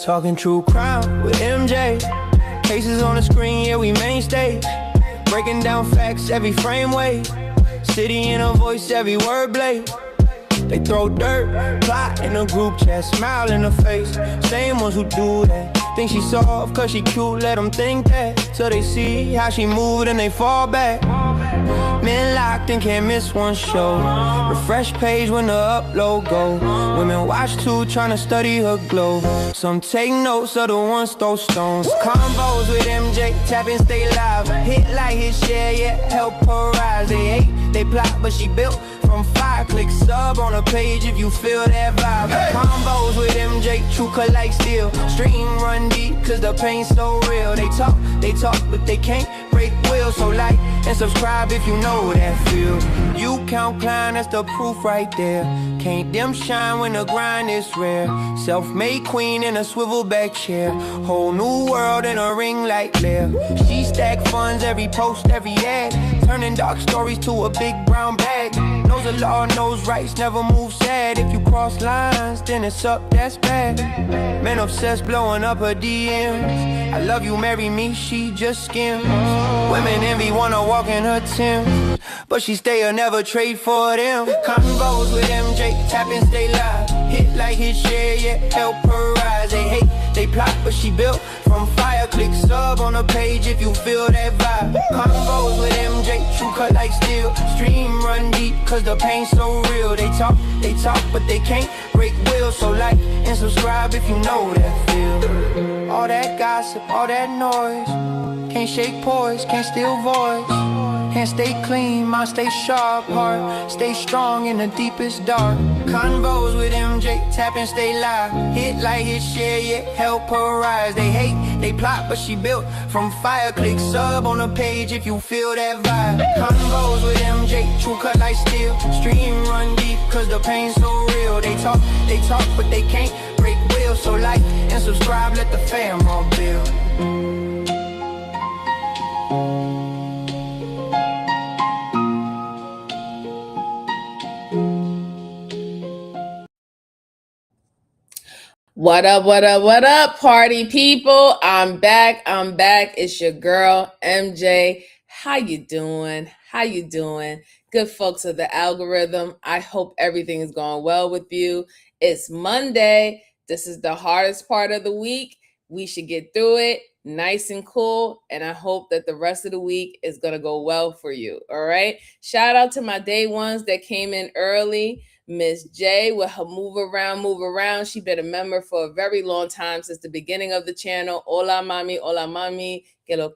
Talking true crime with MJ. Cases on the screen, yeah, we mainstay. Breaking down facts, every frame weight. City in a voice, every word blade. They throw dirt, plot in a group chat, smile in her face. Same ones who do that. Think she soft cause she cute, let them think that. Till they see how she move and they fall back. Men locked and can't miss one show. Refresh page when the upload go. Women watch too, tryna study her glow. Some take notes, other ones throw stones. Convos with MJ, tap and stay live. Hit like his share, yeah, help her rise. They hate, they plot, but she built from fire. Click sub on a page if you feel that vibe. Hey. Convos with MJ, true cut like steel. Stream run deep, cause the pain's so real. They talk, but they can't break wheels. So like and subscribe if you know that feel. You count climb, that's the proof right there. Can't dim shine when the grind is rare. Self-made queen in a swivel back chair. Whole new world in a ring light glare. She stack funds, every post, every ad. Turning dark stories to a big brown bag. Knows the law, knows rights, never move sad. If you cross lines, then it's up, that's bad. Men obsessed, blowing up her DMs. I love you, marry me, she just skims. Women envy, wanna walk in her Timbs, but she stay or never trade for them. Convos with MJ, tap and stay live. Hit like his share, yeah, help her rise. They hate, they plot, but she built from fire. Click sub on a page if you feel that vibe. Convos with MJ, true cut like steel. Stream run deep, cause the pain's so real. They talk, but they can't break wheels. So like and subscribe if you know that feel. All that gossip, all that noise. Can't shake poise, can't steal voice. Can't stay clean, mind stay sharp. Heart stay strong in the deepest dark. Convos with MJ, tap and stay live. Hit like his share, yeah, help her rise. They hate, they plot, but she built from fire. Click sub on a page if you feel that vibe. Convos with MJ, true cut like steel. Stream run deep, cause the pain's so real. They talk, but they can't break wheels. So like and subscribe, let the fam all build. What up, party people? I'm back. It's your girl, MJ. How you doing? Good folks of the algorithm. I hope everything is going well with you. It's Monday. This is the hardest part of the week. We should get through it nice and cool, and I hope that the rest of the week is going to go well for you, all right? Shout out to my day ones that came in early. Miss J with her move around. She's been a member for a very long time, since the beginning of the channel. Hola, mami. Que lo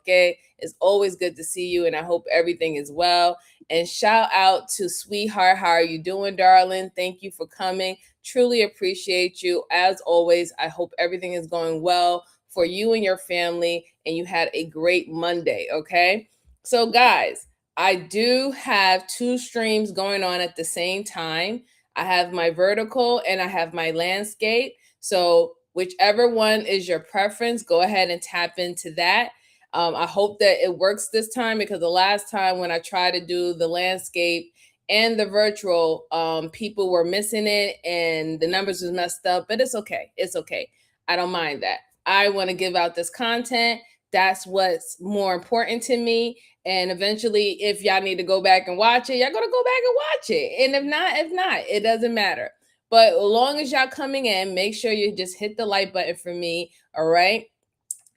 que. It's always good to see you, and I hope everything is well. And shout out to Sweetheart. How are you doing, darling? Thank you for coming. Truly appreciate you. As always, I hope everything is going well for you and your family, and you had a great Monday, okay? So, guys, I do have two streams going on at the same time. I have my vertical and I have my landscape. So whichever one is your preference, go ahead and tap into that. I hope that it works this time, because the last time when I tried to do the landscape and the virtual, people were missing it and the numbers was messed up, but it's okay. I don't mind that. I want to give out this content. That's what's more important to me. And eventually, if y'all need to go back and watch it, y'all gonna go back and watch it. And if not, it doesn't matter. But as long as y'all coming in, make sure you just hit the like button for me, all right?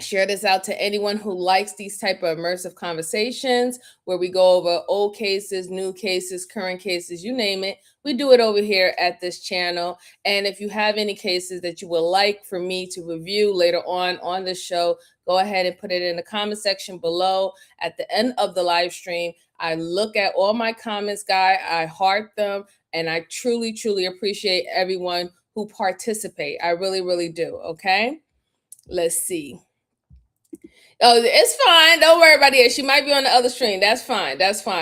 Share this out to anyone who likes these type of immersive conversations where we go over old cases, new cases, current cases, you name it. We do it over here at this channel. And if you have any cases that you would like for me to review later on the show, go ahead and put it in the comment section below. At the end of the live stream, I look at all my comments, guys. I heart them, and I truly appreciate everyone who participate. I really do, okay? Let's see. Oh, it's fine. Don't worry about it. She might be on the other stream. That's fine.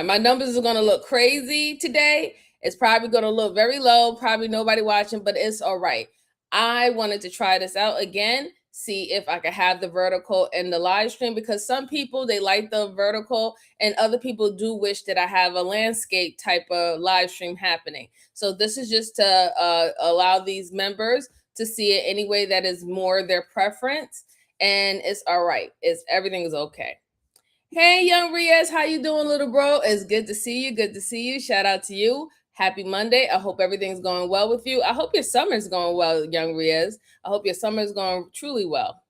My numbers are going to look crazy today. It's probably going to look very low. Probably nobody watching, but it's all right. I wanted to try this out again see if I could have the vertical in the live stream, because some people, they like the vertical and other people do wish that I have a landscape type of live stream happening. So this is just to allow these members to see it any way that is more their preference. And it's all right. Everything is okay. Hey, young Riaz, how you doing, little bro? It's good to see you. Good to see you. Shout out to you. Happy Monday. I hope everything's going well with you. I hope your summer's going well, young Riaz. I hope your summer's going truly well.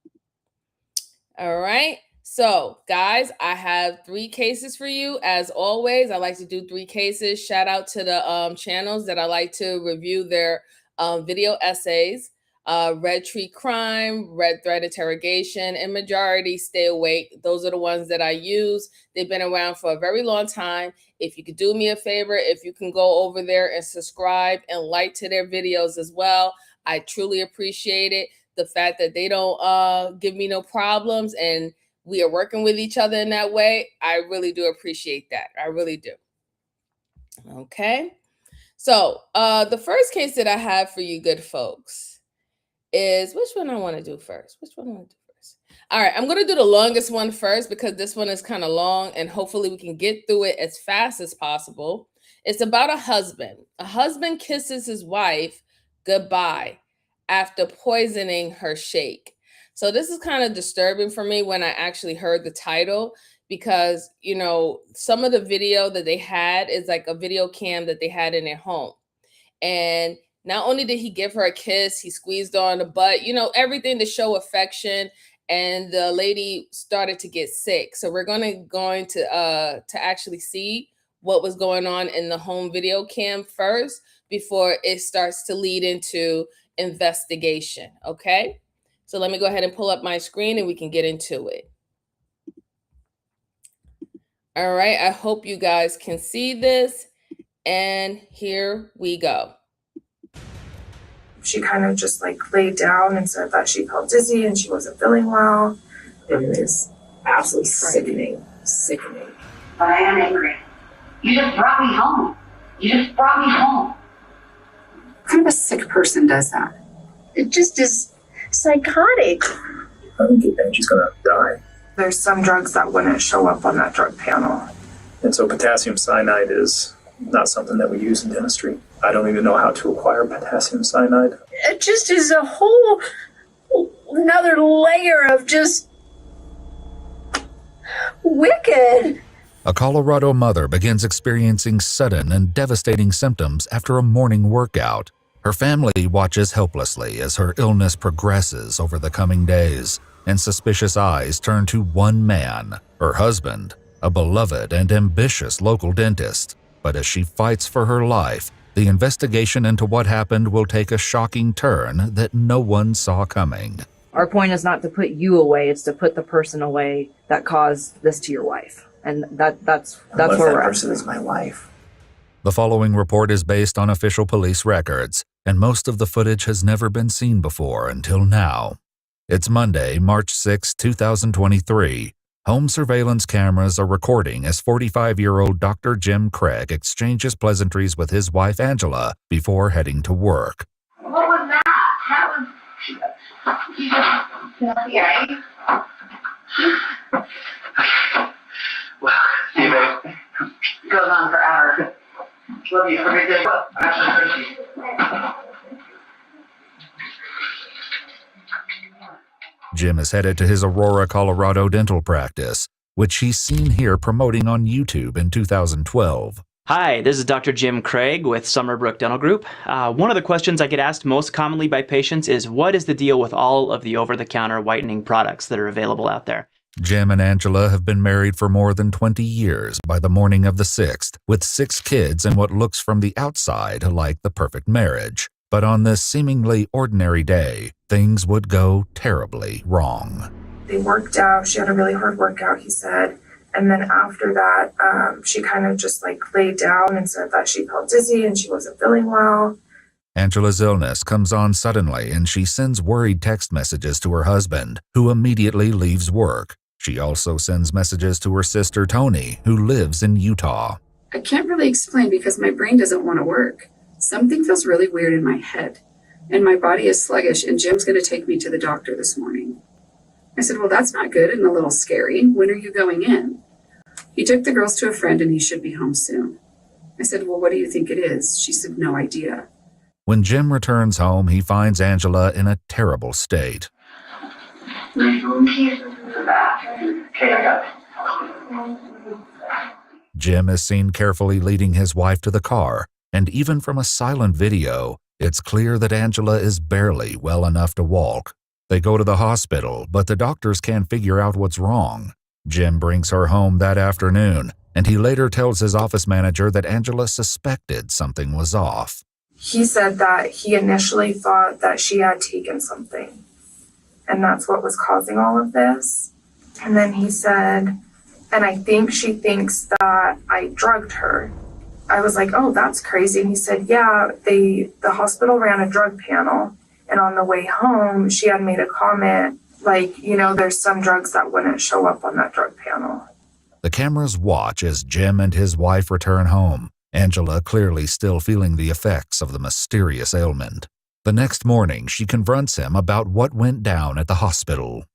All right. So, guys, I have 3 cases for you. As always, I like to do 3 cases. Shout out to the channels that I like to review their video essays. Red Tree Crime, Red Thread Interrogation, and Majority Stay Awake. Those are the ones that I use. They've been around for a very long time. If you could do me a favor, if you can go over there and subscribe and like to their videos as well, I truly appreciate it. The fact that they don't give me no problems and we are working with each other in that way, I really do appreciate that. I really do. Okay. So the first case that I have for you good folks is, which one I want to do first? All right, I'm going to do the longest one first because this one is kind of long and hopefully we can get through it as fast as possible. It's about a husband. A husband kisses his wife goodbye after poisoning her shake. So this is kind of disturbing for me when I actually heard the title, because, you know, some of the video that they had is like a video cam that they had in their home. And not only did he give her a kiss, he squeezed her on the butt, you know, everything to show affection. And the lady started to get sick. So we're going to actually see what was going on in the home video cam first before it starts to lead into investigation. Okay. So let me go ahead and pull up my screen and we can get into it. All right. I hope you guys can see this. And here we go. She kind of just like laid down and said that she felt dizzy and she wasn't feeling well. It was absolutely sickening. But I am angry. You just brought me home. What kind of a sick person does that? It just is psychotic. I think she's gonna die. There's some drugs that wouldn't show up on that drug panel. And so potassium cyanide is not something that we use in dentistry. I don't even know how to acquire potassium cyanide. It just is a whole another layer of just wicked. A Colorado mother begins experiencing sudden and devastating symptoms after a morning workout. Her family watches helplessly as her illness progresses over the coming days, and suspicious eyes turn to one man, her husband, a beloved and ambitious local dentist. But as she fights for her life, the investigation into what happened will take a shocking turn that no one saw coming. Our point is not to put you away, it's to put the person away that caused this to your wife. And that's where we're at. That person is my wife. The following report is based on official police records, and most of the footage has never been seen before until now. It's Monday, March 6, 2023. Home surveillance cameras are recording as 45-year-old Dr. Jim Craig exchanges pleasantries with his wife Angela before heading to work. What was that? Okay. Well, see you, babe. Goes on forever. Love you. Have a great day. Actually, thank you. Jim is headed to his Aurora, Colorado dental practice, which he's seen here promoting on YouTube in 2012. Hi, this is Dr. Jim Craig with Summerbrook Dental Group. One of the questions I get asked most commonly by patients is, what is the deal with all of the over-the-counter whitening products that are available out there? Jim and Angela have been married for more than 20 years by the morning of the 6th, with 6 kids in what looks from the outside like the perfect marriage. But on this seemingly ordinary day, things would go terribly wrong. They worked out. She had a really hard workout, he said. And then after that, she kind of just like laid down and said that she felt dizzy and she wasn't feeling well. Angela's illness comes on suddenly, and she sends worried text messages to her husband, who immediately leaves work. She also sends messages to her sister Tony, who lives in Utah. I can't really explain because my brain doesn't want to work. Something feels really weird in my head. and my body is sluggish, and Jim's going to take me to the doctor this morning. I said, well, that's not good and a little scary. When are you going in? He took the girls to a friend and he should be home soon. I said, well, what do you think it is? She said, no idea. When Jim returns home, he finds Angela in a terrible state. My phone keys are in the bathroom. Okay, I got it. Jim is seen carefully leading his wife to the car, and even from a silent video, it's clear that Angela is barely well enough to walk. They go to the hospital, but the doctors can't figure out what's wrong. Jim brings her home that afternoon, and he later tells his office manager that Angela suspected something was off. He said that he initially thought that she had taken something, and that's what was causing all of this. And then he said, and I think she thinks that I drugged her. I was like, oh, that's crazy. And he said, yeah, the hospital ran a drug panel, and on the way home, she had made a comment like, you know, there's some drugs that wouldn't show up on that drug panel. The cameras watch as Jim and his wife return home, Angela clearly still feeling the effects of the mysterious ailment. The next morning, she confronts him about what went down at the hospital.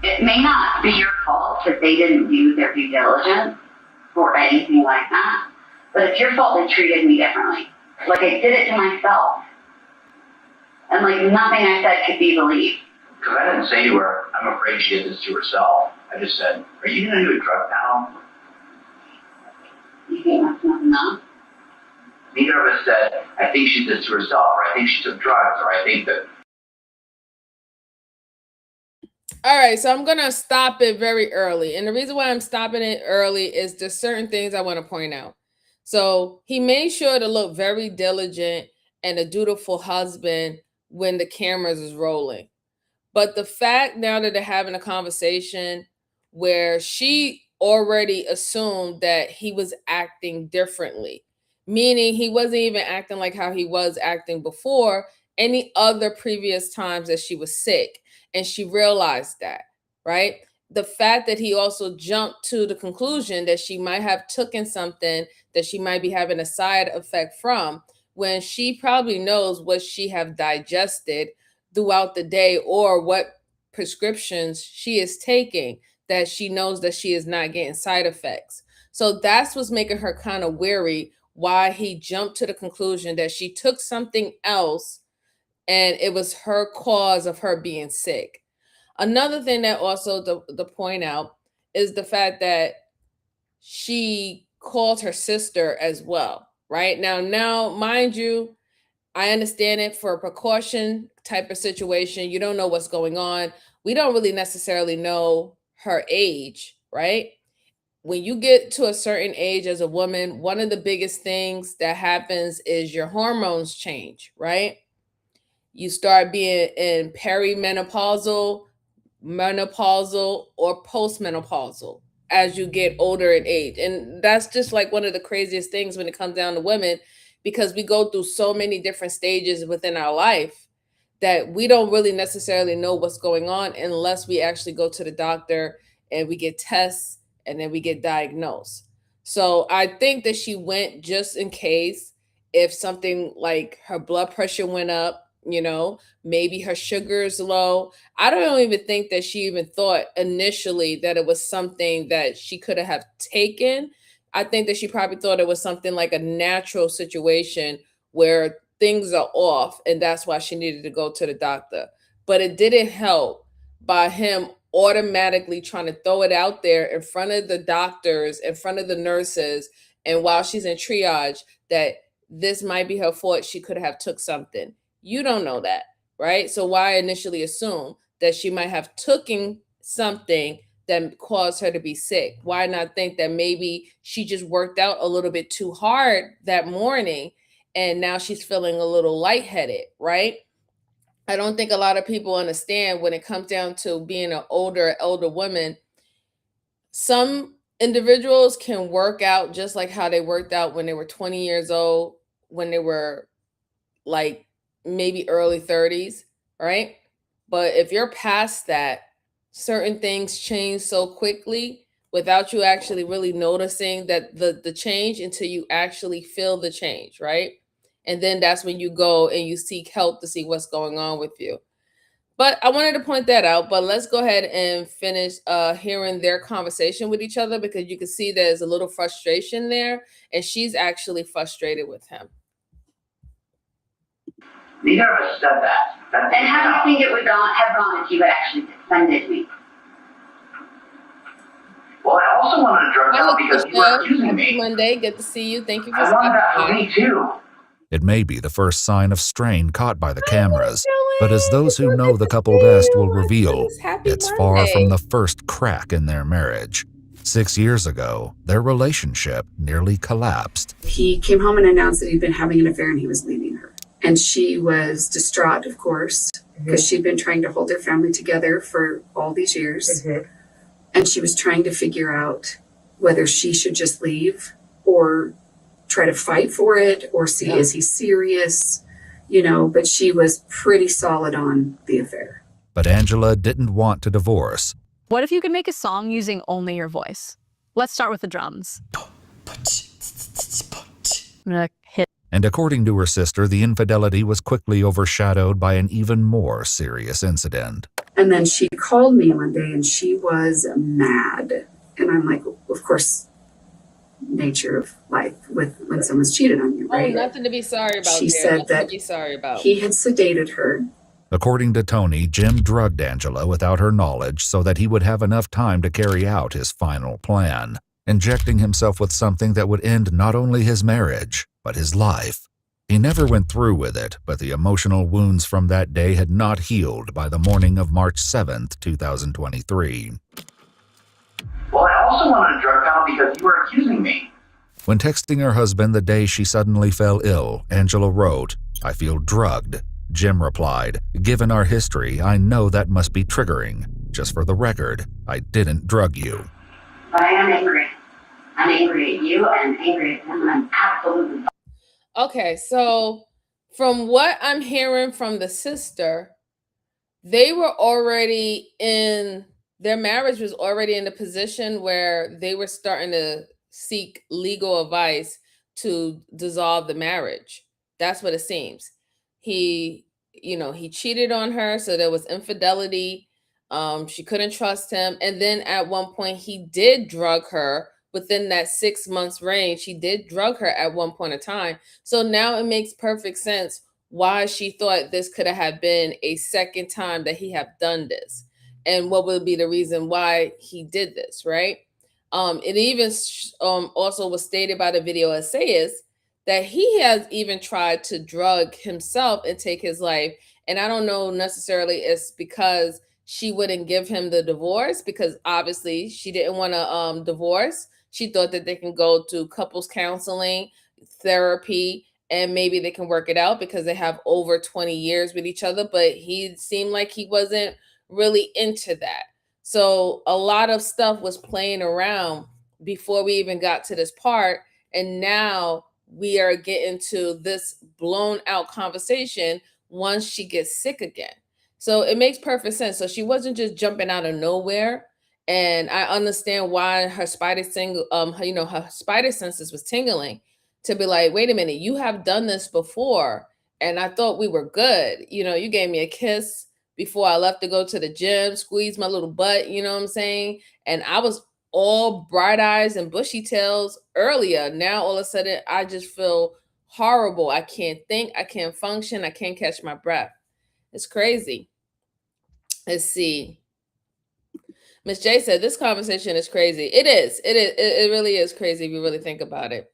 It may not be your fault if they didn't do their due diligence or anything like that, but it's your fault they treated me differently. Like, I did it to myself. And like, nothing I said could be believed. Because I didn't say to her, I'm afraid she did this to herself. I just said, are you going to do a drug panel? You think that's not enough? Neither of us said, I think she did this to herself, or I think she took drugs, or I think that... All right, so I'm going to stop it very early. And the reason why I'm stopping it early is there's certain things I want to point out. So he made sure to look very diligent and a dutiful husband when the cameras is rolling. But the fact now that they're having a conversation where she already assumed that he was acting differently, meaning he wasn't even acting like how he was acting before any other previous times that she was sick. And she realized that, right? The fact that he also jumped to the conclusion that she might have taken something that she might be having a side effect from, when she probably knows what she have digested throughout the day or what prescriptions she is taking, that she knows that she is not getting side effects. So that's what's making her kind of weary, why he jumped to the conclusion that she took something else and it was her cause of her being sick. Another thing that also to point out is the fact that she called her sister as well, right? Now, mind you, I understand it for a precaution type of situation. You don't know what's going on. We don't really necessarily know her age, right? When you get to a certain age as a woman, one of the biggest things that happens is your hormones change, right? You start being in perimenopausal, menopausal, or postmenopausal as you get older in age. And that's just like one of the craziest things when it comes down to women, because we go through so many different stages within our life that we don't really necessarily know what's going on unless we actually go to the doctor and we get tests and then we get diagnosed. So I think that she went just in case if something like her blood pressure went up, you know, maybe her sugar is low. I don't even think that she even thought initially that it was something that she could have taken. I think that she probably thought it was something like a natural situation where things are off and that's why she needed to go to the doctor. But it didn't help by him automatically trying to throw it out there in front of the doctors, in front of the nurses, and while she's in triage, that this might be her fault. She could have took something. You don't know that, right? So why initially assume that she might have taken something that caused her to be sick? Why not think that maybe she just worked out a little bit too hard that morning and now she's feeling a little lightheaded, right? I don't think a lot of people understand when it comes down to being an older woman. Some individuals can work out just like how they worked out when they were 20 years old, when they were like maybe early 30s, right? But if you're past that, certain things change so quickly without you actually really noticing that the change until you actually feel the change, right? And then that's when you go and you seek help to see what's going on with you. But I wanted to point that out. But let's go ahead and finish hearing their conversation with each other, because you can see there's a little frustration there, and she's actually frustrated with him. Neither of us said that. And how do you think it would have gone if you had actually defended me? Well, I also wanted a drug count because you were accusing me. Monday, good to see you. Thank you for I wanted that for me too. It may be the first sign of strain caught by the cameras, but as those who know the couple best will reveal, it's far from the first crack in their marriage. 6 years ago, their relationship nearly collapsed. He came home and announced that he'd been having an affair and he was leaving her. And she was distraught, of course, because she'd been trying to hold their family together for all these years. And she was trying to figure out whether she should just leave or try to fight for it or see, is he serious? You know, but she was pretty solid on the affair. But Angela didn't want to divorce. What if you could make a song using only your voice? Let's start with the drums. I'm gonna hit. And according to her sister, the infidelity was quickly overshadowed by an even more serious incident. And then she called me one day and she was mad. And I'm like, of course, nature of life with when someone's cheated on you, right? Oh, nothing to be sorry about. She said that he had sedated her. According to Tony, Jim drugged Angela without her knowledge so that he would have enough time to carry out his final plan, injecting himself with something that would end not only his marriage, but his life. He never went through with it, but the emotional wounds from that day had not healed by the morning of March 7th, 2023. Well, I also wanted a drug count because you were accusing me. When texting her husband the day she suddenly fell ill, Angela wrote, "I feel drugged." Jim replied, "Given our history, I know that must be triggering. Just for the record, I didn't drug you." But I am angry. I'm angry at you and angry at him, and I'm absolutely. Okay, so from what I'm hearing from the sister, they were already in, their marriage was already in a position where they were starting to seek legal advice to dissolve the marriage. That's what it seems. He cheated on her, so there was infidelity. She couldn't trust him. And then at one point he did drug her. Within that 6 months range, he did drug her at one point in time. So now it makes perfect sense why she thought this could have been a second time that he have done this. And what would be the reason why he did this, right? It even also was stated by the video essayist that he has even tried to drug himself and take his life. And I don't know necessarily it's because she wouldn't give him the divorce, because obviously she didn't want to divorce. She thought that they can go to couples counseling, therapy, and maybe they can work it out because they have over 20 years with each other. But he seemed like he wasn't really into that. So a lot of stuff was playing around before we even got to this part. And now we are getting to this blown out conversation once she gets sick again. So it makes perfect sense. So she wasn't just jumping out of nowhere. And I understand why her spider senses was tingling to be like, wait a minute, you have done this before. And I thought we were good. You gave me a kiss before I left to go to the gym, squeezed my little butt, you know what I'm saying? And I was all bright eyes and bushy tails earlier. Now, all of a sudden, I just feel horrible. I can't think, I can't function, I can't catch my breath. It's crazy. Let's see. Miss J said, this conversation is crazy. It is. It really is crazy if you really think about it.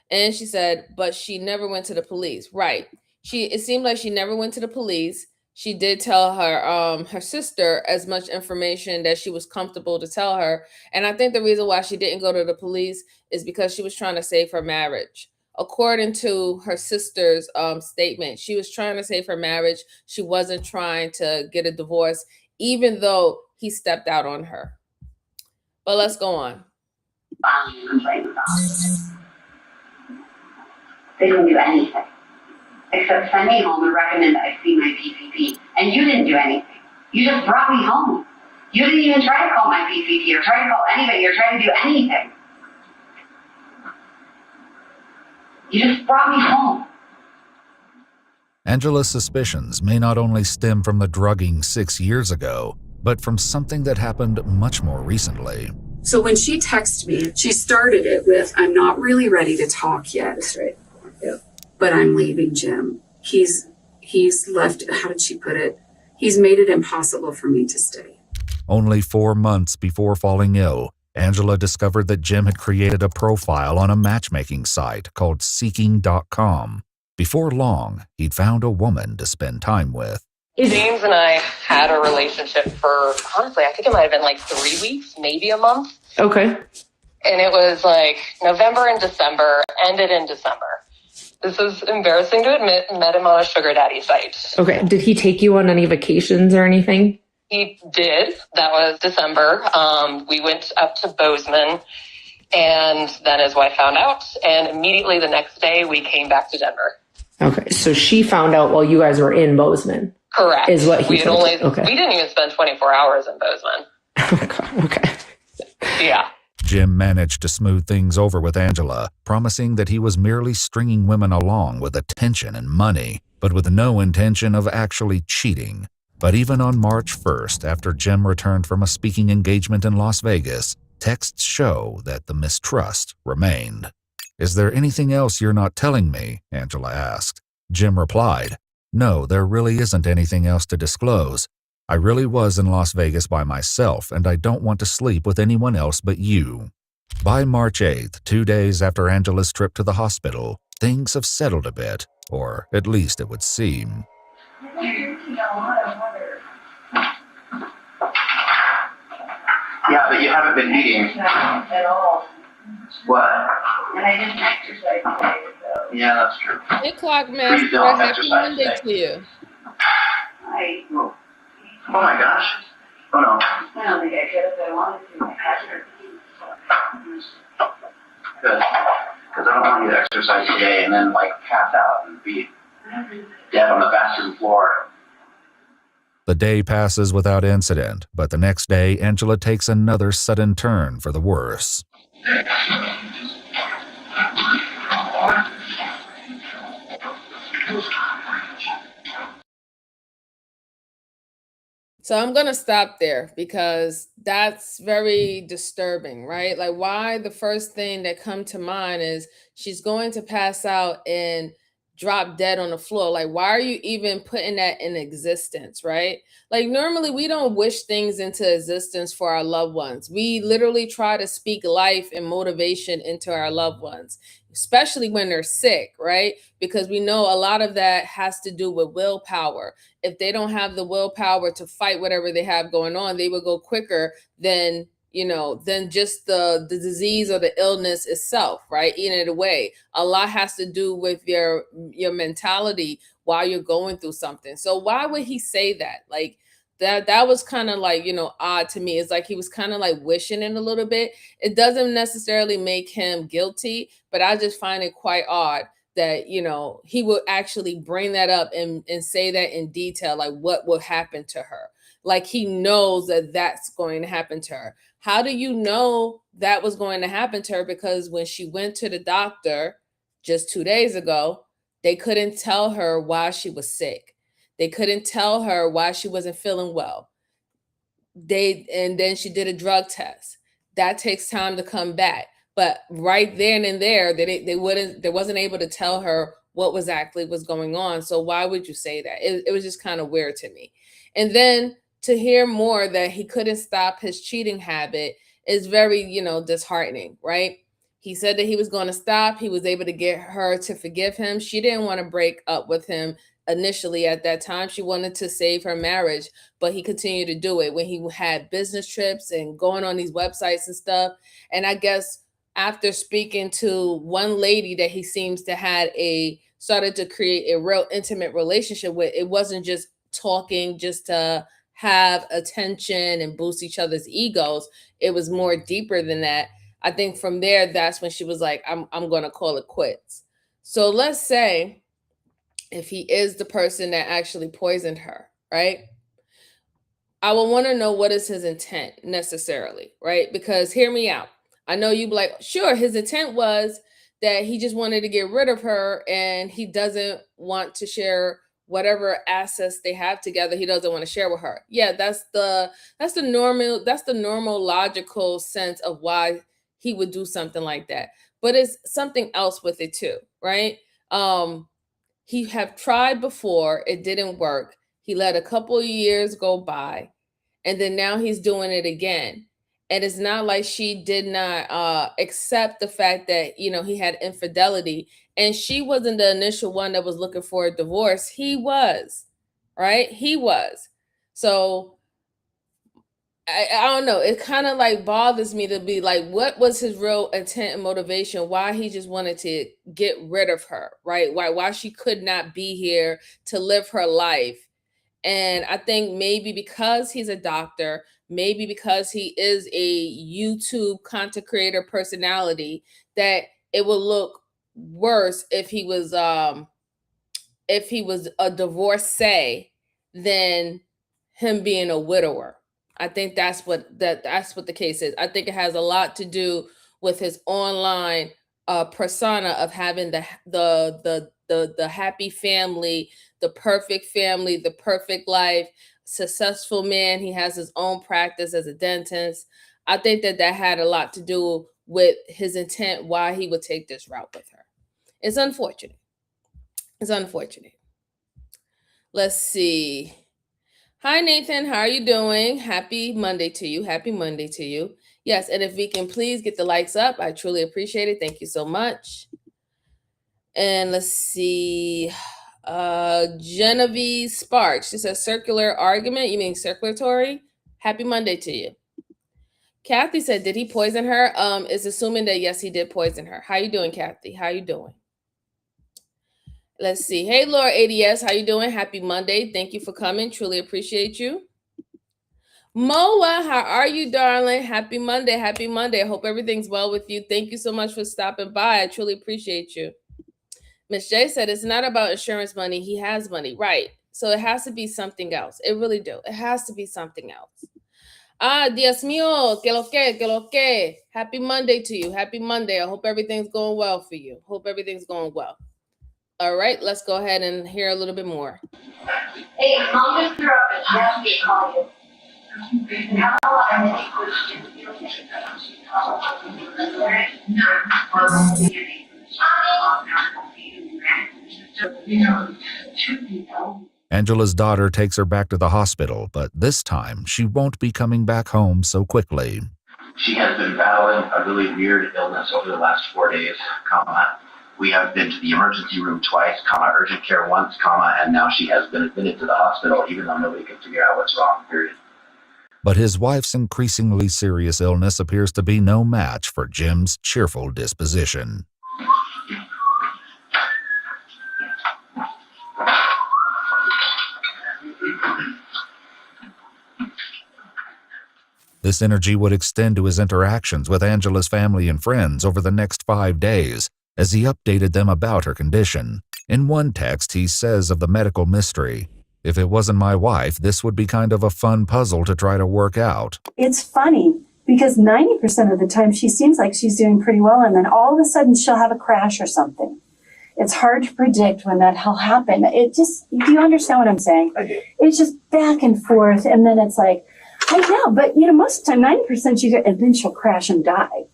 And she said, but she never went to the police. Right. It seemed like she never went to the police. She did tell her sister as much information that she was comfortable to tell her. And I think the reason why she didn't go to the police is because she was trying to save her marriage. According to her sister's statement, she was trying to save her marriage. She wasn't trying to get a divorce, even though he stepped out on her. But let's go on. They didn't do anything except send me home and recommend that I see my PCP. And you didn't do anything. You just brought me home. You didn't even try to call my PCP or try to call anybody or try to do anything. You just brought me home. Angela's suspicions may not only stem from the drugging 6 years ago, but from something that happened much more recently. So when she texted me, she started it with, I'm not really ready to talk yet. That's right. Yeah. But I'm leaving Jim. He's left, how did she put it? He's made it impossible for me to stay. Only 4 months before falling ill, Angela discovered that Jim had created a profile on a matchmaking site called Seeking.com. Before long, he'd found a woman to spend time with. James and I had a relationship for, honestly, I think it might have been like 3 weeks, maybe a month. Okay. And it was like November and December, ended in December. This is embarrassing to admit, met him on a sugar daddy site. Okay. Did he take you on any vacations or anything? He did. That was December. We went up to Bozeman, and then his wife found out. And immediately the next day, we came back to Denver. Okay. So she found out while you guys were in Bozeman. Correct. Is what he told you. Okay. We didn't even spend 24 hours in Bozeman. Oh, God. Okay. Yeah. Jim managed to smooth things over with Angela, promising that he was merely stringing women along with attention and money, but with no intention of actually cheating. But even on March 1st, after Jim returned from a speaking engagement in Las Vegas, texts show that the mistrust remained. "Is there anything else you're not telling me?" Angela asked. Jim replied, "No, there really isn't anything else to disclose. I really was in Las Vegas by myself, and I don't want to sleep with anyone else but you." By March 8th, 2 days after Angela's trip to the hospital, things have settled a bit, or at least it would seem. Yeah, but you haven't been eating. No, at all. What? And I didn't exercise today, so Yeah, that's true. Hey, Clock Please Master, don't happy exercise Monday today. to you. I Oh my gosh. Oh no. I don't think I could if I wanted to. My pastor. Good. Because I don't want you to exercise today and then like pass out and be dead on the bathroom floor. The day passes without incident, but the next day, Angela takes another sudden turn for the worse. So I'm going to stop there because that's very disturbing, right? Like, why the first thing that come to mind is she's going to pass out and drop dead on the floor. Like, why are you even putting that in existence, right? Like, normally we don't wish things into existence for our loved ones. We literally try to speak life and motivation into our loved ones, especially when they're sick, right? Because we know a lot of that has to do with willpower. If they don't have the willpower to fight whatever they have going on, they will go quicker than just the disease or the illness itself, right? Eating it away. A lot has to do with your mentality while you're going through something. So why would he say that? Like, that was kind of like, odd to me. It's like he was kind of like wishing it a little bit. It doesn't necessarily make him guilty, but I just find it quite odd that, he would actually bring that up and say that in detail, like what will happen to her. Like he knows that that's going to happen to her. How do you know that was going to happen to her? Because when she went to the doctor just 2 days ago, they couldn't tell her why she was sick. They couldn't tell her why she wasn't feeling well. And then she did a drug test. That takes time to come back. But right then and there, they wasn't able to tell her what was going on. So why would you say that? It was just kind of weird to me. And then to hear more that he couldn't stop his cheating habit is very, disheartening, right? He said that he was going to stop. He was able to get her to forgive him. She didn't want to break up with him initially at that time. She wanted to save her marriage, but he continued to do it when he had business trips and going on these websites and stuff. And I guess after speaking to one lady that he seems to had started to create a real intimate relationship with, it wasn't just talking just to have attention and boost each other's egos. It was more deeper than that. I think from there, that's when she was like, I'm going to call it quits. So let's say if he is the person that actually poisoned her, right? I will want to know what is his intent necessarily, right? Because hear me out. I know you be like, sure, his intent was that he just wanted to get rid of her and he doesn't want to share whatever assets they have together. He doesn't want to share with her. Yeah, that's the normal logical sense of why he would do something like that. But it's something else with it too, right? He have tried before, it didn't work. He let a couple of years go by, and then now he's doing it again. And it's not like she did not accept the fact that, he had infidelity, and she wasn't the initial one that was looking for a divorce. He was, right? He was. So I don't know. It kind of like bothers me to be like, what was his real intent and motivation? Why he just wanted to get rid of her, right? Why she could not be here to live her life. And I think maybe because he's a doctor, maybe because he is a YouTube content creator personality, that it will look worse if he was a divorcee than him being a widower. I think that's what the case is. I think it has a lot to do with his online persona of having the happy family, the perfect life, successful man. He has his own practice as a dentist. I think that had a lot to do with his intent, why he would take this route with her. It's unfortunate. Let's see. Hi, Nathan. How are you doing? Happy Monday to you. Yes, and if we can please get the likes up, I truly appreciate it. Thank you so much. And let's see. Genevieve Sparks. She says circular argument. You mean circulatory? Happy Monday to you. Kathy said, did he poison her? Is assuming that yes, he did poison her. How you doing, Kathy? How you doing? Let's see. Hey, Laura ADS, how you doing? Happy Monday. Thank you for coming. Truly appreciate you. Moa, how are you, darling? Happy Monday. I hope everything's well with you. Thank you so much for stopping by. I truly appreciate you. Miss J said, it's not about insurance money. He has money. Right. So it has to be something else. It really do. It has to be something else. Dios mío, que lo que. Happy Monday to you. Happy Monday. I hope everything's going well for you. All right, let's go ahead and hear a little bit more. Hey, Mom just threw up a chat to call you. How I make questions. Angela's daughter takes her back to the hospital, but this time she won't be coming back home so quickly. She has been battling a really weird illness over the last 4 days, we have been to the emergency room twice, urgent care once, and now she has been admitted to the hospital even though nobody can figure out what's wrong, period. But his wife's increasingly serious illness appears to be no match for Jim's cheerful disposition. This energy would extend to his interactions with Angela's family and friends over the next 5 days as he updated them about her condition. In one text, he says of the medical mystery, "If it wasn't my wife, this would be kind of a fun puzzle to try to work out." It's funny because 90% of the time she seems like she's doing pretty well, and then all of a sudden she'll have a crash or something. It's hard to predict when that'll happen. Do you understand what I'm saying? I do. It's just back and forth, and then it's like, I know, but most of the time, 90% and then she'll crash and die.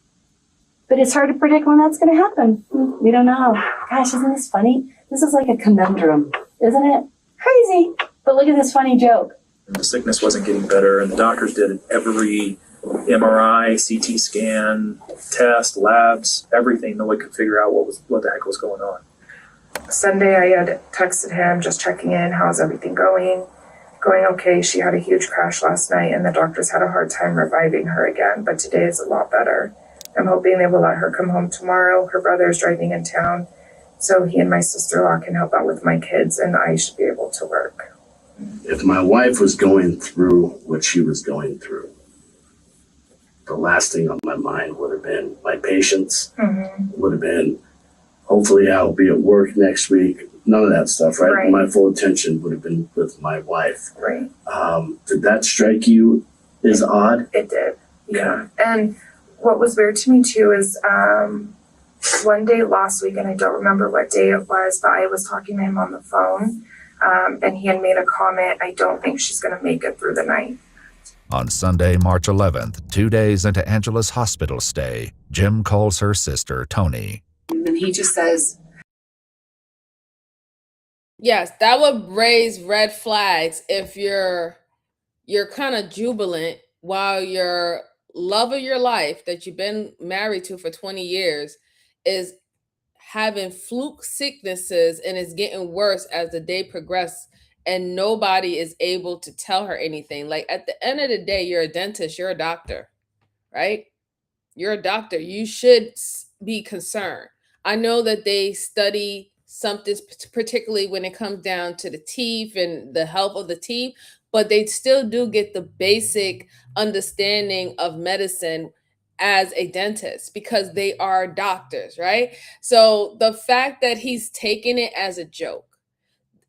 But it's hard to predict when that's going to happen. We don't know. Gosh, isn't this funny? This is like a conundrum, isn't it? Crazy. But look at this funny joke. The sickness wasn't getting better, and the doctors did every MRI, CT scan, test, labs, everything. Nobody could figure out what the heck was going on. Sunday, I had texted him, just checking in. How's everything going? Going okay. She had a huge crash last night, and the doctors had a hard time reviving her again, but today is a lot better. I'm hoping they will let her come home tomorrow. Her brother is driving in town, so he and my sister-in-law can help out with my kids, and I should be able to work. If my wife was going through what she was going through, the last thing on my mind would have been my patients, would have been, hopefully I'll be at work next week. None of that stuff, right? My full attention would have been with my wife. Right. Did that strike you as odd? It did, yeah. And what was weird to me too is one day last week, and I don't remember what day it was, but I was talking to him on the phone, and he had made a comment, I don't think she's going to make it through the night. On Sunday, March 11th, 2 days into Angela's hospital stay, Jim calls her sister, Tony. And he just says, Yes, that would raise red flags if you're kind of jubilant while your love of your life that you've been married to for 20 years is having fluke sicknesses and is getting worse as the day progresses, and nobody is able to tell her anything. Like, at the end of the day, you're a dentist, you're a doctor, right? You're a doctor. You should be concerned. I know that they study something, particularly when it comes down to the teeth and the health of the teeth, but they still do get the basic understanding of medicine as a dentist because they are doctors, right? So the fact that he's taking it as a joke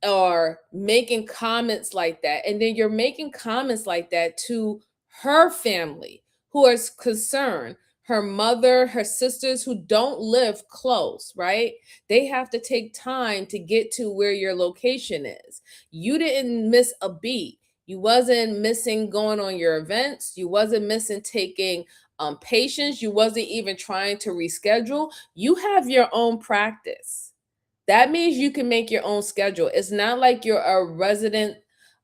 or making comments like that, and then you're making comments like that to her family who is concerned, her mother, her sisters who don't live close, right? They have to take time to get to where your location is. You didn't miss a beat. You wasn't missing going on your events. You wasn't missing taking patients. You wasn't even trying to reschedule. You have your own practice. That means you can make your own schedule. It's not like you're a resident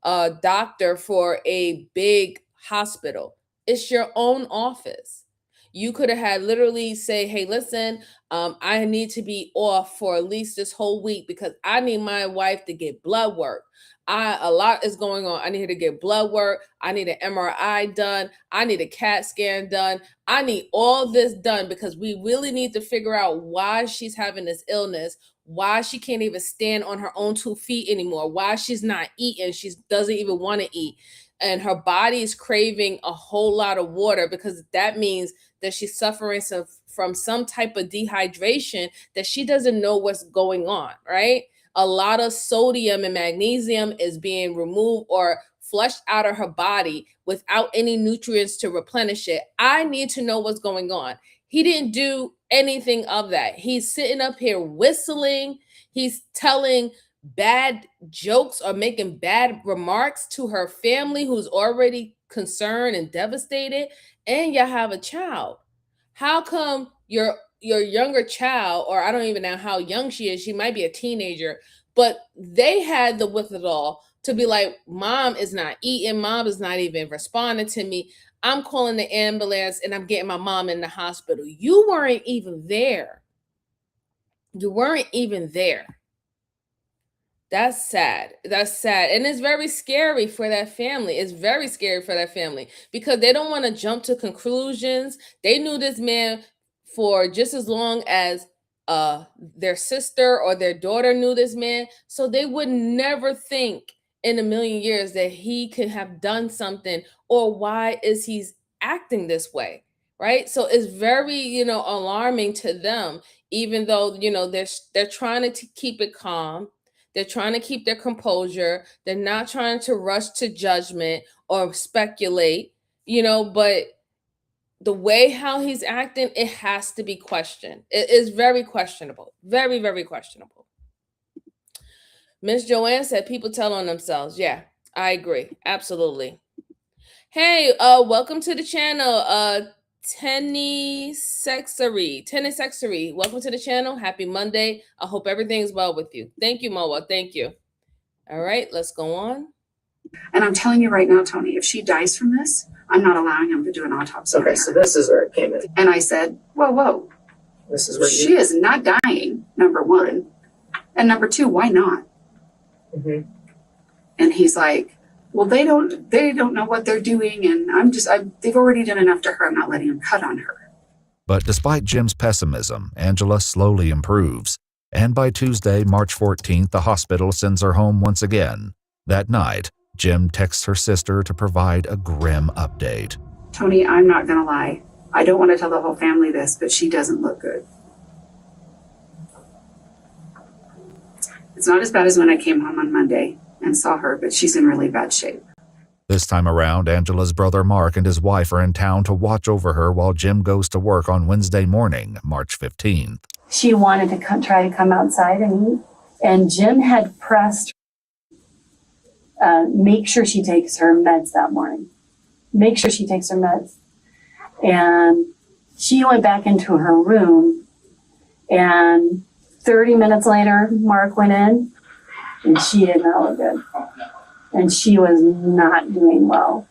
doctor for a big hospital. It's your own office. You could have had literally say, hey, listen, I need to be off for at least this whole week because I need my wife to get blood work. A lot is going on. I need her to get blood work. I need an MRI done. I need a CAT scan done. I need all this done because we really need to figure out why she's having this illness, why she can't even stand on her own 2 feet anymore, why she's not eating, she doesn't even want to eat. And her body is craving a whole lot of water because that means that she's suffering from some type of dehydration that she doesn't know what's going on, right? A lot of sodium and magnesium is being removed or flushed out of her body without any nutrients to replenish it. I need to know what's going on. He didn't do anything of that. He's sitting up here whistling. He's telling bad jokes or making bad remarks to her family who's already concerned and devastated, and you have a child. How come your younger child, or I don't even know how young she is, she might be a teenager, but they had the wherewithal to be like, mom is not eating, mom is not even responding to me, I'm calling the ambulance and I'm getting my mom in the hospital. You weren't even there. You weren't even there. That's sad. That's sad. And it's very scary for that family. It's very scary for that family because they don't want to jump to conclusions. They knew this man for just as long as their sister or their daughter knew this man. So they would never think in a million years that he could have done something, or why is he acting this way, right? So it's very, alarming to them, even though, they're trying to keep it calm. They're trying to keep their composure. They're not trying to rush to judgment or speculate, but the way how he's acting, it has to be questioned. It is very questionable. Very, very questionable. Miss Joanne said people tell on themselves. Yeah, I agree. Absolutely. Hey, welcome to the channel. Tenny Sexery. Welcome to the channel. Happy Monday. I hope everything's well with you. Thank you, Moa. Thank you. All right, let's go on. And I'm telling you right now, Tony, if she dies from this, I'm not allowing him to do an autopsy. Okay, so this is where it came in. And I said, whoa. This is where she is not dying, number one. And number two, why not? Mm-hmm. And he's like, well, they don't know what they're doing, and they've already done enough to her. I'm not letting them cut on her. But despite Jim's pessimism, Angela slowly improves. And by Tuesday, March 14th, the hospital sends her home once again. That night, Jim texts her sister to provide a grim update. Tony, I'm not going to lie. I don't want to tell the whole family this, but she doesn't look good. It's not as bad as when I came home on Monday and saw her, but she's in really bad shape. This time around, Angela's brother Mark and his wife are in town to watch over her while Jim goes to work on Wednesday morning, March 15th. she wanted to try to come outside and eat. And Jim had pressed, make sure she takes her meds that morning. Make sure she takes her meds. And she went back into her room, and 30 minutes later, Mark went in, and she did not look good. And she was not doing well.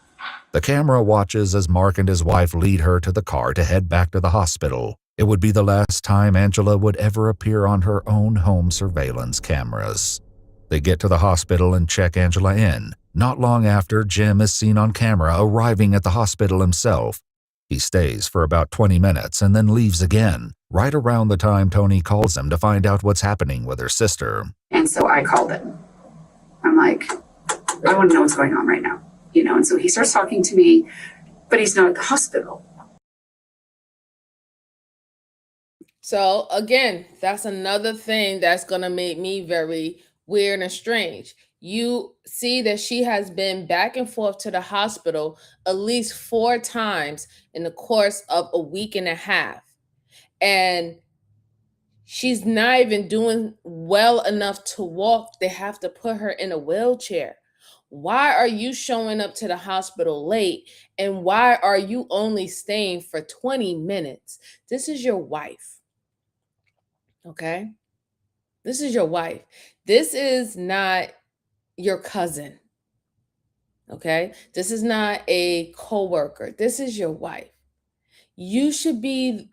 The camera watches as Mark and his wife lead her to the car to head back to the hospital. It would be the last time Angela would ever appear on her own home surveillance cameras. They get to the hospital and check Angela in. Not long after, Jim is seen on camera arriving at the hospital himself. He stays for about 20 minutes and then leaves again, right around the time Tony calls him to find out what's happening with her sister. And so I called him. I'm like, I want to know what's going on right now. And so he starts talking to me, but he's not at the hospital. So again, that's another thing that's going to make me very weird and strange. You see that she has been back and forth to the hospital at least 4 times in the course of a week and a half. And she's not even doing well enough to walk. They have to put her in a wheelchair. Why are you showing up to the hospital late? And why are you only staying for 20 minutes? This is your wife. Okay? This is your wife. This is not your cousin. Okay? This is not a coworker. This is your wife. You should be,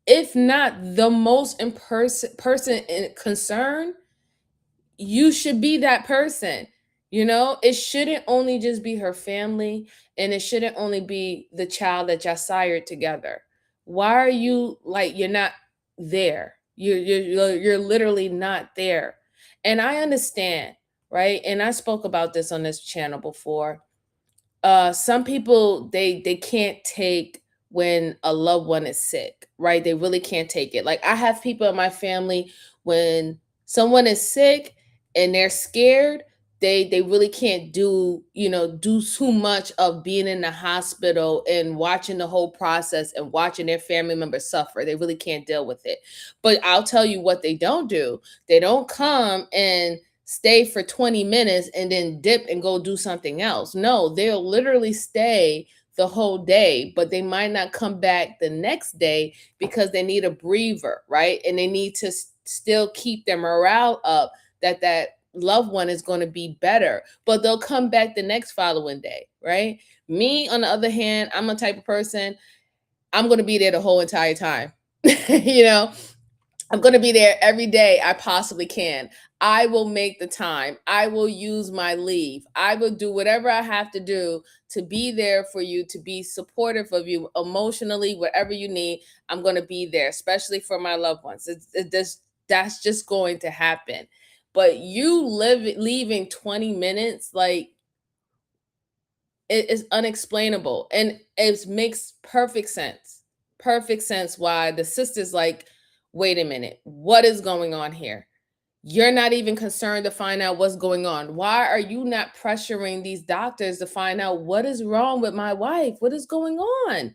if not the most person in concern, you should be that person. It shouldn't only just be her family, and it shouldn't only be the child that y'all sired together. Why are you you're not there? You're literally not there. And I understand, right? And I spoke about this on this channel before. Some people they can't take when a loved one is sick, right? They really can't take it. Like I have people in my family, when someone is sick and they're scared, they really can't do too much of being in the hospital and watching the whole process and watching their family members suffer. They really can't deal with it. But I'll tell you what they don't do. They don't come and stay for 20 minutes and then dip and go do something else. No, they'll literally stay the whole day, but they might not come back the next day because they need a breather, right? And they need to still keep their morale up that loved one is going to be better, but they'll come back the next following day, right? Me, on the other hand, I'm a type of person, I'm going to be there the whole entire time. I'm going to be there every day I possibly can. I will make the time. I will use my leave. I will do whatever I have to do to be there for you, to be supportive of you emotionally, whatever you need. I'm going to be there, especially for my loved ones. That's just going to happen. But you leaving 20 minutes, it is unexplainable. And it makes perfect sense. Perfect sense why the sister's like, wait a minute, what is going on here? You're not even concerned to find out what's going on. Why are you not pressuring these doctors to find out what is wrong with my wife? What is going on?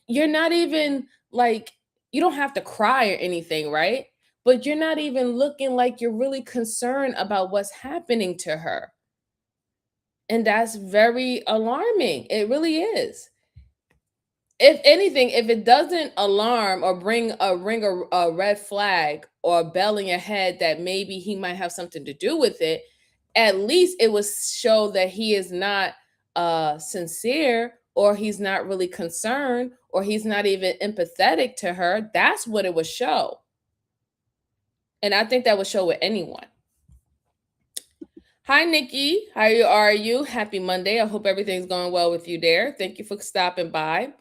You're not even you don't have to cry or anything, right? But you're not even looking like you're really concerned about what's happening to her. And that's very alarming. It really is. If anything, if it doesn't alarm or ring a red flag or a bell in your head that maybe he might have something to do with it, at least it would show that he is not sincere, or he's not really concerned, or he's not even empathetic to her. That's what it would show. And I think that would show with anyone. Hi, Nikki. How are you? Happy Monday. I hope everything's going well with you there. Thank you for stopping by.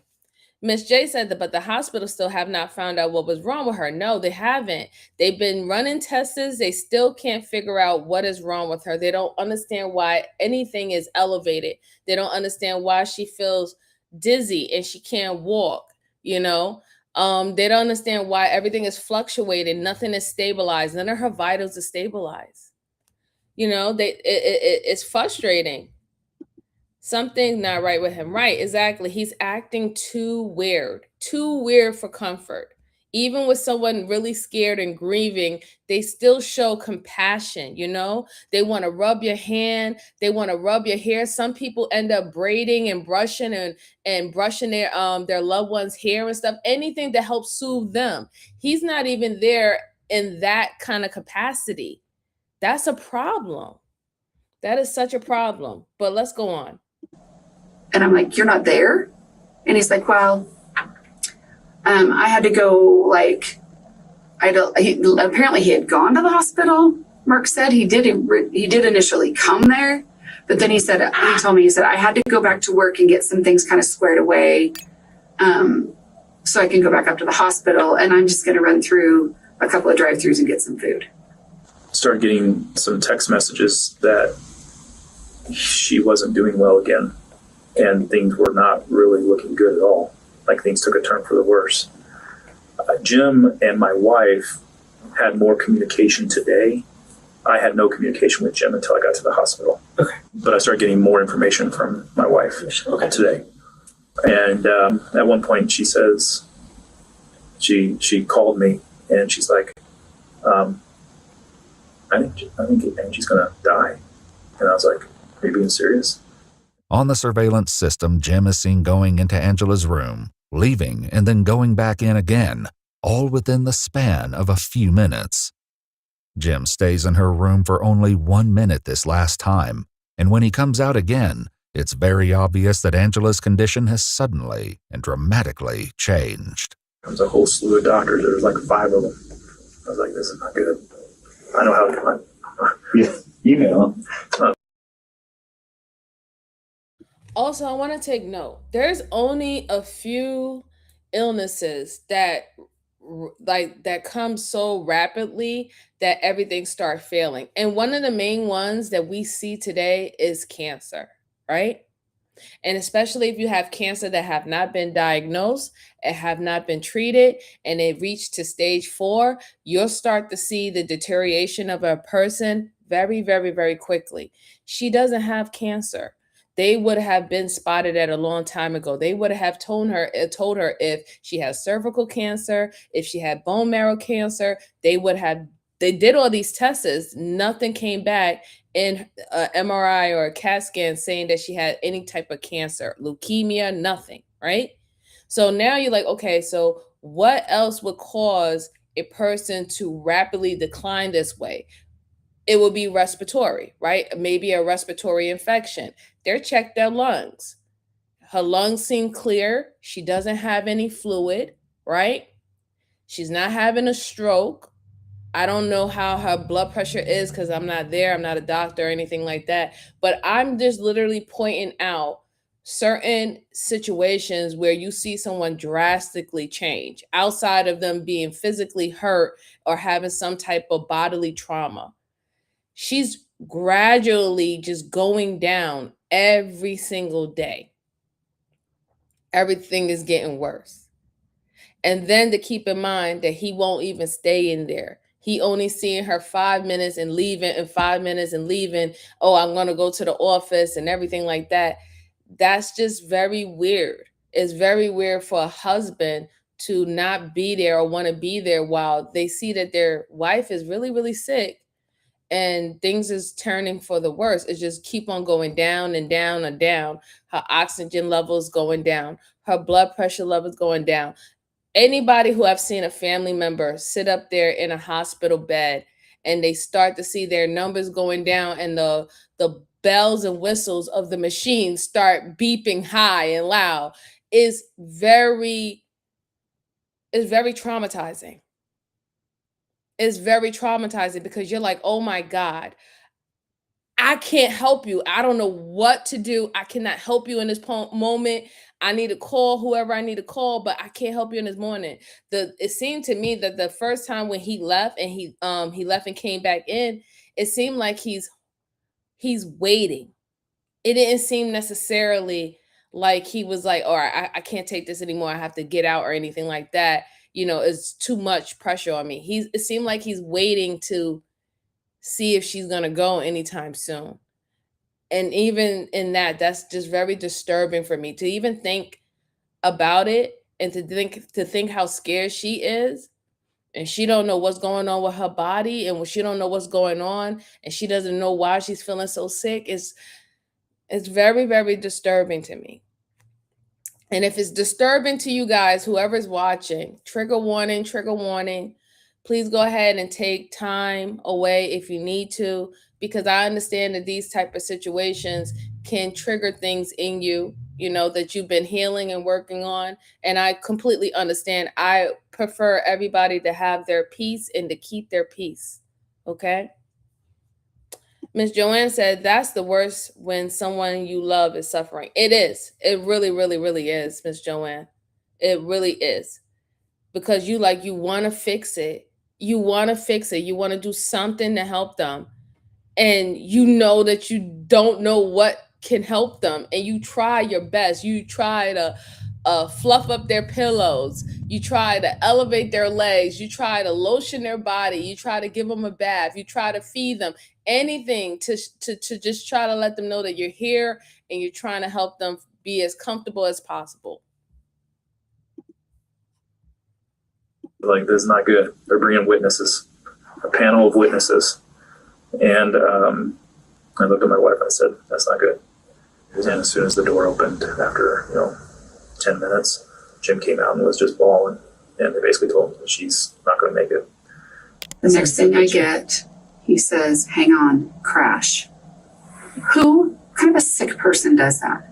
Miss J said that, but the hospital still have not found out what was wrong with her. No, they haven't. They've been running tests. They still can't figure out what is wrong with her. They don't understand why anything is elevated. They don't understand why she feels dizzy and she can't walk, They don't understand why everything is fluctuating. Nothing is stabilized. None of her vitals are stabilized. It's frustrating. Something's not right with him. Right, exactly. He's acting too weird for comfort. Even with someone really scared and grieving, they still show compassion, you know? They want to rub your hand, they want to rub your hair. Some people end up braiding and brushing and brushing their loved one's hair and stuff, anything to help soothe them. He's not even there in that kind of capacity. That's a problem. That is such a problem. But let's go on. And I'm like, you're not there? And he's like, well, I had to go, like, apparently he had gone to the hospital. Mark said he did initially come there, but then he told me, I had to go back to work and get some things kind of squared away, so I can go back up to the hospital, and I'm just going to run through a couple of drive-thrus and get some food. Started getting some text messages that she wasn't doing well again, and things were not really looking good at all. Like things took a turn for the worse. Jim and my wife had more communication today. I had no communication with Jim until I got to the hospital. Okay. But I started getting more information from my wife today. And at one point she says, she called me and she's like, I think Angie's gonna die. And I was like, are you being serious? On the surveillance system, Jim is seen going into Angela's room, leaving, and then going back in again, all within the span of a few minutes. Jim stays in her room for only 1 minute this last time, and when he comes out again, it's very obvious that Angela's condition has suddenly and dramatically changed. There was a whole slew of doctors. There was like 5 of them. I was like, this is not good. I know how to come. Yeah, you know. Also, I want to take note. There's only a few illnesses that come so rapidly that everything starts failing. And one of the main ones that we see today is cancer, right? And especially if you have cancer that have not been diagnosed and have not been treated and it reached to stage 4, you'll start to see the deterioration of a person very, very, very quickly. She doesn't have cancer. They would have been spotted at a long time ago. They would have told her if she has cervical cancer, if she had bone marrow cancer. They did all these tests. Nothing came back in an MRI or a CAT scan saying that she had any type of cancer, leukemia, nothing, right? So now you're like, okay, so what else would cause a person to rapidly decline this way? It would be respiratory, right? Maybe a respiratory infection. They checked their lungs. Her lungs seem clear. She doesn't have any fluid, right? She's not having a stroke. I don't know how her blood pressure is because I'm not there. I'm not a doctor or anything like that. But I'm just literally pointing out certain situations where you see someone drastically change outside of them being physically hurt or having some type of bodily trauma. She's gradually just going down every single day. Everything is getting worse. And then to keep in mind that he won't even stay in there. He only seeing her 5 minutes and leaving and 5 minutes and leaving. Oh, I'm going to go to the office and everything like that. That's just very weird. It's very weird for a husband to not be there or want to be there while they see that their wife is really, really sick and things is turning for the worse. It's just keep on going down and down and down. Her oxygen levels going down. Her blood pressure levels going down. Anybody who I've seen a family member sit up there in a hospital bed and they start to see their numbers going down and the bells and whistles of the machine start beeping high and loud is very traumatizing. It's very traumatizing because you're like, oh my God, I can't help you. I don't know what to do. I cannot help you in this moment. I need to call whoever I need to call, but I can't help you in this moment. It seemed to me that the first time when he left and he left and came back in, it seemed like he's waiting. It didn't seem necessarily like he was like, all right, I can't take this anymore. I have to get out or anything like that. You know, it's too much pressure on me. It seemed like he's waiting to see if she's going to go anytime soon. And even in that's just very disturbing for me to even think about it and to think how scared she is, and she don't know what's going on with her body, and when she don't know what's going on, and she doesn't know why she's feeling so sick, it's very, very disturbing to me. And if it's disturbing to you guys, whoever's watching, trigger warning, please go ahead and take time away if you need to, because I understand that these type of situations can trigger things in you, that you've been healing and working on. And I completely understand. I prefer everybody to have their peace and to keep their peace. Okay? Miss Joanne said, that's the worst, when someone you love is suffering. It is. It really, really, really is, Miss Joanne. It really is. Because you want to fix it. You want to fix it. You want to do something to help them. And you know that you don't know what can help them. And you try your best. You try to fluff up their pillows. You try to elevate their legs. You try to lotion their body. You try to give them a bath. You try to feed them. Anything to just try to let them know that you're here and you're trying to help them be as comfortable as possible. Like, this is not good. They're bringing witnesses, a panel of witnesses. And I looked at my wife and I said, that's not good. And as soon as the door opened, after 10 minutes, Jim came out and was just bawling. And they basically told him that she's not going to make it. The next thing I get, he says, hang on, crash. Who kind of a sick person does that?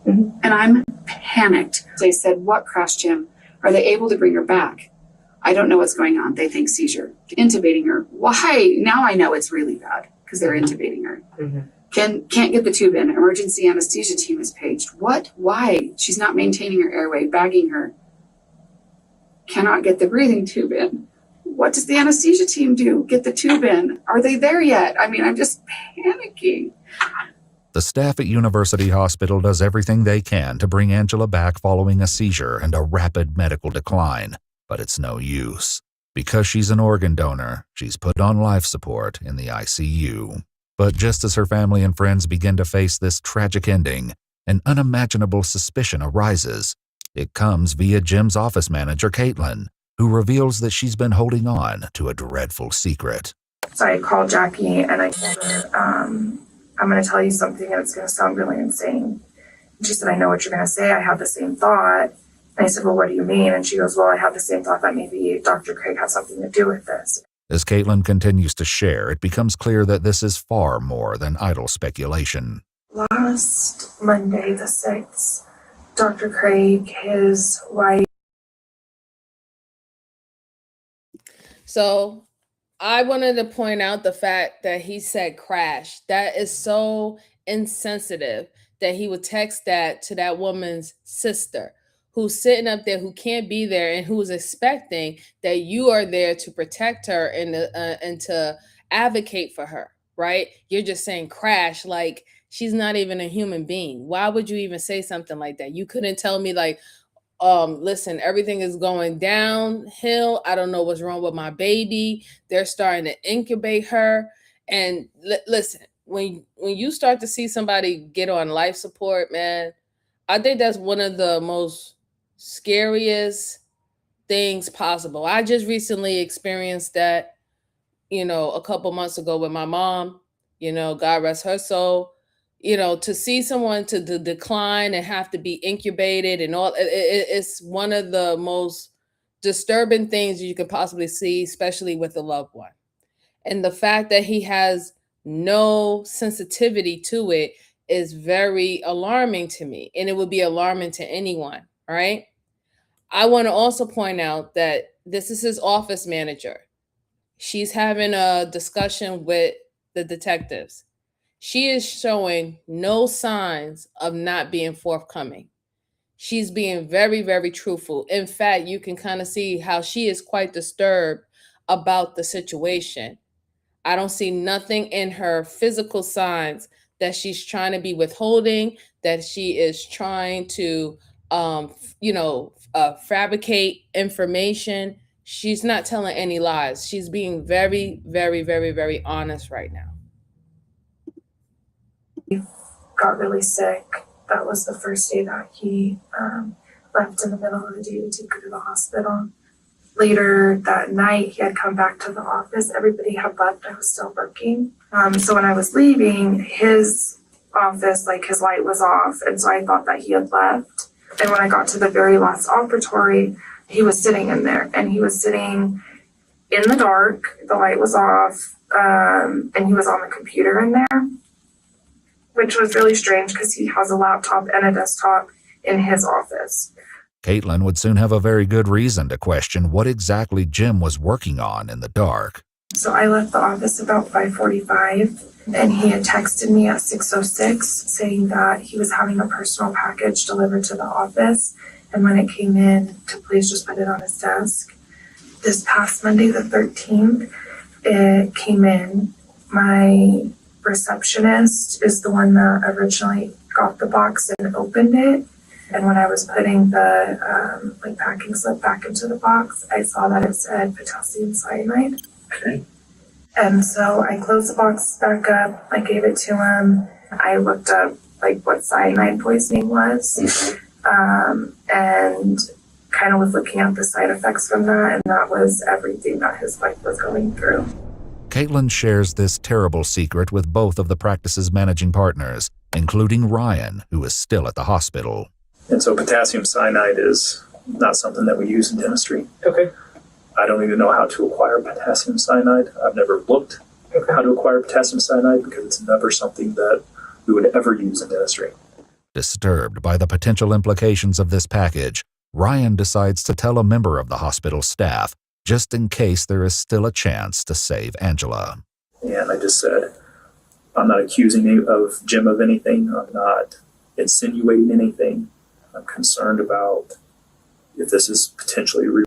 Mm-hmm. And I'm panicked. They said, what crash, Jim? Are they able to bring her back? I don't know what's going on. They think seizure. Intubating her. Why? Now I know it's really bad because they're intubating her. Mm-hmm. Can't get the tube in. Emergency anesthesia team is paged. What? Why? She's not maintaining her airway, bagging her. Cannot get the breathing tube in. What does the anesthesia team do? Get the tube in. Are they there yet? I mean, I'm just panicking. The staff at University Hospital does everything they can to bring Angela back following a seizure and a rapid medical decline, but it's no use. Because she's an organ donor, she's put on life support in the ICU. But just as her family and friends begin to face this tragic ending, an unimaginable suspicion arises. It comes via Jim's office manager, Caitlin, who reveals that she's been holding on to a dreadful secret. So I called Jackie and I told her, I'm going to tell you something and it's going to sound really insane. And she said, I know what you're going to say. I have the same thought. And I said, well, what do you mean? And she goes, well, I have the same thought that maybe Dr. Craig has something to do with this. As Caitlin continues to share, it becomes clear that this is far more than idle speculation. Last Monday, the 6th, Dr. Craig, his wife. So I wanted to point out the fact that he said crash. That is so insensitive that he would text that to that woman's sister who's sitting up there, who can't be there, and who's expecting that you are there to protect her and to advocate for her, right? You're just saying crash like she's not even a human being. Why would you even say something like that? You couldn't tell me like, listen, everything is going downhill. I don't know what's wrong with my baby. They're starting to incubate her. And listen, when you start to see somebody get on life support, man, I think that's one of the most scariest things possible. I just recently experienced that, a couple months ago with my mom, God rest her soul. To see someone to decline and have to be incubated and all, it's one of the most disturbing things you can possibly see, especially with a loved one. And the fact that he has no sensitivity to it is very alarming to me. And it would be alarming to anyone, right? I want to also point out that this is his office manager. She's having a discussion with the detectives. She is showing no signs of not being forthcoming. She's being very, very truthful. In fact, you can kind of see how she is quite disturbed about the situation. I don't see nothing in her physical signs that she's trying to be withholding, that she is trying to, fabricate information. She's not telling any lies. She's being very, very, very, very honest right now. Got really sick. That was the first day that he left in the middle of the day to take her to the hospital. Later that night, he had come back to the office. Everybody had left. I was still working. So when I was leaving, his office, like his light was off. And so I thought that he had left. And when I got to the very last operatory, he was sitting in there, and he was sitting in the dark. The light was off. And he was on the computer in there, which was really strange because he has a laptop and a desktop in his office. Caitlin would soon have a very good reason to question what exactly Jim was working on in the dark. So I left the office about 5:45, and he had texted me at 6:06 saying that he was having a personal package delivered to the office, and when it came in, to please just put it on his desk. This past Monday, the 13th, it came in. My receptionist is the one that originally got the box and opened it. And when I was putting the packing slip back into the box, I saw that it said potassium cyanide. Okay. And so I closed the box back up. I gave it to him. I looked up what cyanide poisoning was, and kind of was looking at the side effects from that, and that was everything that his wife was going through. Caitlin shares this terrible secret with both of the practice's managing partners, including Ryan, who is still at the hospital. And so potassium cyanide is not something that we use in dentistry. Okay. I don't even know how to acquire potassium cyanide. I've never looked how to acquire potassium cyanide because it's never something that we would ever use in dentistry. Disturbed by the potential implications of this package, Ryan decides to tell a member of the hospital staff, just in case there is still a chance to save Angela. And I just said, I'm not accusing of Jim of anything. I'm not insinuating anything. I'm concerned about if this is potentially real.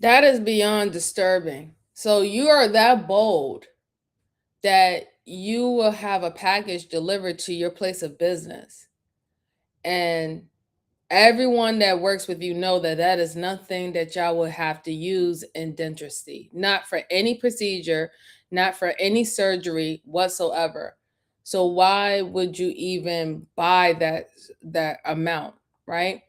That is beyond disturbing. So you are that bold that you will have a package delivered to your place of business, and everyone that works with you know that that is nothing that y'all will have to use in dentistry, not for any procedure, not for any surgery whatsoever. So why would you even buy that amount, right?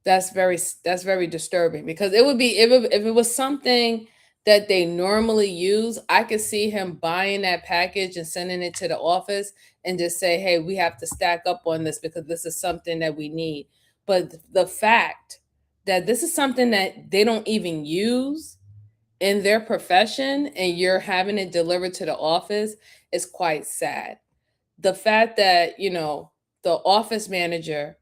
That's very disturbing, because it would be, if it was something that they normally use, I could see him buying that package and sending it to the office and just say, hey, we have to stack up on this because this is something that we need. But the fact that this is something that they don't even use in their profession and you're having it delivered to the office is quite sad. The fact that, the office manager,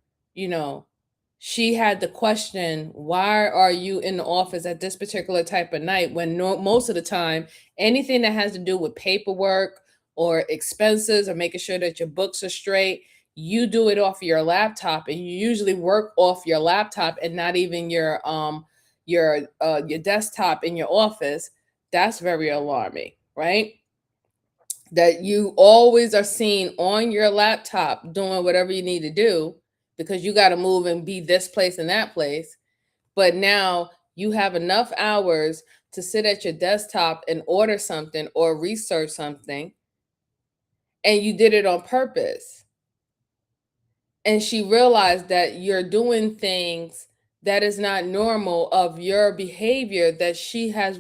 she had to question, why are you in the office at this particular type of night, when most of the time, anything that has to do with paperwork or expenses or making sure that your books are straight, you do it off your laptop, and you usually work off your laptop and not even your desktop in your office. That's very alarming, right? That you always are seen on your laptop doing whatever you need to do because you got to move and be this place and that place. But now you have enough hours to sit at your desktop and order something or research something, and you did it on purpose. And she realized that you're doing things that is not normal of your behavior that she has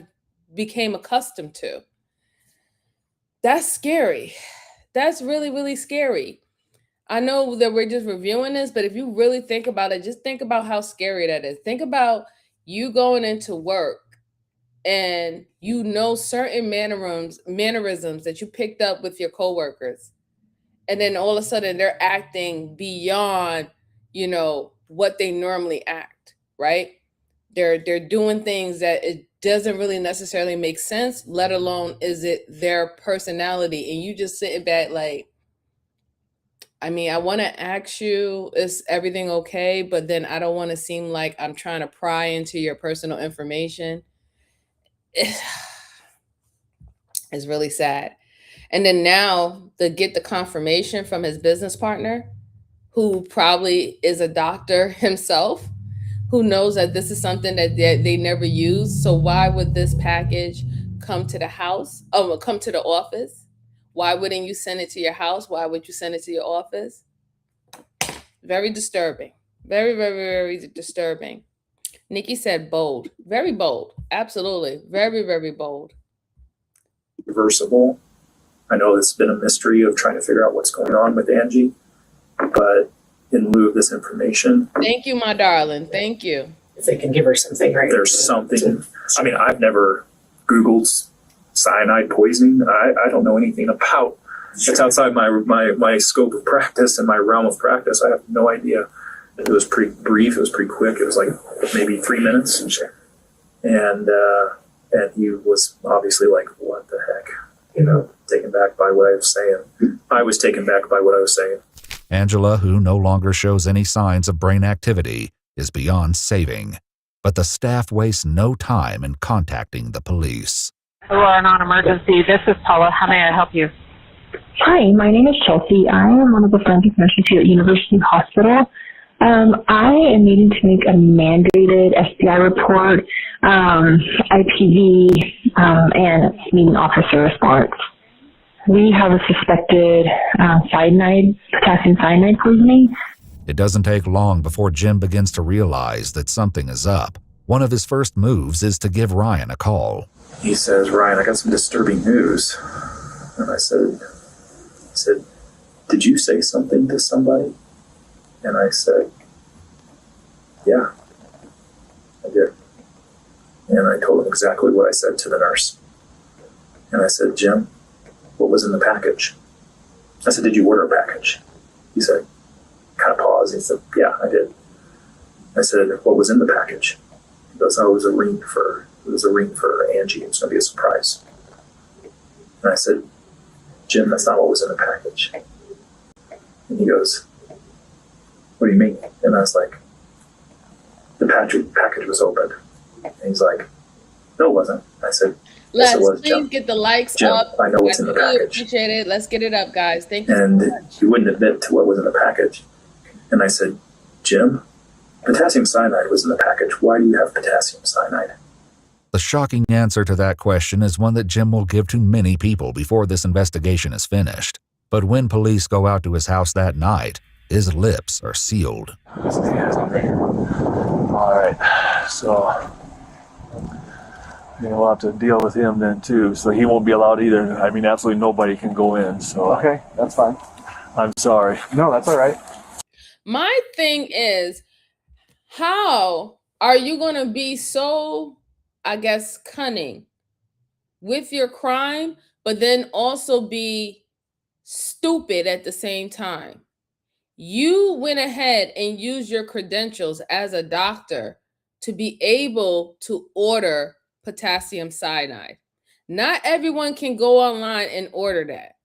became accustomed to. That's scary. That's really, really scary. I know that we're just reviewing this, but if you really think about it, just think about how scary that is. Think about you going into work and certain mannerisms that you picked up with your coworkers. And then all of a sudden they're acting beyond, what they normally act, right? They're doing things that it doesn't really necessarily make sense, let alone is it their personality. And you just sitting back like, I want to ask you, is everything okay? But then I don't want to seem like I'm trying to pry into your personal information. It's really sad. And then now to get the confirmation from his business partner, who probably is a doctor himself, who knows that this is something that they never use. So why would this package come to the house? Come to the office? Why wouldn't you send it to your house? Why would you send it to your office? Very disturbing. Very, very, very disturbing. Nikki said bold. Very bold. Absolutely. Very, very bold. Reversible. I know it's been a mystery of trying to figure out what's going on with Angie, but in lieu of this information, thank you, my darling. Thank you. If they can give her something, right? There's something. I mean, I've never Googled cyanide poisoning. I don't know anything about. It's outside my scope of practice and my realm of practice. I have no idea. It was pretty brief. It was pretty quick. It was like maybe 3 minutes. And he was obviously like, what the heck? You know, taken back by what I was saying. I was taken back by what I was saying. Angela, who no longer shows any signs of brain activity, is beyond saving. But the staff wastes no time in contacting the police. Hello, non-emergency. This is Paula. How may I help you? Hi, my name is Chelsea. I am one of the forensic nurses here at University Hospital. I am needing to make a mandated SBI report, IPV, and needing officer response. We have a suspected potassium cyanide poisoning. It doesn't take long before Jim begins to realize that something is up. One of his first moves is to give Ryan a call. He says, Ryan, I got some disturbing news. And I said, did you say something to somebody? And I said, yeah, I did. And I told him exactly what I said to the nurse. And I said, Jim, what was in the package? I said, did you order a package? He said, kind of paused. He said, yeah, I did. I said, what was in the package? He goes, oh, it was a ring for Angie. It's going to be a surprise. And I said, Jim, that's not what was in the package. And he goes, what do you mean? And I was like, the package was opened. And he's like, no, it wasn't. I said, yes, it was, Please Jim. get the likes Jim, up. I know what's in the really package. Appreciate it. Let's get it up, guys. Thank you And so much. he wouldn't admit to what was in the package. And I said, Jim, potassium cyanide was in the package. Why do you have potassium cyanide? The shocking answer to that question is one that Jim will give to many people before this investigation is finished. But when police go out to his house that night, his lips are sealed. All right, so we'll have to deal with him then too. So he won't be allowed either. I mean, absolutely nobody can go in. So okay, that's fine. I'm sorry. No, that's all right. My thing is, how are you going to be so, I guess, cunning with your crime, but then also be stupid at the same time? You went ahead and used your credentials as a doctor to be able to order potassium cyanide. Not everyone can go online and order that,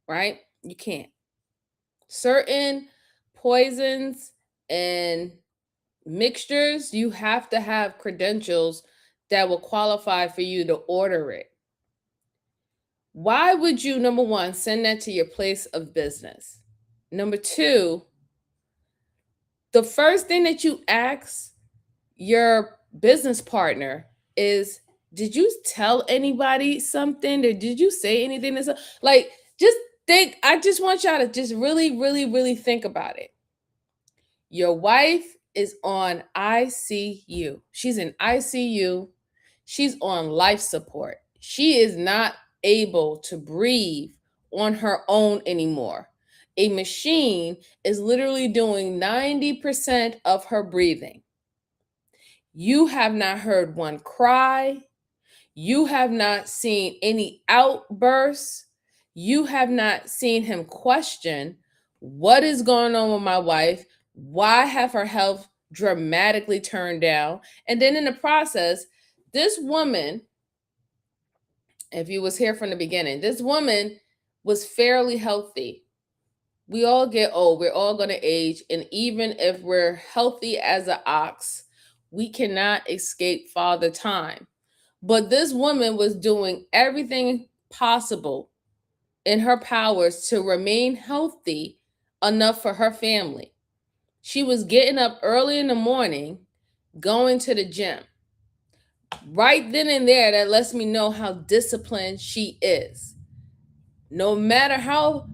right? You can't. Certain poisons and mixtures, you have to have credentials that will qualify for you to order it. Why would you, number one, send that to your place of business? Number two, the first thing that you ask your business partner is, did you tell anybody something? Or did you say anything? Like, just think, I just want y'all to just really, really, really think about it. Your wife is on ICU. She's in ICU. She's on life support. She is not able to breathe on her own anymore. A machine is literally doing 90% of her breathing. You have not heard one cry. You have not seen any outbursts. You have not seen him question, what is going on with my wife? Why have her health dramatically turned down? And then in the process, this woman, if you was here from the beginning, this woman was fairly healthy. We all get old. We're all going to age. And even if we're healthy as an ox, we cannot escape Father Time. But this woman was doing everything possible in her powers to remain healthy enough for her family. She was getting up early in the morning, going to the gym. Right then and there, that lets me know how disciplined she is. No matter how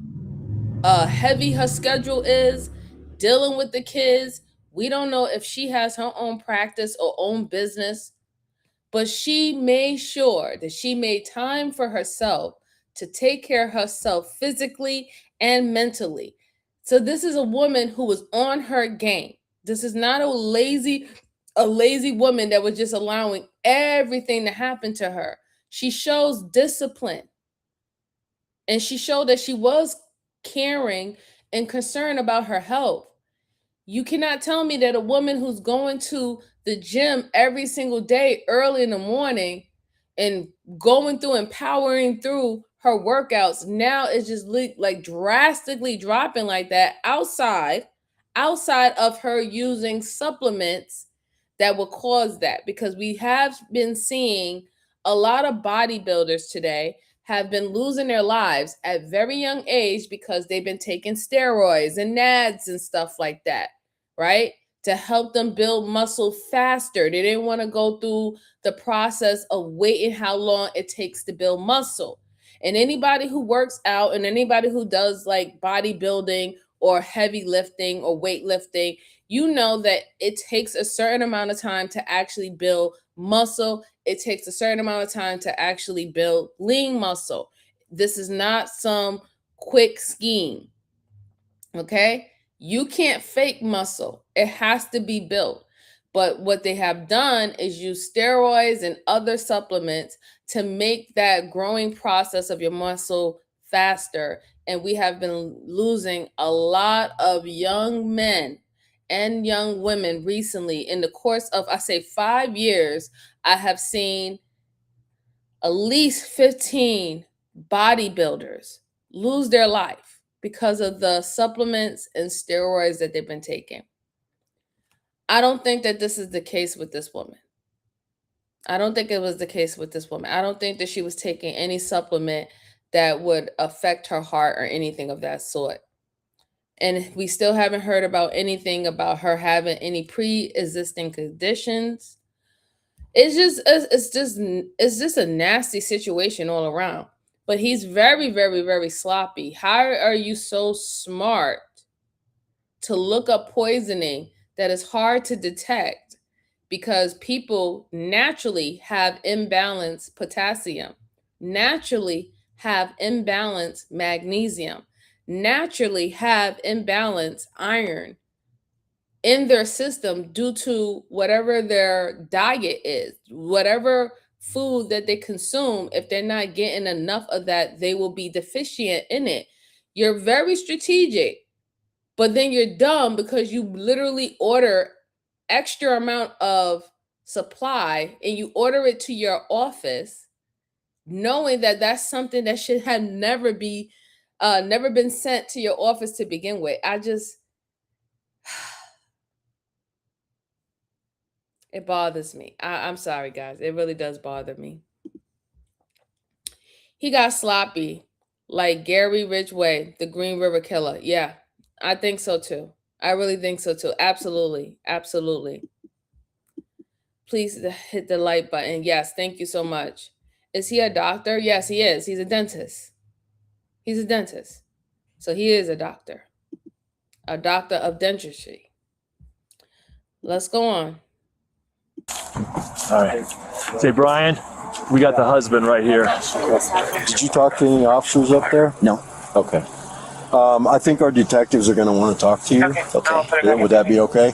heavy her schedule is, dealing with the kids. We don't know if she has her own practice or own business, but she made sure that she made time for herself to take care of herself physically and mentally. So this is a woman who was on her game. This is not a lazy woman that was just allowing everything to happen to her. She shows discipline, and she showed that she was caring and concerned about her health. You cannot tell me that a woman who's going to the gym every single day early in the morning and going through and powering through her workouts now is just like drastically dropping like that outside of her using supplements that will cause that, because we have been seeing a lot of bodybuilders today have been losing their lives at very young age because they've been taking steroids and NADs and stuff like that, right? To help them build muscle faster. They didn't want to go through the process of waiting how long it takes to build muscle. And anybody who works out and anybody who does like bodybuilding or heavy lifting or weightlifting, you know that it takes a certain amount of time to actually build muscle. It takes a certain amount of time to actually build lean muscle. This is not some quick scheme, okay? You can't fake muscle. It has to be built. But what they have done is use steroids and other supplements to make that growing process of your muscle faster. And we have been losing a lot of young men and young women recently. In the course of, I say, 5 years, I have seen at least 15 bodybuilders lose their life because of the supplements and steroids that they've been taking. I don't think that this is the case with this woman. I don't think it was the case with this woman. I don't think that she was taking any supplement that would affect her heart or anything of that sort. And we still haven't heard about anything about her having any pre-existing conditions. It's just a nasty situation all around. But he's very, very, very sloppy. How are you so smart to look up poisoning that is hard to detect? Because people naturally have imbalanced potassium, naturally have imbalanced magnesium, naturally have imbalanced iron in their system due to whatever their diet is, whatever food that they consume. If they're not getting enough of that, they will be deficient in it. You're very strategic, but then you're dumb because you literally order extra amount of supply and you order it to your office knowing that that's something that should have never been sent to your office to begin with. It bothers me. I'm sorry, guys. It really does bother me. He got sloppy like Gary Ridgway, the Green River Killer. Yeah, I think so too. I really think so too. Absolutely. Absolutely. Please hit the like button. Yes, thank you so much. Is he a doctor? Yes, he is. He's a dentist. He's a dentist. So he is a doctor of dentistry. Let's go on. All right. Say, Brian, we got the husband right here. Did you talk to any officers up there? No. Okay. I think our detectives are going to want to talk to you. Okay. Would that be okay?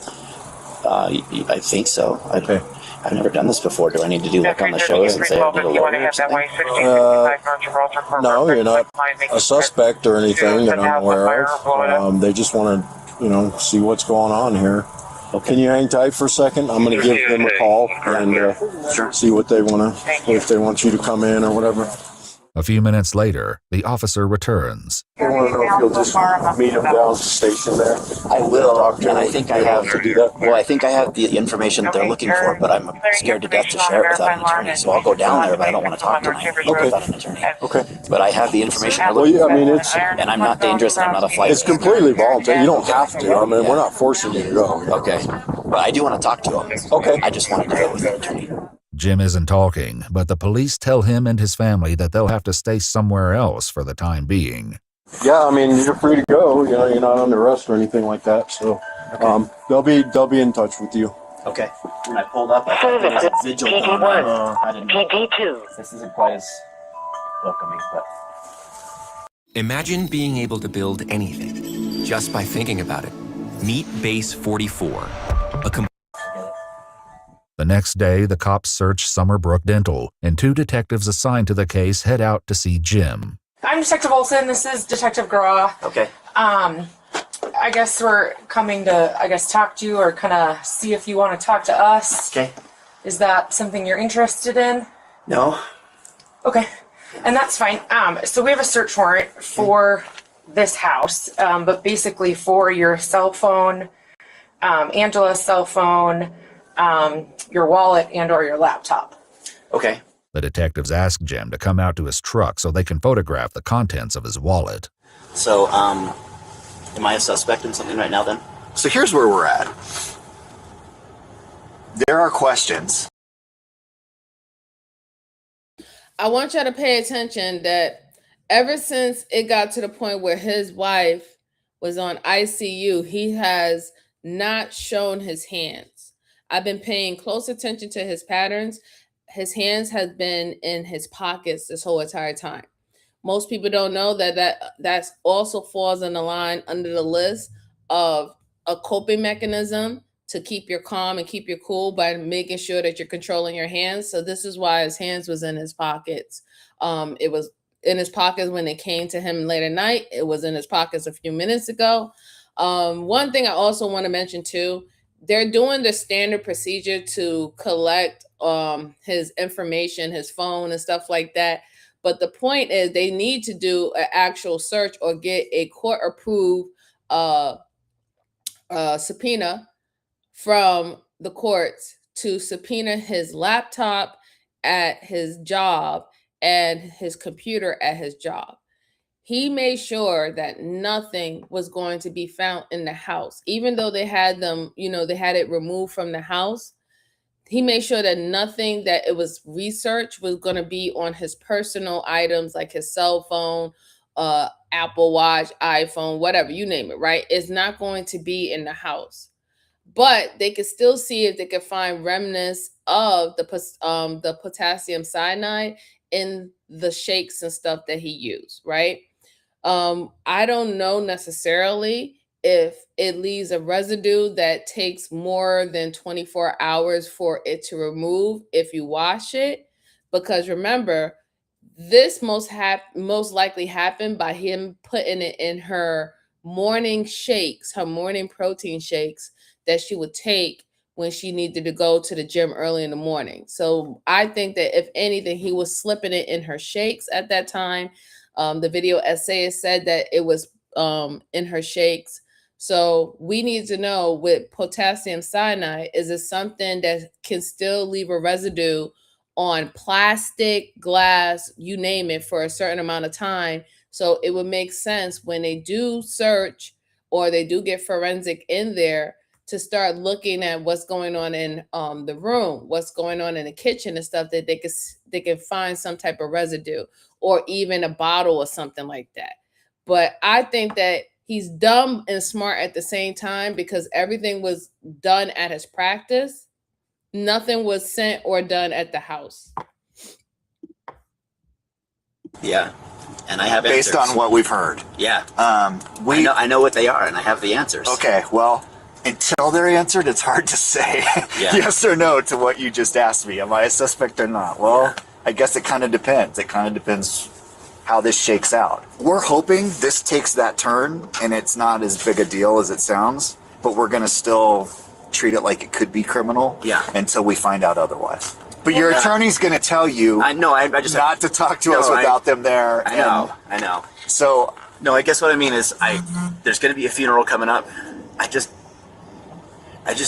I think so. Okay. I've never done this before. Do I need to do like on the shows and say I need a lawyer or something? No, you're not a suspect or anything that I'm aware of. They just want to, see what's going on here. Okay. Can you hang tight for a second? I'm going to give them a call and see what they want to, if they want you to come in or whatever. A few minutes later, the officer returns. I want to know if you'll just meet them down at the station there. I will, talk to and I think I have to do that. Well, I think I have the information that they're looking for, but I'm scared to death to share it without an attorney. So I'll go down there, but I don't want to talk to them without an attorney. Okay. But I have the information they're looking for. And I'm not dangerous, and I'm not a flight. It's completely voluntary. You don't have to. I mean, we're not forcing you to go. Okay. But I do want to talk to them. Okay. I just want to do it with an attorney. Jim isn't talking, but the police tell him and his family that they'll have to stay somewhere else for the time being. Yeah, I mean, you're free to go. You know, you're not under arrest or anything like that. So, they'll be in touch with you. Okay. When I pulled up, I thought there was a vigil going on. I didn't know. PD2. This isn't quite as welcoming, but. Imagine being able to build anything just by thinking about it. Meet Base 44. The next day, the cops search Summerbrook Dental, and 2 detectives assigned to the case head out to see Jim. I'm Detective Olson. This is Detective Graw. Okay. I guess we're coming to, talk to you or kind of see if you want to talk to us. Okay. Is that something you're interested in? No. Okay. And that's fine. So we have a search warrant for this house, but basically for your cell phone, Angela's cell phone, your wallet, and or your laptop. Okay. The detectives ask Jim to come out to his truck so they can photograph the contents of his wallet. So, am I a suspect in something right now then? So here's where we're at. There are questions. I want y'all to pay attention that ever since it got to the point where his wife was on ICU, he has not shown his hands. I've been paying close attention to his patterns. His hands have been in his pockets this whole entire time. Most people don't know that also falls in the line under the list of a coping mechanism to keep your calm and keep your cool by making sure that you're controlling your hands. So this is why his hands was in his pockets. It was in his pockets when it came to him late at night. It was in his pockets a few minutes ago. One thing I also want to mention too, they're doing the standard procedure to collect his information, his phone and stuff like that. But the point is they need to do an actual search or get a court-approved subpoena from the courts to subpoena his laptop at his job and his computer at his job. He made sure that nothing was going to be found in the house, even though they had them, they had it removed from the house. He made sure that nothing that it was researched was going to be on his personal items, like his cell phone, Apple Watch, iPhone, whatever, you name it, right? It's not going to be in the house. But they could still see if they could find remnants of the potassium cyanide in the shakes and stuff that he used, right? I don't know necessarily if it leaves a residue that takes more than 24 hours for it to remove if you wash it. Because remember, this most likely happened by him putting it in her morning shakes, her morning protein shakes that she would take when she needed to go to the gym early in the morning. So I think that if anything, he was slipping it in her shakes at that time. The video essay said that it was in her shakes. So we need to know with potassium cyanide, is it something that can still leave a residue on plastic, glass, you name it, for a certain amount of time? So it would make sense when they do search or they do get forensic in there to start looking at what's going on in the room, what's going on in the kitchen and stuff, that they can find some type of residue or even a bottle or something like that. But I think that he's dumb and smart at the same time, because everything was done at his practice. Nothing was sent or done at the house. Yeah. And I have based answers. on what we've heard. Yeah. I know what they are, and I have the answers. Okay, well, until they're answered, it's hard to say yes or no to what you just asked me. Am I a suspect or not? Well, I guess it kind of depends. It kind of depends how this shakes out. We're hoping this takes that turn and it's not as big a deal as it sounds, but we're going to still treat it like it could be criminal until we find out otherwise. But your attorney's going to tell you I just not to talk to us without them there. I know. So, no, I guess what I mean is there's going to be a funeral coming up. I just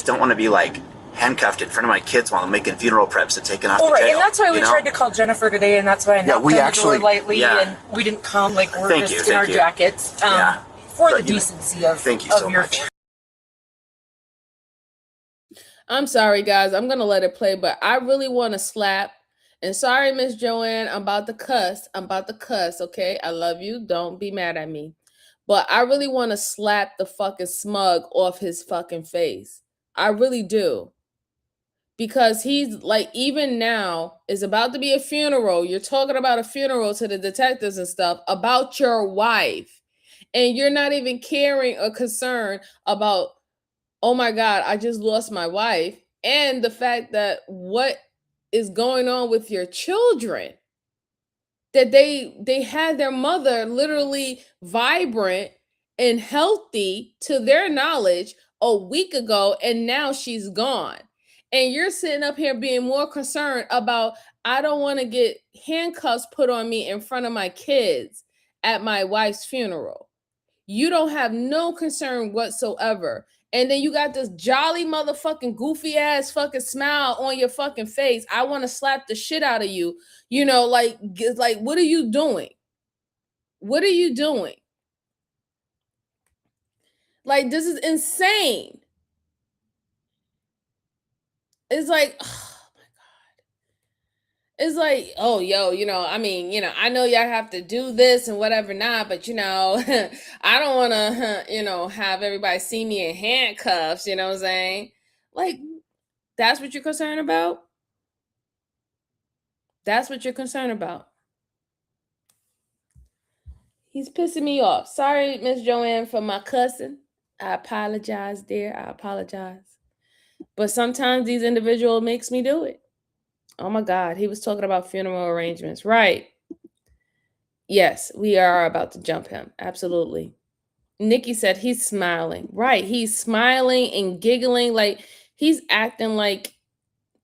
don't want to be like handcuffed in front of my kids while I'm making funeral preps and taking off to jail. And that's why we tried to call Jennifer today, and that's why I knocked on the door lightly, and we didn't come like we're just in our jackets for the decency of your family. I'm sorry, guys. I'm going to let it play, but I really want to slap And sorry, Miss Joanne, I'm about to cuss. Okay? I love you. Don't be mad at me. But I really want to slap the fucking smug off his fucking face. I really do. Because he's like, even now, it's about to be a funeral. You're talking about a funeral to the detectives and stuff about your wife. And you're not even caring or concerned about, oh my God, I just lost my wife. And the fact that what is going on with your children, that they had their mother literally vibrant and healthy to their knowledge a week ago, and now she's gone. And you're sitting up here being more concerned about, I don't want to get handcuffs put on me in front of my kids at my wife's funeral. You don't have no concern whatsoever. And then you got this jolly motherfucking goofy ass fucking smile on your fucking face. I want to slap the shit out of you. You know, like what are you doing? What are you doing? Like, this is insane. It's like, it's like, oh, yo, you know, I mean, you know, I know y'all have to do this and whatever not, but, you know, I don't want to, you know, have everybody see me in handcuffs, you know what I'm saying? Like, that's what you're concerned about? That's what you're concerned about. He's pissing me off. Sorry, Miss Joanne, for my cussing. I apologize, dear. I apologize. But sometimes these individuals makes me do it. Oh my God, he was talking about funeral arrangements. Right. Yes, we are about to jump him. Absolutely. Nikki said he's smiling. Right. He's smiling and giggling like he's acting like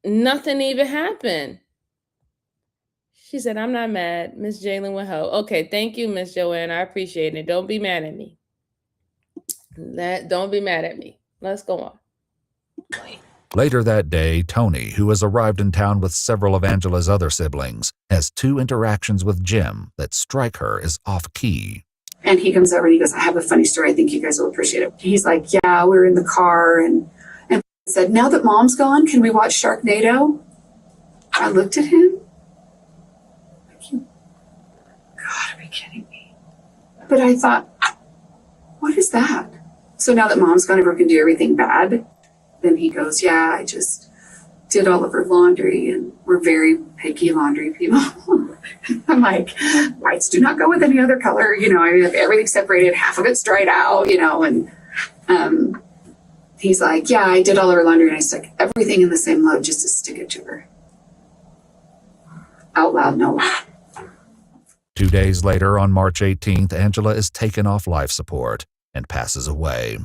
nothing even happened. She said, I'm not mad. Miss Jalen with ho. Okay, thank you, Miss Joanne. I appreciate it. Don't be mad at me. Don't be mad at me. Let's go on. Later that day, Tony, who has arrived in town with several of Angela's other siblings, has 2 interactions with Jim that strike her as off-key. And he comes over and he goes, I have a funny story. I think you guys will appreciate it. He's like, yeah, we were in the car and said, now that mom's gone, can we watch Sharknado? I looked at him. God, are you kidding me? But I thought, what is that? So now that mom's gone, everyone can do everything bad. Then he goes, yeah, I just did all of her laundry and we're very picky laundry people. I'm like, whites do not go with any other color. You know, I have everything separated. Half of it's dried out, you know, and he's like, yeah, I did all of her laundry and I stuck everything in the same load just to stick it to her. Out loud, no lie. 2 days later, on March 18th, Angela is taken off life support and passes away.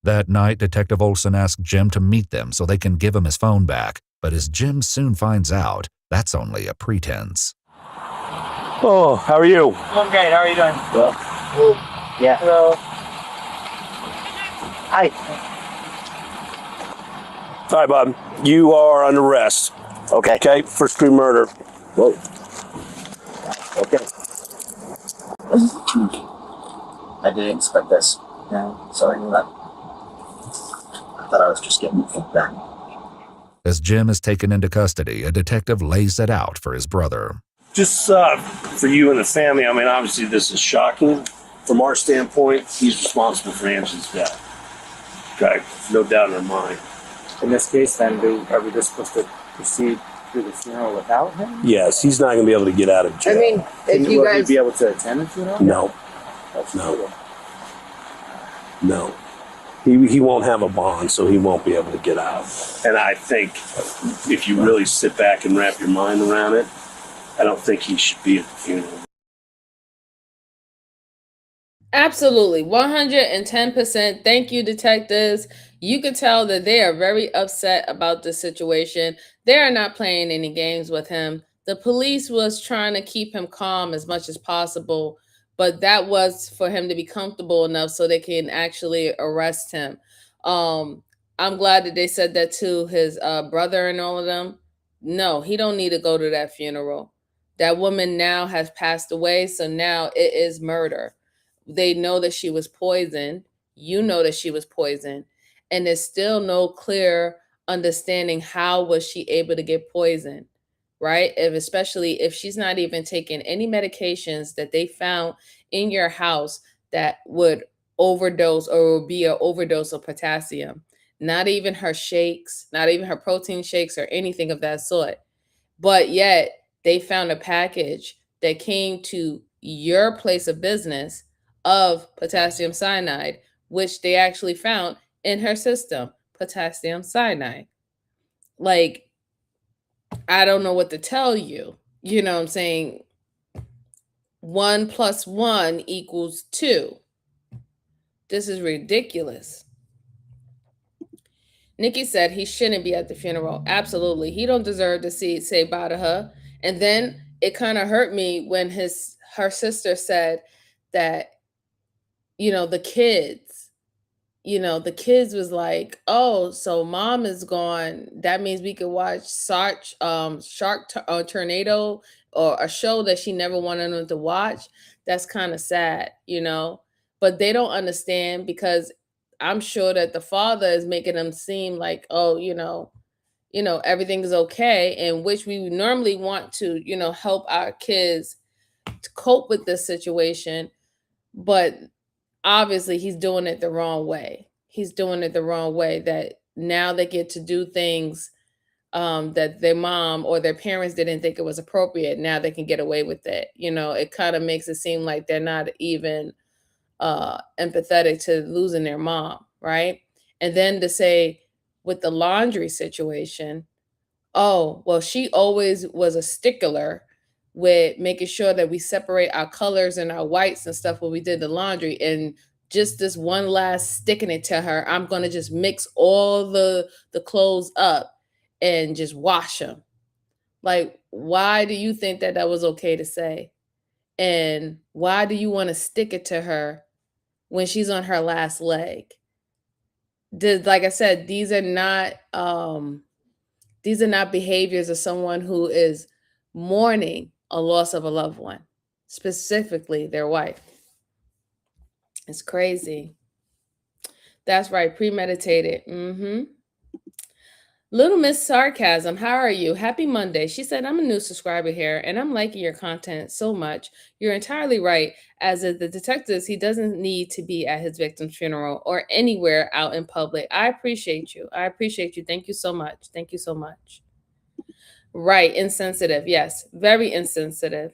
That night, Detective Olson asks Jim to meet them so they can give him his phone back. But as Jim soon finds out, that's only a pretense. Oh, how are you? I'm great. How are you doing? Well, yeah. Hello. Hi. all right, Bob. You are under arrest. Okay. Okay, first degree murder. Whoa. Okay. I didn't expect this. No, sorry for that. I thought I was just getting feedback. As Jim is taken into custody, a detective lays it out for his brother. Just for you and the family, I mean, obviously this is shocking. From our standpoint, he's responsible for Angela's death. Okay, no doubt in our mind. In this case, then, are we just supposed to proceed through the funeral without him? Yes, he's not going to be able to get out of jail. I mean, if you guys... be able to attend the funeral? No. That's no. Cool. No. He won't have a bond, so he won't be able to get out. And I think if you really sit back and wrap your mind around it, I don't think he should be at the funeral. Absolutely. 110%. Thank you, detectives. You can tell that they are very upset about the situation. They are not playing any games with him. The police was trying to keep him calm as much as possible, but that was for him to be comfortable enough so they can actually arrest him. I'm glad that they said that to his brother and all of them. No, he don't need to go to that funeral. That woman now has passed away, so now it is murder. They know that she was poisoned. You know that she was poisoned. And there's still no clear understanding how was she able to get poisoned, right? Especially if she's not even taking any medications that they found in your house that would overdose or would be an overdose of potassium. Not even her shakes, not even her protein shakes or anything of that sort. But yet they found a package that came to your place of business of potassium cyanide, which they actually found in her system, potassium cyanide. Like, I don't know what to tell you. You know what I'm saying? 1 + 1 = 2. This is ridiculous. Nikki said he shouldn't be at the funeral. Absolutely. He don't deserve to say bye to her. And then it kind of hurt me when her sister said that, the kids was like, oh, so mom is gone. That means we could watch Tornado, or a show that she never wanted them to watch. That's kind of sad, but they don't understand, because I'm sure that the father is making them seem like, oh, everything is okay, and which we normally want to, help our kids to cope with this situation. But obviously he's doing it the wrong way. He's doing it the wrong way, that now they get to do things that their mom or their parents didn't think it was appropriate. Now they can get away with it. It kind of makes it seem like they're not even empathetic to losing their mom, right? And then to say with the laundry situation, oh, well, she always was a stickler with making sure that we separate our colors and our whites and stuff when we did the laundry. And just this one last sticking it to her, I'm going to just mix all the clothes up and just wash them. Like, why do you think that was okay to say? And why do you want to stick it to her when she's on her last leg? Like I said, these are not behaviors of someone who is mourning a loss of a loved one, specifically their wife. It's crazy. That's right, premeditated. Little Miss Sarcasm, how are you? Happy Monday. She said, I'm a new subscriber here, and I'm liking your content so much. You're entirely right. As the detectives, he doesn't need to be at his victim's funeral or anywhere out in public. I appreciate you. Thank you so much. Right, insensitive. Yes, very insensitive.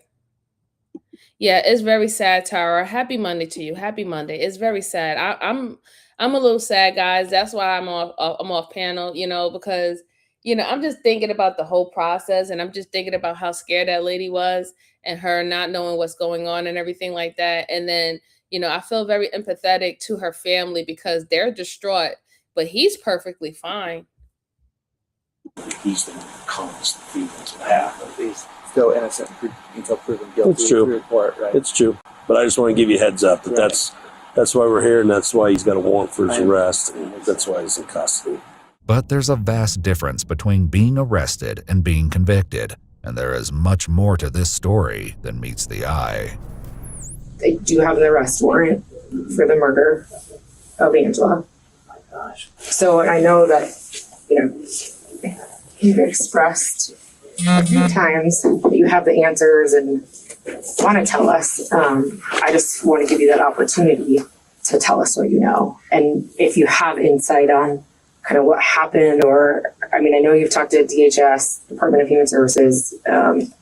Yeah, it's very sad, Tara. Happy Monday to you. Happy Monday. It's very sad. I'm a little sad, guys. That's why I'm off panel, because I'm just thinking about the whole process, and I'm just thinking about how scared that lady was and her not knowing what's going on and everything like that. And then, I feel very empathetic to her family because they're distraught, but he's perfectly fine. He's the one that caused the feelings of half. He's still innocent until proven guilty. It's true. Report, right? It's true. But I just want to give you a heads up that that's why we're here, and that's why he's got a warrant for his arrest, and that's why he's in custody. But there's a vast difference between being arrested and being convicted, and there is much more to this story than meets the eye. They do have an arrest warrant for the murder of Angela. Oh my gosh. So I know that, you've expressed a few times that you have the answers and want to tell us. I just want to give you that opportunity to tell us what you know. And if you have insight on kind of what happened, or, I know you've talked to DHS, Department of Human Services, and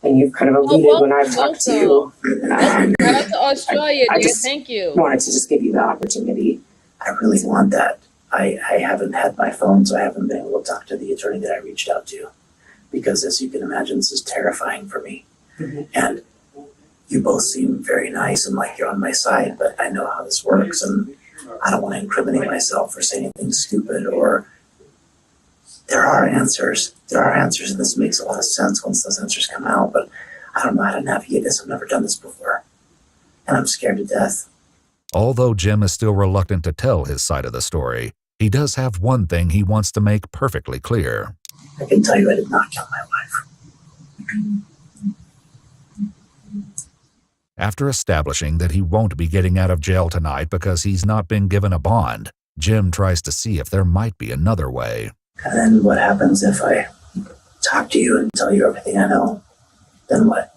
you've kind of alluded when I've talked to you. Shout out to Australia, dear. Thank you. Wanted to just give you the opportunity. I really want that. I haven't had my phone, so I haven't been able to talk to the attorney that I reached out to, because as you can imagine, this is terrifying for me. Mm-hmm. And you both seem very nice and like you're on my side, but I know how this works, and I don't want to incriminate myself or say anything stupid. Or there are answers, and this makes a lot of sense once those answers come out, but I don't know how to navigate this. I've never done this before, and I'm scared to death. Although Jim is still reluctant to tell his side of the story, he does have one thing he wants to make perfectly clear. I can tell you I did not kill my wife. After establishing that he won't be getting out of jail tonight because he's not been given a bond, Jim tries to see if there might be another way. And then what happens if I talk to you and tell you everything I know, then what?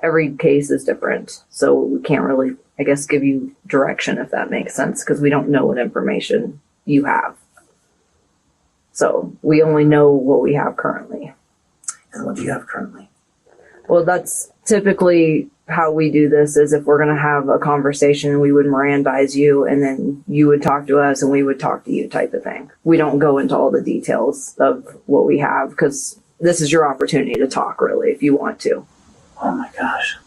Every case is different, so we can't really, I guess, give you direction, if that makes sense, because we don't know what information you have. So we only know what we have currently. And what do you have currently? Well, that's typically how we do this, is if we're going to have a conversation, we would Mirandize you, and then you would talk to us and we would talk to you, type of thing. We don't go into all the details of what we have, because this is your opportunity to talk, really, if you want to. Oh my gosh.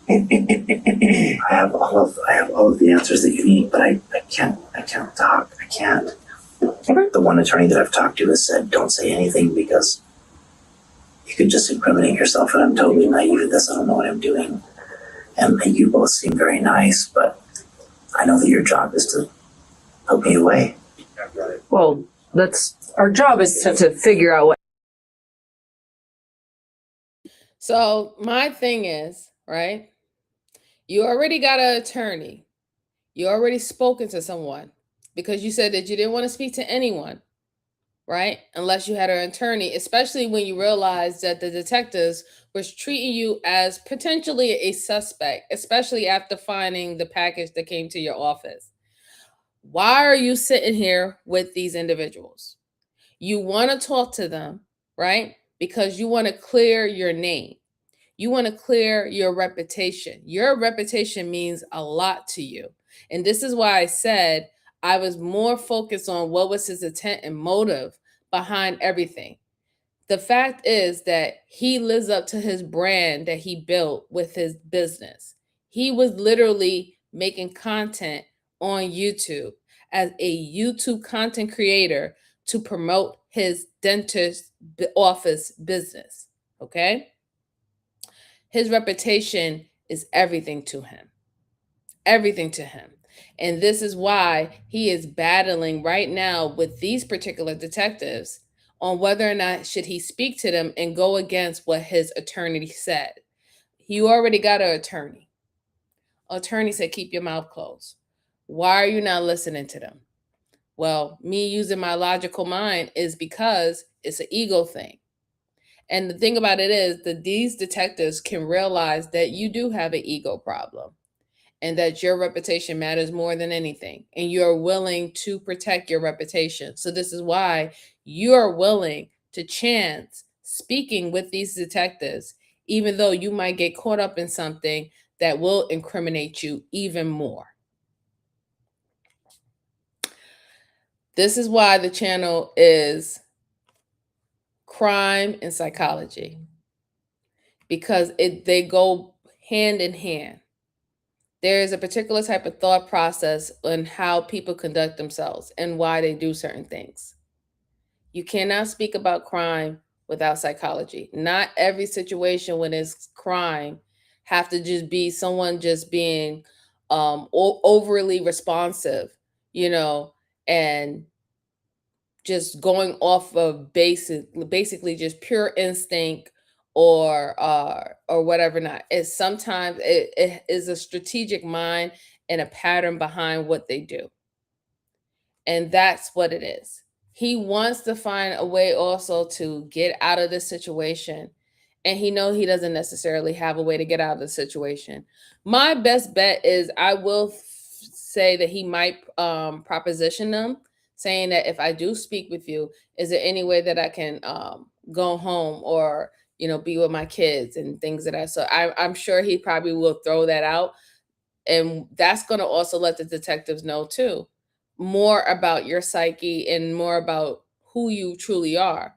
I have all of the answers that you need, but I can't talk. I can't. The one attorney that I've talked to has said, don't say anything because you could just incriminate yourself, and I'm totally naive at this. I don't know what I'm doing. And you both seem very nice, but I know that your job is to put me away. Well, that's our job, is to figure out what. So my thing is, right? You already got an attorney. You already spoken to someone because you said that you didn't want to speak to anyone, right? Unless you had an attorney, especially when you realized that the detectives was treating you as potentially a suspect, especially after finding the package that came to your office. Why are you sitting here with these individuals? You want to talk to them, right? Because you want to clear your name. You want to clear your reputation. Your reputation means a lot to you. And this is why I said I was more focused on what was his intent and motive behind everything. The fact is that he lives up to his brand that he built with his business. He was literally making content on YouTube as a YouTube content creator to promote his dentist office business. Okay? His reputation is everything to him. Everything to him. And this is why he is battling right now with these particular detectives on whether or not should he speak to them and go against what his attorney said. You already got an attorney. Attorney said, keep your mouth closed. Why are you not listening to them? Well, me using my logical mind is because it's an ego thing. And the thing about it is that these detectives can realize that you do have an ego problem and that your reputation matters more than anything. And you're willing to protect your reputation. So this is why you're willing to chance speaking with these detectives, even though you might get caught up in something that will incriminate you even more. This is why the channel is Crime and Psychology, because they go hand in hand. There is a particular type of thought process on how people conduct themselves and why they do certain things. You cannot speak about crime without psychology. Not every situation when it's crime have to just be someone just being overly responsive, and just going off of basically just pure instinct or whatever. Not it's sometimes it is a strategic mind and a pattern behind what they do, and that's what it is. He wants to find a way also to get out of this situation, and he knows he doesn't necessarily have a way to get out of the situation. My best bet is I will say that he might proposition them, saying that if I do speak with you, is there any way that I can go home or be with my kids and things of that. So I'm sure he probably will throw that out, and that's going to also let the detectives know too more about your psyche and more about who you truly are,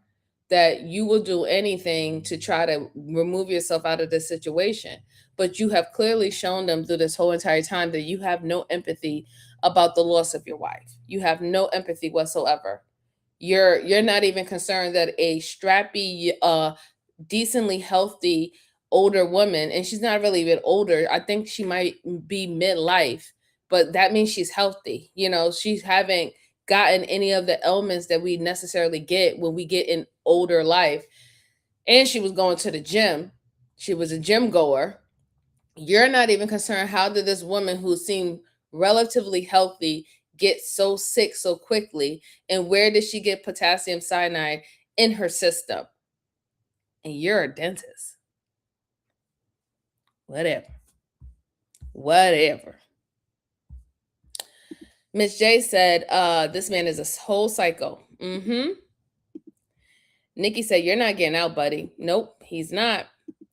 that you will do anything to try to remove yourself out of this situation. But you have clearly shown them through this whole entire time that you have no empathy about the loss of your wife. You have no empathy whatsoever. You're not even concerned that a strappy, decently healthy older woman, and she's not really even older. I think she might be midlife, but that means she's healthy. She haven't gotten any of the ailments that we necessarily get when we get in older life. And she was going to the gym. She was a gym goer. You're not even concerned how did this woman who seemed relatively healthy get so sick so quickly? And where did she get potassium cyanide in her system? And you're a dentist. Whatever. Miss J said, this man is a whole psycho. Nikki said, you're not getting out, buddy. Nope, he's not.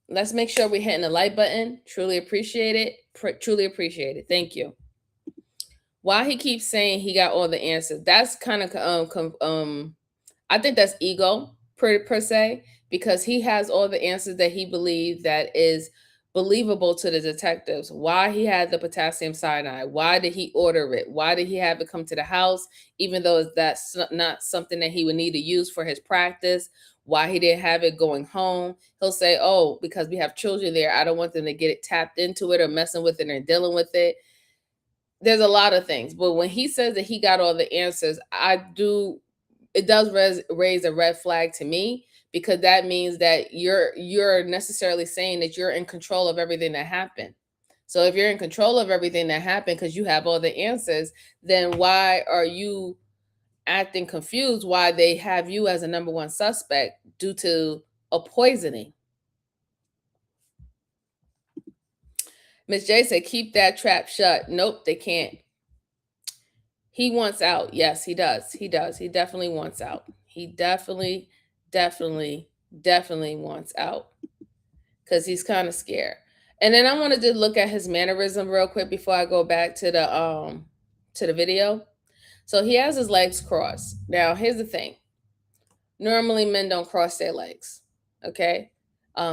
Let's make sure we're hitting the like button. Truly appreciate it. Truly appreciate it. Thank you. Why he keeps saying he got all the answers, that's kind of I think that's ego per se, because he has all the answers that he believes that is believable to the detectives. Why he had the potassium cyanide? Why did he order it? Why did he have it come to the house, even though that's not something that he would need to use for his practice? Why he didn't have it going home? He'll say, oh, because we have children there. I don't want them to get it tapped into it or messing with it or dealing with it. There's a lot of things. But when he says that he got all the answers, it does raise a red flag to me, because that means that you're necessarily saying that you're in control of everything that happened. So if you're in control of everything that happened because you have all the answers, then why are you acting confused why they have you as a number one suspect due to a poisoning? Miss J said, keep that trap shut. Nope, they can't. He wants out. Yes, he does. He does. He definitely wants out. He definitely wants out, because he's kind of scared. And then I wanted to look at his mannerism real quick before I go back to the video. So he has his legs crossed. Now, here's the thing. Normally, men don't cross their legs. Okay.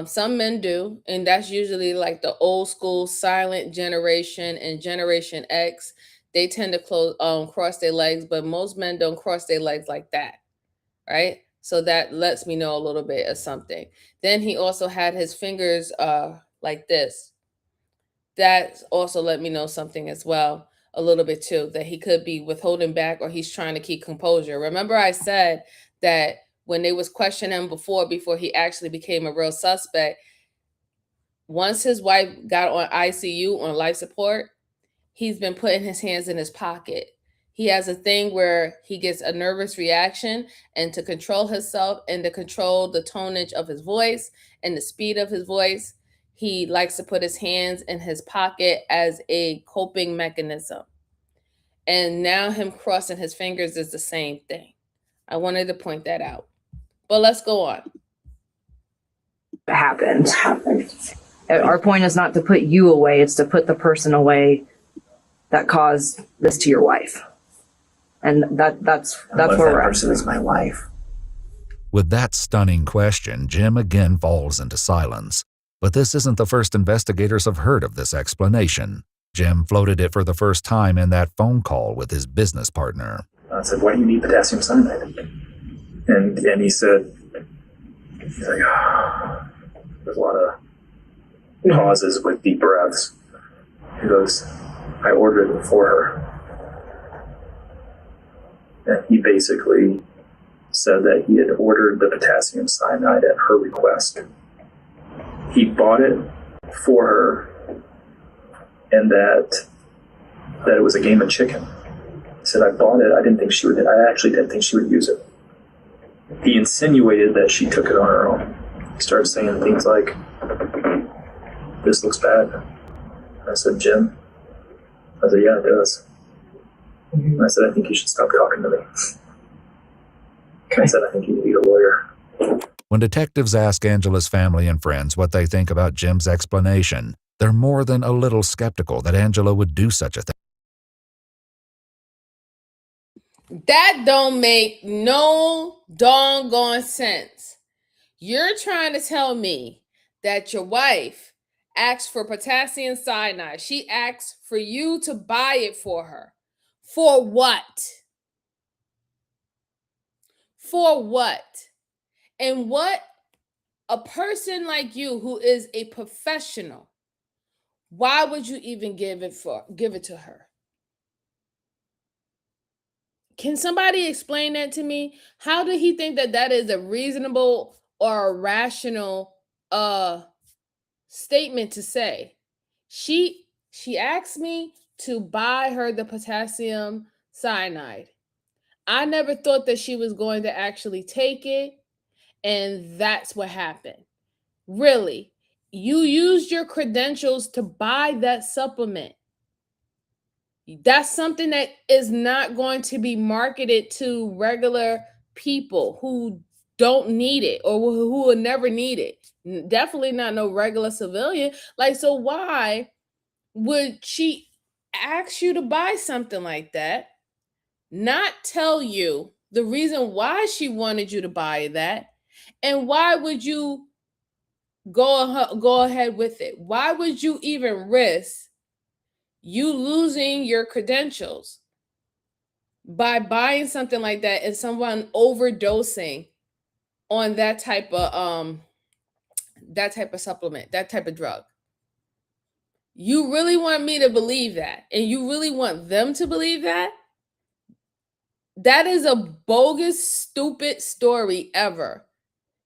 Some men do, and that's usually like the old school silent generation and Generation X. They tend to cross their legs, but most men don't cross their legs like that, right? So that lets me know a little bit of something. Then he also had his fingers like this. That also let me know something as well, a little bit too, that he could be withholding back or he's trying to keep composure. Remember I said that when they was questioning him before he actually became a real suspect, once his wife got on ICU on life support, he's been putting his hands in his pocket. He has a thing where he gets a nervous reaction, and to control himself and to control the tonage of his voice and the speed of his voice, he likes to put his hands in his pocket as a coping mechanism. And now him crossing his fingers is the same thing. I wanted to point that out. But let's go on. It happened. Our point is not to put you away, it's to put the person away that caused this to your wife. And that's where we're at. That person is my wife. With that stunning question, Jim again falls into silence. But this isn't the first investigators have heard of this explanation. Jim floated it for the first time in that phone call with his business partner. I said, why do you need potassium cyanide? And he said, he's like, oh. There's a lot of pauses with deep breaths. He goes, I ordered it for her. And he basically said that he had ordered the potassium cyanide at her request. He bought it for her, and that it was a game of chicken. He said, I bought it. I actually didn't think she would use it. He insinuated that she took it on her own. He started saying things like, this looks bad. I said, Jim? I said, yeah, it does. I said, I think you should stop talking to me. I said, I think you need a lawyer. When detectives ask Angela's family and friends what they think about Jim's explanation, they're more than a little skeptical that Angela would do such a thing. That don't make no doggone sense. You're trying to tell me that your wife asked for potassium cyanide. She asked for you to buy it for her. For what? For what? And what a person like you who is a professional, why would you even give it to her? Can somebody explain that to me? How did he think that is a reasonable or a rational statement to say? She asked me to buy her the potassium cyanide. I never thought that she was going to actually take it, and that's what happened. Really, you used your credentials to buy that supplement. That's something that is not going to be marketed to regular people who don't need it or who will never need it. Definitely not no regular civilian. Like, so why would she ask you to buy something like that, not tell you the reason why she wanted you to buy that, and why would you go ahead with it? Why would you even risk you losing your credentials by buying something like that and someone overdosing on that type of supplement, that type of drug? You really want me to believe that, and you really want them to believe that? That is a bogus, stupid story ever.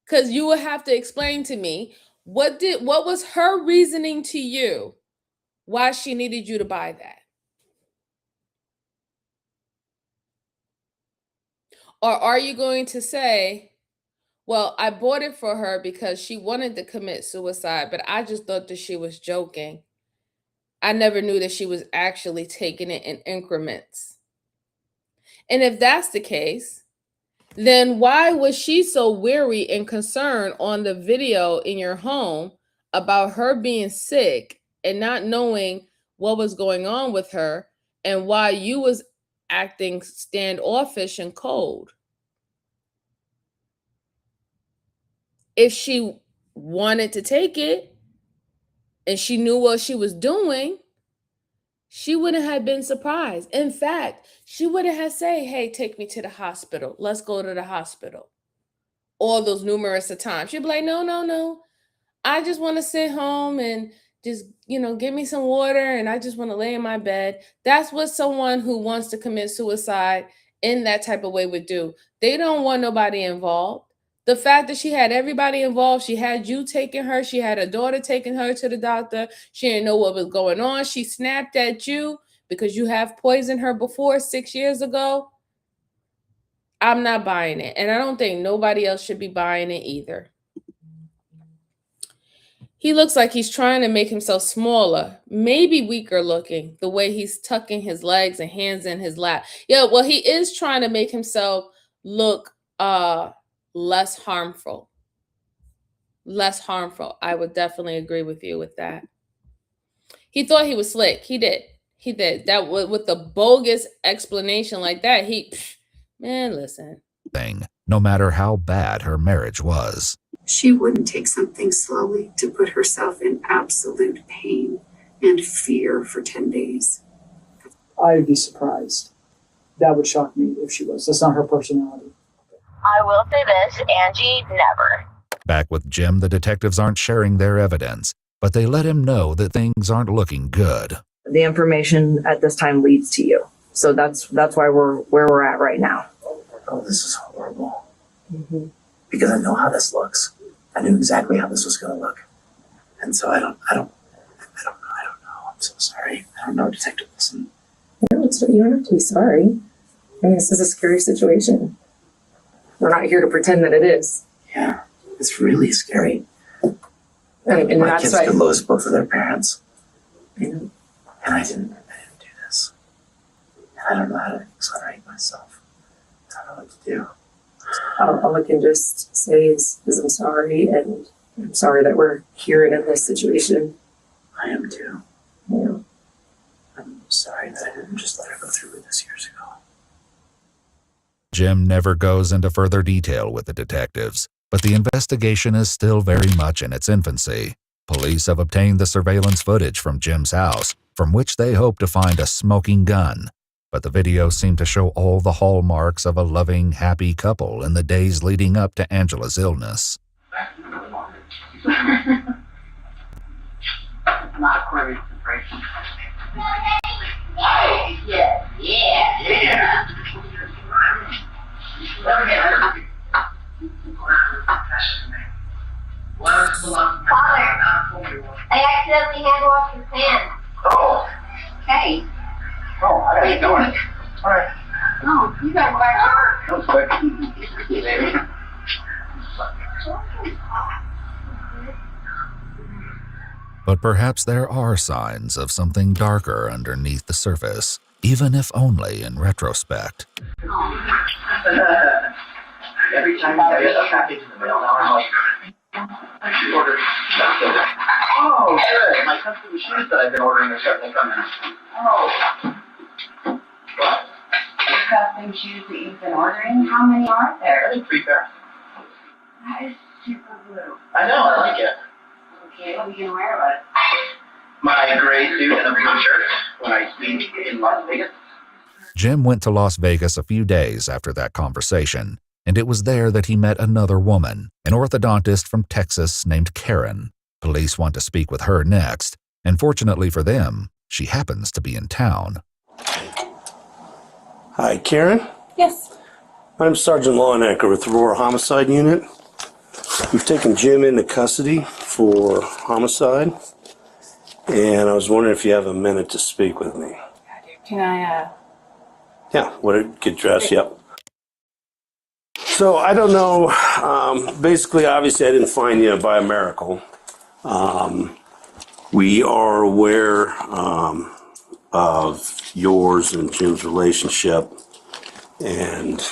Because you will have to explain to me what was her reasoning to you why she needed you to buy that. Or are you going to say, well, I bought it for her because she wanted to commit suicide, but I just thought that she was joking. I never knew that she was actually taking it in increments. And if that's the case, then why was she so weary and concerned on the video in your home about her being sick and not knowing what was going on with her, and why you was acting standoffish and cold? If she wanted to take it and she knew what she was doing, she wouldn't have been surprised. In fact, she wouldn't have said, hey, take me to the hospital. Let's go to the hospital. All those numerous of times. She'd be like, no. I just want to sit home and just, give me some water, and I just want to lay in my bed. That's what someone who wants to commit suicide in that type of way would do. They don't want nobody involved. The fact that she had everybody involved, she had you taking her, she had her daughter taking her to the doctor, she didn't know what was going on, she snapped at you because you have poisoned her before 6 years ago. I'm not buying it, and I don't think nobody else should be buying it either. He looks like he's trying to make himself smaller, maybe weaker looking, the way he's tucking his legs and hands in his lap. Yeah, well, he is trying to make himself look less harmful. Less harmful. I would definitely agree with you with that. He thought he was slick. He did. That with the bogus explanation like that. Man, listen. No matter how bad her marriage was. She wouldn't take something slowly to put herself in absolute pain and fear for 10 days. I'd be surprised. That would shock me if she was. That's not her personality. I will say this, Angie, never. Back with Jim, the detectives aren't sharing their evidence, but they let him know that things aren't looking good. The information at this time leads to you. So that's why we're where we're at right now. Oh, this is horrible. Mm-hmm. Because I know how this looks. I knew exactly how this was going to look. And so I don't know. I'm so sorry. I don't know, Detective Wilson. No, you don't have to be sorry. I mean, this is a scary situation. We're not here to pretend that it is. Yeah, it's really scary. And my that's kids why could lose both of their parents. I know. And I didn't do this. And I don't know how to exonerate myself. I don't know what to do. All I can just say is I'm sorry, and I'm sorry that we're here and in this situation. I am too. Yeah. I'm sorry that I didn't just let her go through with this years ago. Jim never goes into further detail with the detectives, but the investigation is still very much in its infancy. Police have obtained the surveillance footage from Jim's house, from which they hope to find a smoking gun. But the videos seem to show all the hallmarks of a loving, happy couple in the days leading up to Angela's illness. Not quite breaking. Yeah. Father, I accidentally hand washed your pants. Oh. Hey. Oh, I gotta get going. All right. Oh, you got back to work. That was quick. Maybe. But perhaps there are signs of something darker underneath the surface, even if only in retrospect. Every time I get a package in the mail now, I'm like, I ordered custom. Oh, good. My custom shoes that I've been ordering are starting to come in. Oh. What? The custom shoes that you've been ordering, how many are there? I think 3 pair. That is super blue. I know, I like it. Okay, what are you gonna wear with it? My gray suit and a blue shirt when I speak in Las Vegas. Jim went to Las Vegas a few days after that conversation, and it was there that he met another woman, an orthodontist from Texas named Karen. Police want to speak with her next, and fortunately for them, she happens to be in town. Hi, Karen. Yes. I'm Sergeant Lawnecker with the Aurora Homicide Unit. We've taken Jim into custody for homicide, and I was wondering if you have a minute to speak with me. Can I, Yeah, what get dressed, yep. So I don't know, basically, obviously I didn't find you by a miracle. We are aware of yours and Jim's relationship, and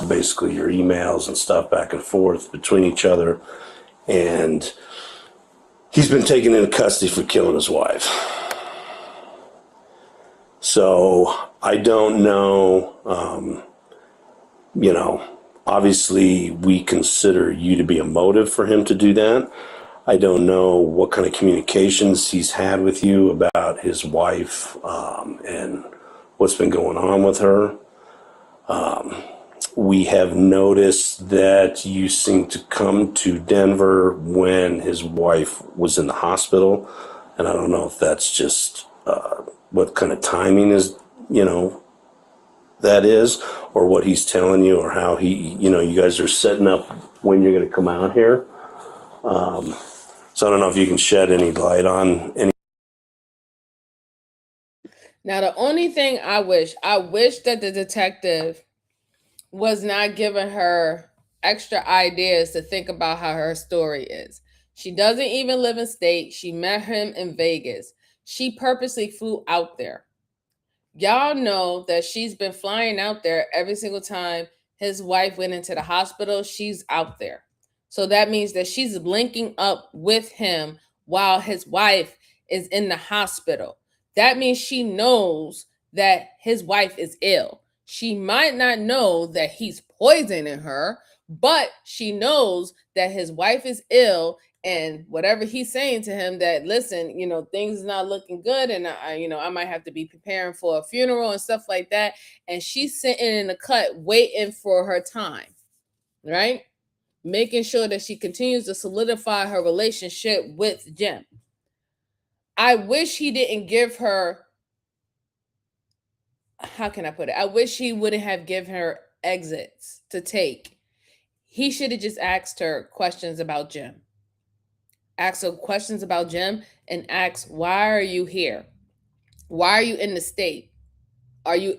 basically your emails and stuff back and forth between each other, and he's been taken into custody for killing his wife. So I don't know, obviously we consider you to be a motive for him to do that. I don't know what kind of communications he's had with you about his wife and what's been going on with her. We have noticed that you seem to come to Denver when his wife was in the hospital, and I don't know if that's just what kind of timing is, that is, or what he's telling you, or how he, you guys are setting up when you're going to come out here. So I don't know if you can shed any light on any. Now, the only thing I wish that the detective was not giving her extra ideas to think about how her story is. She doesn't even live in state. She met him in Vegas. She purposely flew out there. Y'all know that she's been flying out there every single time his wife went into the hospital. She's out there. So that means that she's linking up with him while his wife is in the hospital. That means she knows that his wife is ill. She might not know that he's poisoning her, but she knows that his wife is ill, and whatever he's saying to him, that listen, things is not looking good, and I might have to be preparing for a funeral and stuff like that. And she's sitting in the cut waiting for her time, right? Making sure that she continues to solidify her relationship with Jim. I wish he didn't give her, how can I put it? I wish he wouldn't have given her exits to take. He should have just asked her questions about Jim. Ask her questions about Jim and ask, why are you here? Why are you in the state? Are you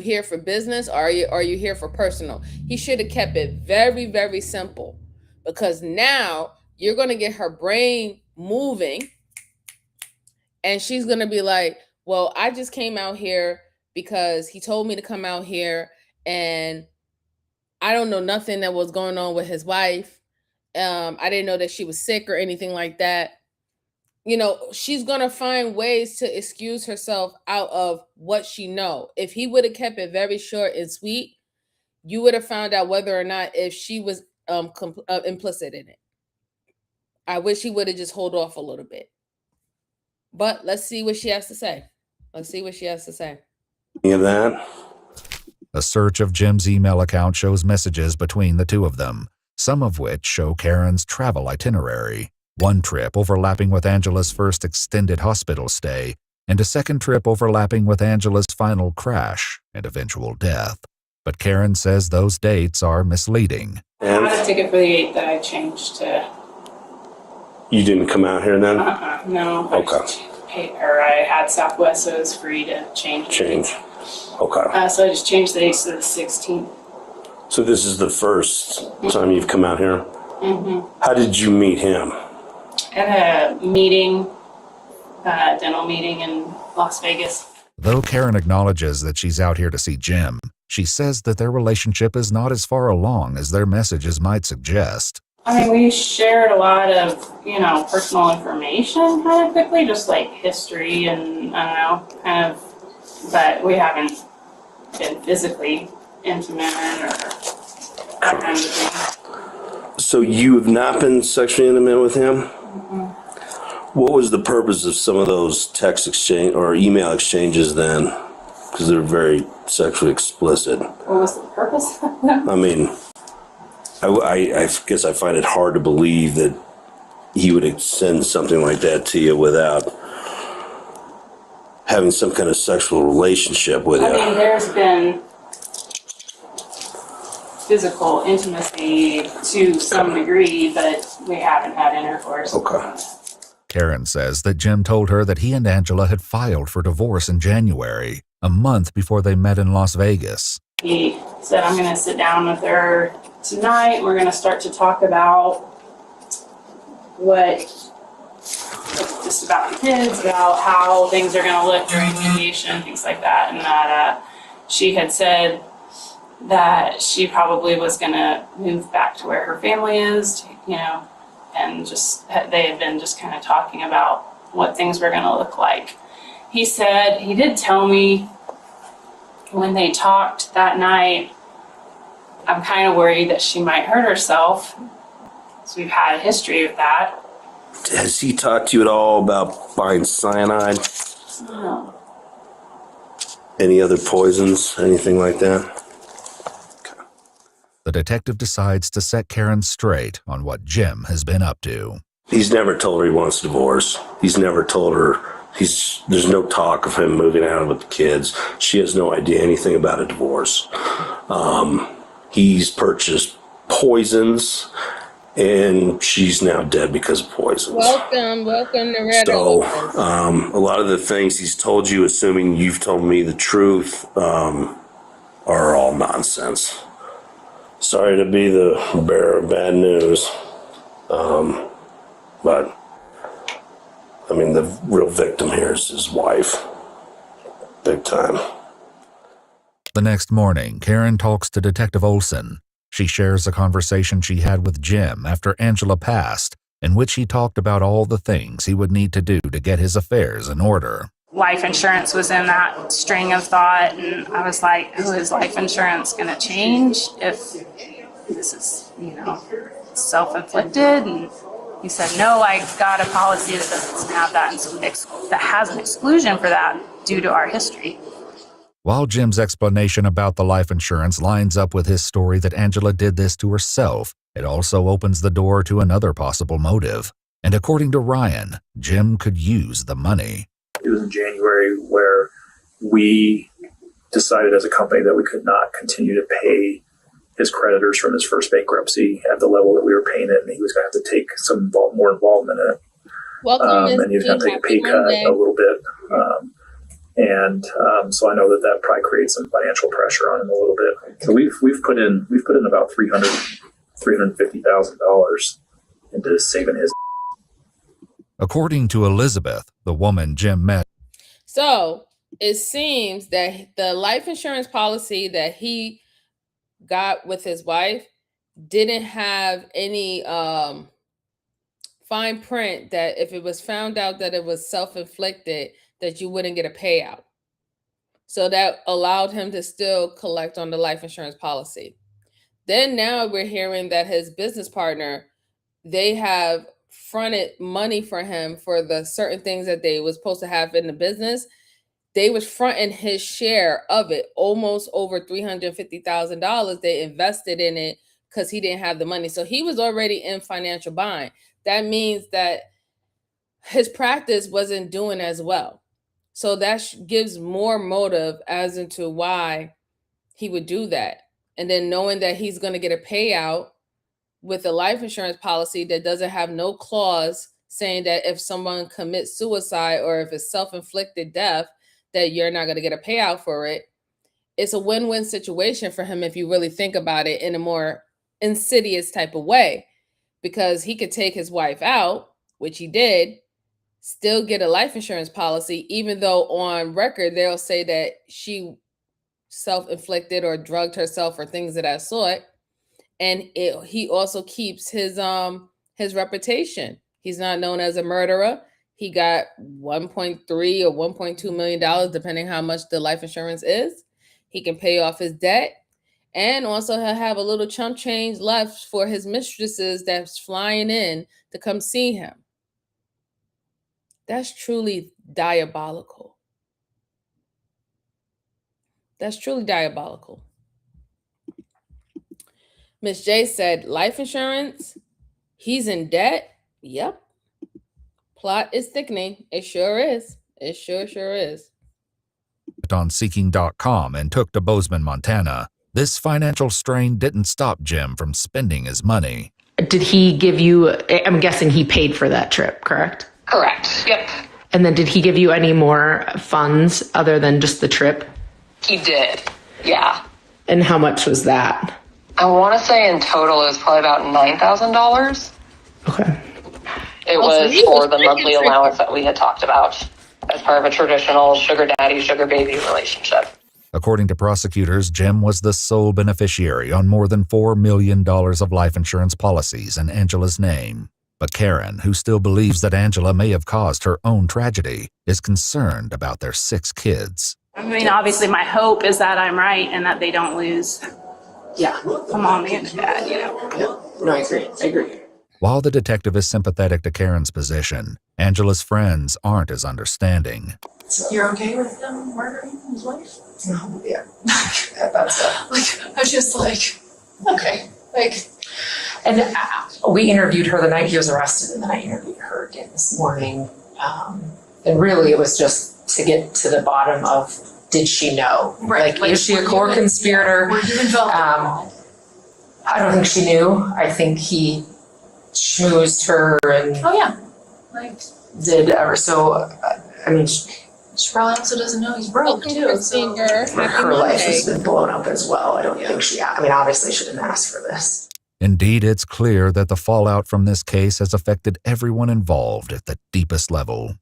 here for business, or are you here for personal? He should have kept it very, very simple, because now you're going to get her brain moving, and she's going to be like, well, I just came out here because he told me to come out here, and I don't know nothing that was going on with his wife. I didn't know that she was sick or anything like that. She's going to find ways to excuse herself out of what she know. If he would have kept it very short and sweet, you would have found out whether or not if she was implicit in it. I wish he would have just hold off a little bit. But let's see what she has to say. Any of that? A search of Jim's email account shows messages between the two of them, some of which show Karen's travel itinerary. One trip overlapping with Angela's first extended hospital stay, and a second trip overlapping with Angela's final crash and eventual death. But Karen says those dates are misleading. I had a ticket for the 8th that I changed to. You didn't come out here then? No. Okay. I had Southwest, so it was free to change. Okay. So I just changed the dates to the 16th. So this is the first time you've come out here? Mm-hmm. How did you meet him? At a meeting, dental meeting in Las Vegas. Though Karen acknowledges that she's out here to see Jim, she says that their relationship is not as far along as their messages might suggest. I mean, we shared a lot of, personal information kind of quickly, just like history and, I don't know, kind of, but we haven't been physically intimate or that kind of thing. So you have not been sexually intimate with him? Mm-hmm. What was the purpose of some of those text exchange or email exchanges then? Because they're very sexually explicit. What was the purpose of that? I mean, I guess I find it hard to believe that he would send something like that to you without having some kind of sexual relationship with you. I mean, there's been physical intimacy to some degree, but we haven't had intercourse. Okay. Karen says that Jim told her that he and Angela had filed for divorce in January, a month before they met in Las Vegas. He said, I'm going to sit down with her tonight. We're going to start to talk about just about the kids, about how things are going to look during mediation, things like that. And that she had said that she probably was going to move back to where her family is, and just they had been just kind of talking about what things were going to look like. He did tell me when they talked that night, I'm kind of worried that she might hurt herself. So we've had a history of that. Has he talked to you at all about buying cyanide? No. Any other poisons? Anything like that? The detective decides to set Karen straight on what Jim has been up to. He's never told her he wants a divorce. He's never told her there's no talk of him moving out with the kids. She has no idea anything about a divorce. He's purchased poisons, and she's now dead because of poisons. Welcome to Red Elephant. A lot of the things he's told you, assuming you've told me the truth, are all nonsense. Sorry to be the bearer of bad news, but I mean, the real victim here is his wife. Big time. The next morning, Karen talks to Detective Olson. She shares a conversation she had with Jim after Angela passed, in which he talked about all the things he would need to do to get his affairs in order. Life insurance was in that string of thought, and I was like, oh, is life insurance going to change if this is, self-inflicted? And he said, no, I got a policy that doesn't have that, and that has an exclusion for that due to our history. While Jim's explanation about the life insurance lines up with his story that Angela did this to herself, it also opens the door to another possible motive. And according to Ryan, Jim could use the money. It was in January where we decided as a company that we could not continue to pay his creditors from his first bankruptcy at the level that we were paying it, and he was going to have to take some more involvement in it. And he was going to take a pay cut a little bit. So I know that probably creates some financial pressure on him a little bit. So we've put in about $350,000 into saving his. According to Elizabeth, the woman Jim met. So it seems that the life insurance policy that he got with his wife didn't have any fine print that if it was found out that it was self-inflicted, that you wouldn't get a payout. So that allowed him to still collect on the life insurance policy. Then now we're hearing that his business partner, they have fronted money for him for the certain things that they was supposed to have in the business. They was fronting his share of it, almost over $350,000. They invested in it because he didn't have the money. So he was already in financial bind. That means that his practice wasn't doing as well. So that gives more motive as into why he would do that. And then knowing that he's going to get a payout with a life insurance policy that doesn't have no clause saying that if someone commits suicide or if it's self-inflicted death, that you're not going to get a payout for it. it's a win-win situation for him if you really think about it in a more insidious type of way, because he could take his wife out, which he did, still get a life insurance policy, even though on record they'll say that she self-inflicted or drugged herself or things of that sort. And he also keeps his reputation. He's not known as a murderer. He got $1.3 or $1.2 million, depending how much the life insurance is. He can pay off his debt. And also he'll have a little chump change left for his mistresses that's flying in to come see him. That's truly diabolical. That's truly diabolical. Miss J said, life insurance, he's in debt. Yep. Plot is thickening. It sure is. It sure is. On Seeking.com and took to Bozeman, Montana. This financial strain didn't stop Jim from spending his money. Did he give you, I'm guessing he paid for that trip, correct? Correct. Yep. And then did he give you any more funds other than just the trip? He did. Yeah. And how much was that? I want to say in total it was probably about $9,000. Okay. It was for the monthly allowance that we had talked about as part of a traditional sugar daddy, sugar baby relationship. According to prosecutors, Jim was the sole beneficiary on more than $4 million of life insurance policies in Angela's name. But Karen, who still believes that Angela may have caused her own tragedy, is concerned about their 6 kids. I mean, obviously my hope is that I'm right and that they don't lose a mommy and a dad, you know. Yeah. No, I agree. While the detective is sympathetic to Karen's position, Angela's friends aren't as understanding. You're okay with them murdering his wife? No, yeah. That's I was just like, okay. And we interviewed her the night he was arrested, and then I interviewed her again this morning. And really it was just to get to the bottom of, did she know? Right. Is she a core conspirator? Were you involved? I don't think she knew. I think he schmoozed her and did ever so. I mean, she probably also doesn't know he's broke too. So her life has been blown up as well. I don't think she. I mean, obviously she didn't ask for this. Indeed, it's clear that the fallout from this case has affected everyone involved at the deepest level.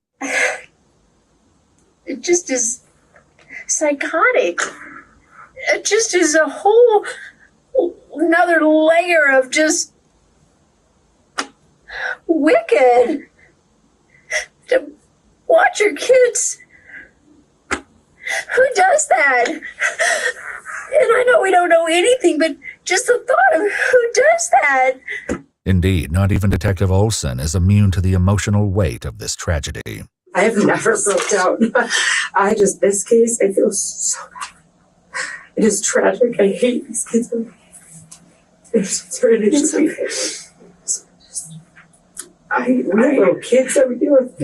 It just is psychotic. It just is a whole another layer of just wicked. To watch your kids. Who does that? And I know we don't know anything, but just the thought of who does that. Indeed, not even Detective Olson is immune to the emotional weight of this tragedy. I have never broke down. This case, I feel so bad. It is tragic. I hate these kids. I hate little kids that we deal with.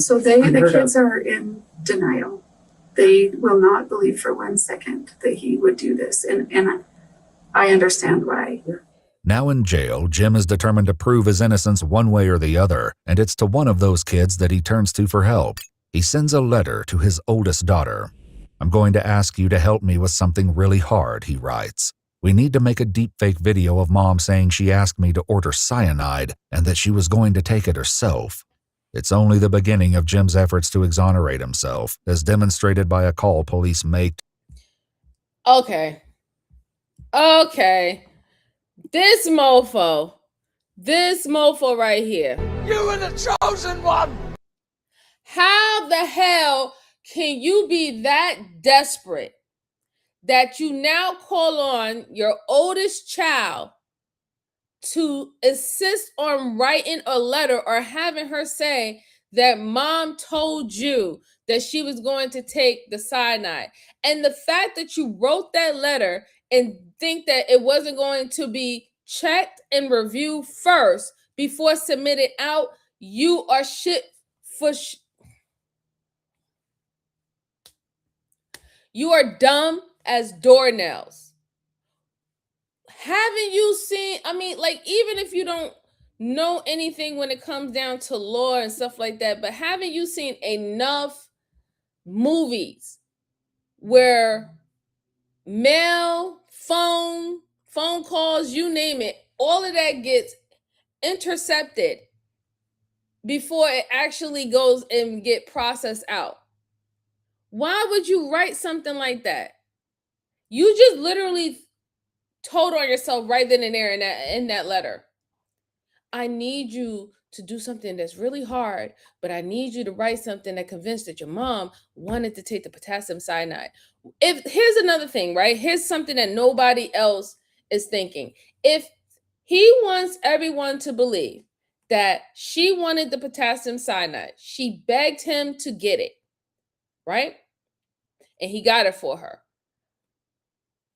So the kids are in denial. They will not believe for 1 second that he would do this. And I understand why. Now in jail, Jim is determined to prove his innocence one way or the other, and it's to one of those kids that he turns to for help. He sends a letter to his oldest daughter. "I'm going to ask you to help me with something really hard," he writes. "We need to make a deepfake video of Mom saying she asked me to order cyanide and that she was going to take it herself." It's only the beginning of Jim's efforts to exonerate himself, as demonstrated by a call police make. Okay. This mofo right here. You were the chosen one! How the hell can you be that desperate that you now call on your oldest child to assist on writing a letter or having her say that Mom told you that she was going to take the cyanide? And the fact that you wrote that letter and think that it wasn't going to be checked and reviewed first before submitted out, you are you are dumb as doornails. Haven't you seen, even if you don't know anything when it comes down to law and stuff like that, but haven't you seen enough movies where mail, phone calls, you name it, all of that gets intercepted before it actually goes and get processed out? Why would you write something like that? You just literally told on yourself right then and there in that letter. I need you to do something that's really hard, but I need you to write something that convinced that your mom wanted to take the potassium cyanide. If here's another thing, right? Here's something that nobody else is thinking. If he wants everyone to believe that she wanted the potassium cyanide, she begged him to get it, right? And he got it for her.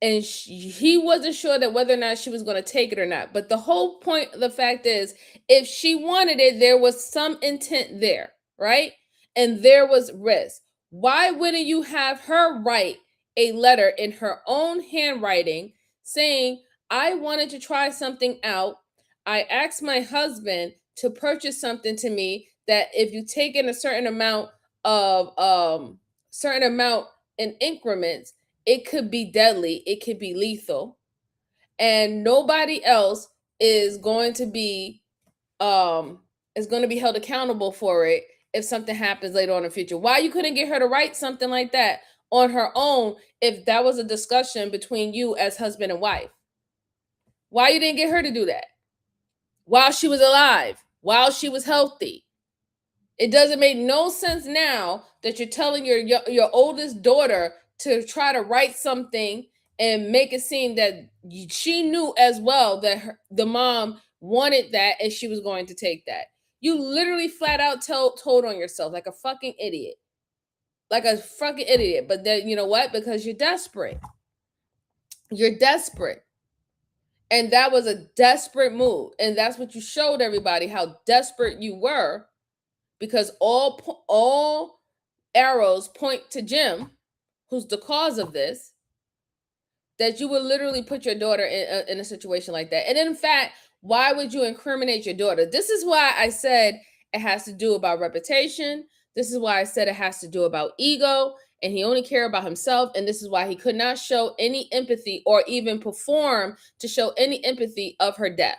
And he wasn't sure that whether or not she was going to take it or not. But the whole point, the fact is, if she wanted it, there was some intent there, right? And there was risk. Why wouldn't you have her write a letter in her own handwriting saying, I wanted to try something out. I asked my husband to purchase something to me that if you take in a certain amount in increments, it could be deadly, it could be lethal, and nobody else is going to be held accountable for it if something happens later on in the future. Why you couldn't get her to write something like that on her own if that was a discussion between you as husband and wife? Why you didn't get her to do that while she was alive, while she was healthy? It doesn't make no sense now that you're telling your oldest daughter to try to write something and make it seem that she knew as well that the mom wanted that and she was going to take that. You literally flat out told on yourself like a fucking idiot. Like a fucking idiot. But then, you know what? Because you're desperate. You're desperate. And that was a desperate move. And that's what you showed everybody, how desperate you were, because all arrows point to Jim, who's the cause of this, that you would literally put your daughter in a situation like that. And in fact, why would you incriminate your daughter? This is why I said it has to do about reputation. This is why I said it has to do about ego, and he only cared about himself. And this is why he could not show any empathy or even perform to show any empathy of her death.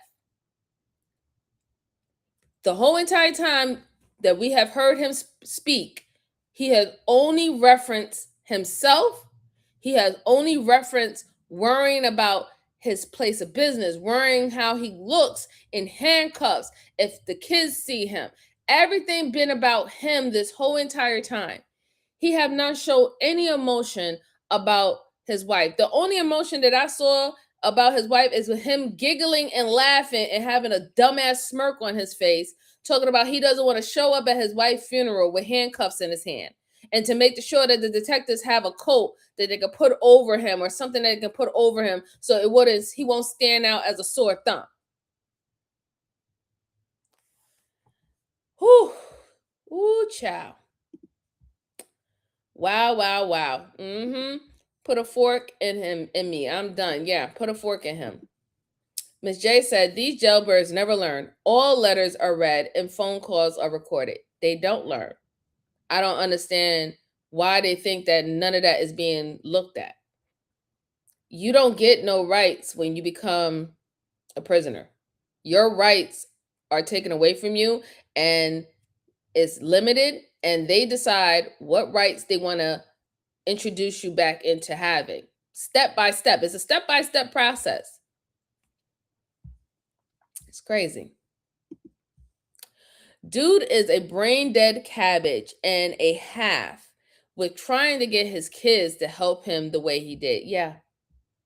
The whole entire time that we have heard him speak, he has only referenced himself. He has only referenced worrying about his place of business, worrying how he looks in handcuffs if the kids see him. Everything been about him this whole entire time. He have not shown any emotion about his wife. The only emotion that I saw about his wife is with him giggling and laughing and having a dumbass smirk on his face, talking about he doesn't want to show up at his wife's funeral with handcuffs in his hand, and to make sure that the detectives have a coat that they can put over him or something that they can put over him so he won't stand out as a sore thumb. Whew. Ooh, child. Wow. Put a fork in me. I'm done. Yeah, put a fork in him. Miss J said, these jailbirds never learn. All letters are read and phone calls are recorded. They don't learn. I don't understand why they think that none of that is being looked at. You don't get no rights when you become a prisoner. Your rights are taken away from you and it's limited, and they decide what rights they want to introduce you back into having. Step by step. It's a step-by-step process. It's crazy. Dude is a brain dead cabbage and a half with trying to get his kids to help him the way he did. Yeah.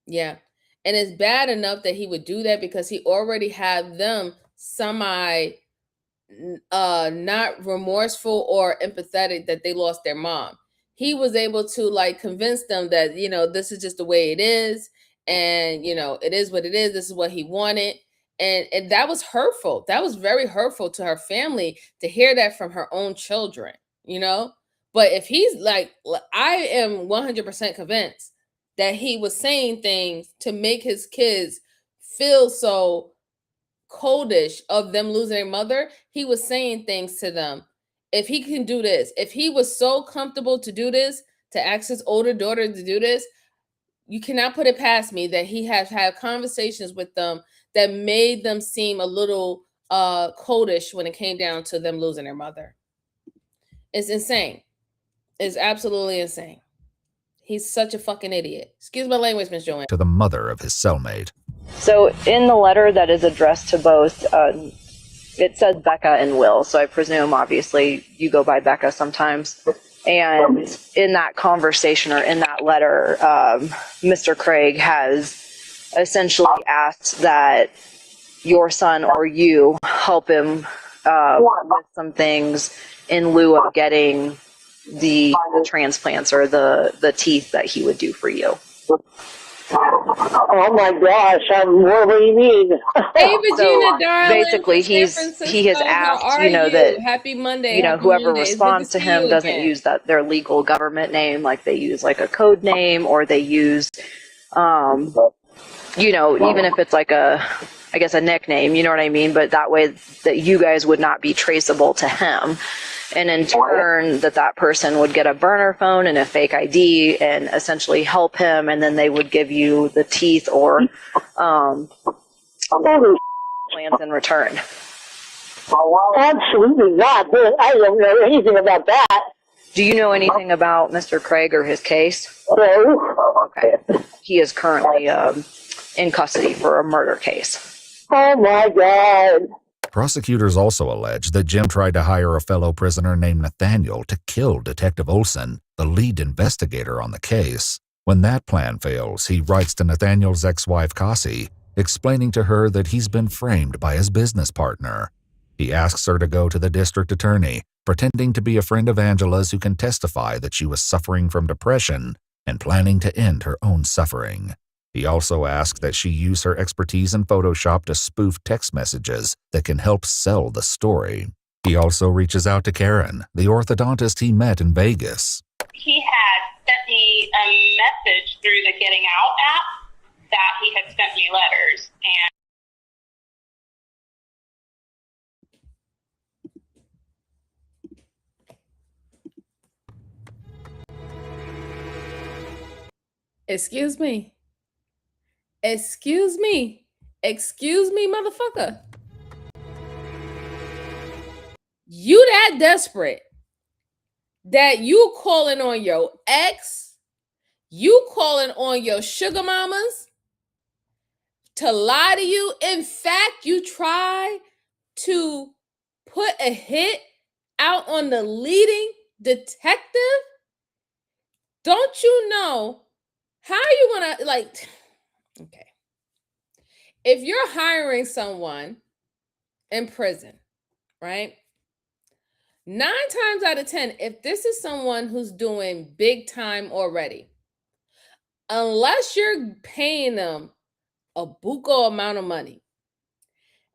And it's bad enough that he would do that because he already had them not remorseful or empathetic that they lost their mom. He was able to like convince them that, this is just the way it is. And, it is what it is. This is what he wanted. And that was hurtful. That was very hurtful to her family to hear that from her own children, But if he's like, I am 100% convinced that he was saying things to make his kids feel so coldish of them losing their mother, he was saying things to them. If he can do this, if he was so comfortable to do this, to ask his older daughter to do this, you cannot put it past me that he has had conversations with them that made them seem a little coldish when it came down to them losing their mother. It's insane. It's absolutely insane. He's such a fucking idiot. Excuse my language, Miss Joanne. To the mother of his cellmate. So in the letter that is addressed to both, it says Becca and Will. So I presume, obviously, you go by Becca sometimes. And in that conversation or in that letter, Mr. Craig has essentially asked that your son or you help him with some things in lieu of getting the transplants or the teeth that he would do for you. Oh my gosh, what do you mean? Hey, Regina, darling. Basically, he has asked, that happy Monday, whoever Monday. responds to him doesn't use their legal government name, like they use like a code name, or they use, even if it's like a nickname, you know what I mean? But that way that you guys would not be traceable to him. And in turn, that person would get a burner phone and a fake ID and essentially help him, and then they would give you the teeth or plans in return. Absolutely not. I don't know anything about that. Do you know anything about Mr. Craig or his case? No. Okay. He is currently in custody for a murder case. Oh my God. Prosecutors also allege that Jim tried to hire a fellow prisoner named Nathaniel to kill Detective Olson, the lead investigator on the case. When that plan fails, he writes to Nathaniel's ex-wife Cassie, explaining to her that he's been framed by his business partner. He asks her to go to the district attorney, pretending to be a friend of Angela's who can testify that she was suffering from depression and planning to end her own suffering. He also asks that she use her expertise in Photoshop to spoof text messages that can help sell the story. He also reaches out to Karen, the orthodontist he met in Vegas. He had sent me a message through the Getting Out app that he had sent me letters, Excuse me, motherfucker. You that desperate that you calling on your ex, you calling on your sugar mamas to lie to you. In fact, you try to put a hit out on the leading detective. Don't you know how you gonna okay. If you're hiring someone in prison, right? 9 times out of 10, if this is someone who's doing big time already, unless you're paying them a buco amount of money,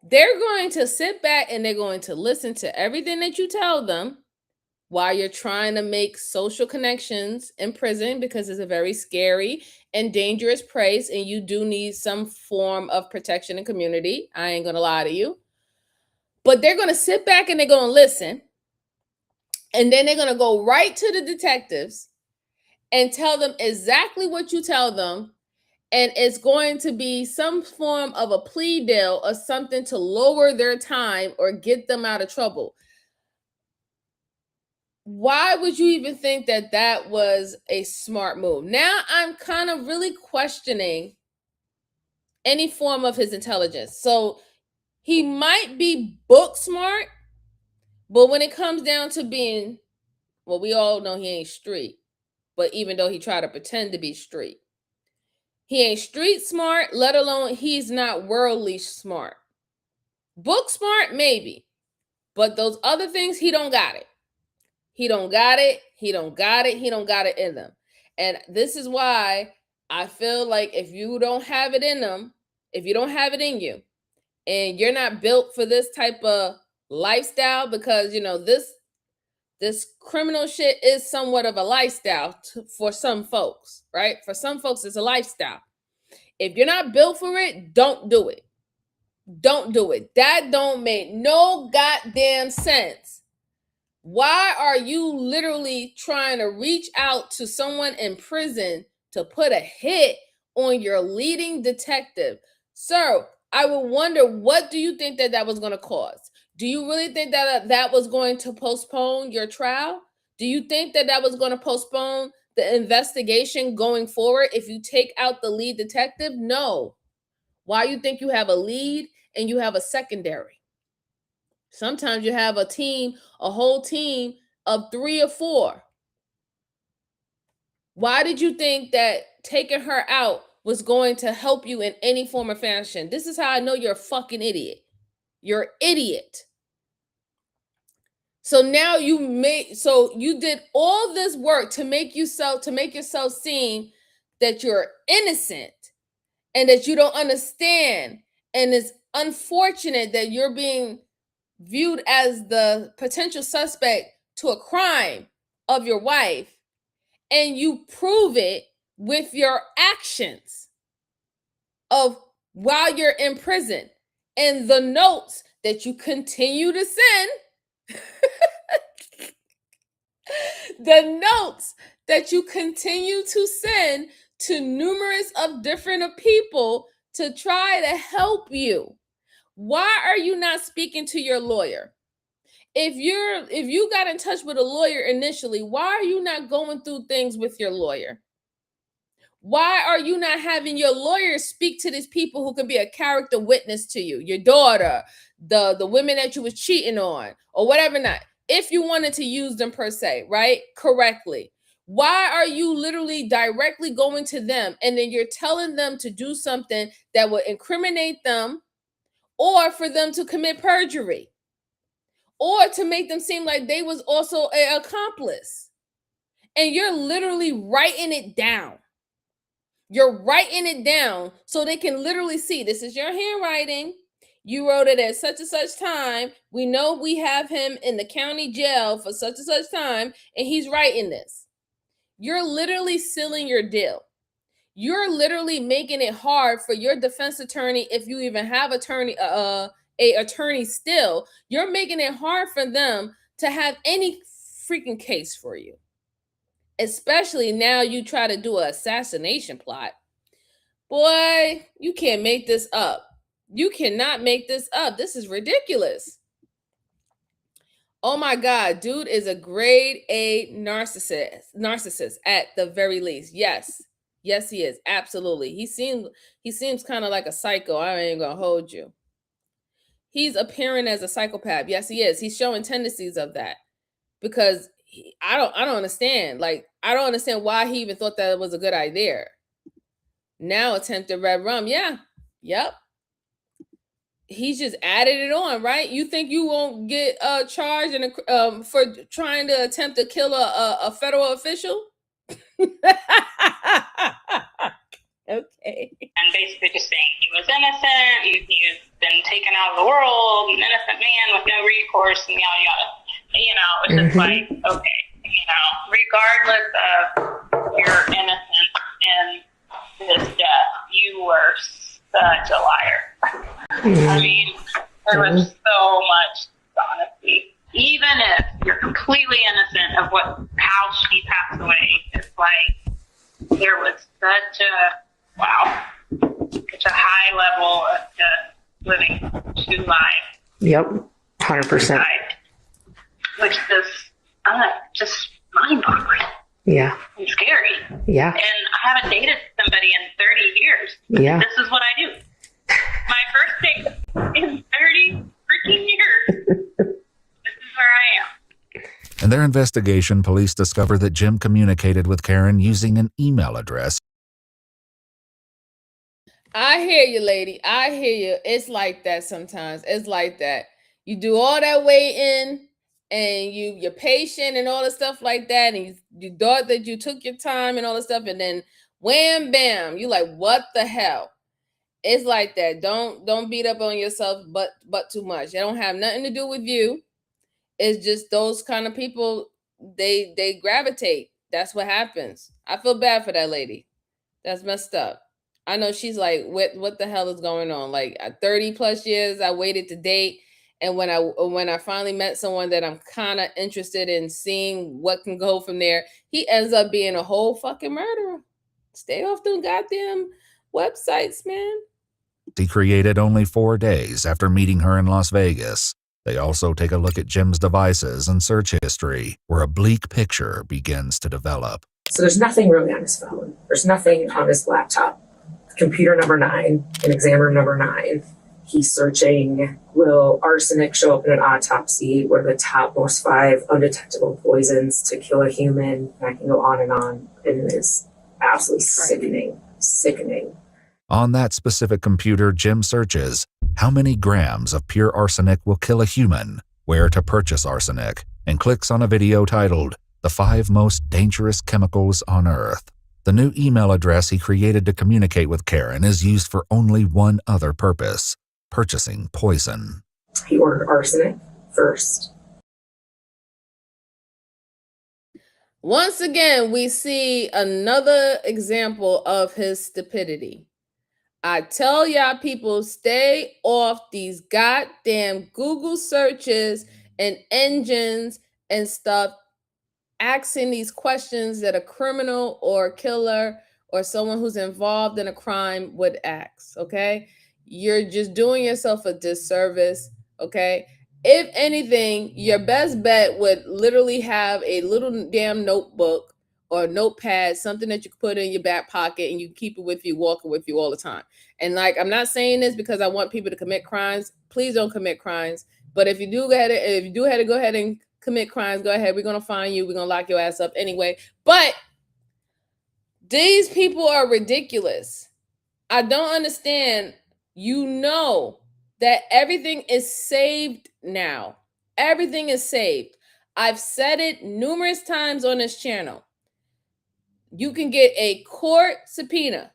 they're going to sit back and they're going to listen to everything that you tell them while you're trying to make social connections in prison, because it's a very scary and dangerous place and you do need some form of protection and community. I ain't gonna lie to you. But they're gonna sit back and they're gonna listen. And then they're going to go right to the detectives and tell them exactly what you tell them. And it's going to be some form of a plea deal or something to lower their time or get them out of trouble. Why would you even think that that was a smart move? Now I'm kind of really questioning any form of his intelligence. So he might be book smart, but when it comes down to being, well, we all know he ain't street. But even though he tried to pretend to be street, he ain't street smart, let alone he's not worldly smart. Book smart, maybe. But those other things, he don't got it. He don't got it. He don't got it. He don't got it in them. And this is why I feel like if you don't have it in them, if you don't have it in you, and you're not built for this type of lifestyle, because, this criminal shit is somewhat of a lifestyle for some folks, right? For some folks, it's a lifestyle. If you're not built for it, don't do it. Don't do it. That don't make no goddamn sense. Why are you literally trying to reach out to someone in prison to put a hit on your leading detective? Sir, I would wonder, what do you think that was going to cause? Do you really think that was going to postpone your trial? Do you think that was going to postpone the investigation going forward if you take out the lead detective? No. Why you think you have a lead and you have a secondary? Sometimes you have a whole team of 3 or 4. Why did you think that taking her out was going to help you in any form or fashion? This is how I know you're a fucking idiot. You're an idiot. So now you did all this work to make yourself seem that you're innocent and that you don't understand. And it's unfortunate that you're being viewed as the potential suspect to a crime of your wife, and you prove it with your actions of while you're in prison and the notes that you continue to send. The notes that you continue to send to numerous of different people to try to help you. Why are you not speaking to your lawyer? If you got in touch with a lawyer initially, why are you not going through things with your lawyer? Why are you not having your lawyer speak to these people who can be a character witness to you? Your daughter, the women that you was cheating on, or whatever not. If you wanted to use them per se, right? Correctly. Why are you literally directly going to them and then you're telling them to do something that will incriminate them or for them to commit perjury? Or to make them seem like they was also an accomplice. And you're literally writing it down. You're writing it down so they can literally see, this is your handwriting. You wrote it at such and such time. We know we have him in the county jail for such and such time, and he's writing this. You're literally sealing your deal. You're literally making it hard for your defense attorney, if you even have a attorney still. You're making it hard for them to have any freaking case for you. Especially now you try to do an assassination plot. Boy, you can't make this up. You cannot make this up. This is ridiculous. Oh my God, dude is a grade A narcissist at the very least. Yes, he is. Absolutely. He seems kind of like a psycho. I ain't gonna hold you. He's appearing as a psychopath. Yes, he is. He's showing tendencies of that because I don't understand. Like, I don't understand why he even thought that was a good idea. Now attempted red rum. Yeah. Yep. He's just added it on, right? You think you won't get charged for trying to attempt to kill a federal official? Okay. And basically just saying he was innocent, he's been taken out of the world, an innocent man with no recourse, and yada yada. You know, it's just like, okay, you know, regardless of your innocence in this death, you were such a liar. I mean, there was so much honesty. Even if you're completely innocent of how she passed away, it's like there was such a high level of just living 2 lives. Yep, 100%. Which is just mind-boggling. Yeah. And scary. Yeah. And I haven't dated somebody in 30 years. Yeah. This is what I do. My first date in 30 freaking years. This is where I am. In their investigation, police discover that Jim communicated with Karen using an email address. I hear you, lady. I hear you. It's like that sometimes. It's like that. You do all that waiting and you're patient and all the stuff like that. And you thought that you took your time and all the stuff. And then wham, bam, you like, what the hell? It's like that. Don't beat up on yourself, but too much. It don't have nothing to do with you. It's just those kind of people, they gravitate. That's what happens. I feel bad for that lady. That's messed up. I know she's like, what the hell is going on? Like 30 plus years I waited to date. And when I finally met someone that I'm kind of interested in seeing what can go from there, he ends up being a whole fucking murderer. Stay off them goddamn websites, man. He created only 4 days after meeting her in Las Vegas. They also take a look at Jim's devices and search history, where a bleak picture begins to develop. So there's nothing really on his phone. There's nothing on his laptop. Computer number 9 and examiner number 9. He's searching, will arsenic show up in an autopsy? What are the top most 5 undetectable poisons to kill a human? And I can go on. And it is absolutely sickening. On that specific computer, Jim searches, how many grams of pure arsenic will kill a human, where to purchase arsenic, and clicks on a video titled, The 5 Most Dangerous Chemicals on Earth. The new email address he created to communicate with Karen is used for only one other purpose, purchasing poison. He ordered arsenic first. Once again, we see another example of his stupidity. I tell y'all people, stay off these goddamn Google searches and engines and stuff, asking these questions that a criminal or killer or someone who's involved in a crime would ask, okay? You're just doing yourself a disservice, okay? If anything, your best bet would literally have a little damn notebook or notepad, something that you can put in your back pocket and you keep it with you, walking with you all the time. And like, I'm not saying this because I want people to commit crimes. Please don't commit crimes. But if you do have to go ahead and commit crimes, go ahead. We're going to find you. We're going to lock your ass up anyway. But these people are ridiculous. I don't understand. You know that everything is saved now. Everything is saved. I've said it numerous times on this channel. You can get a court subpoena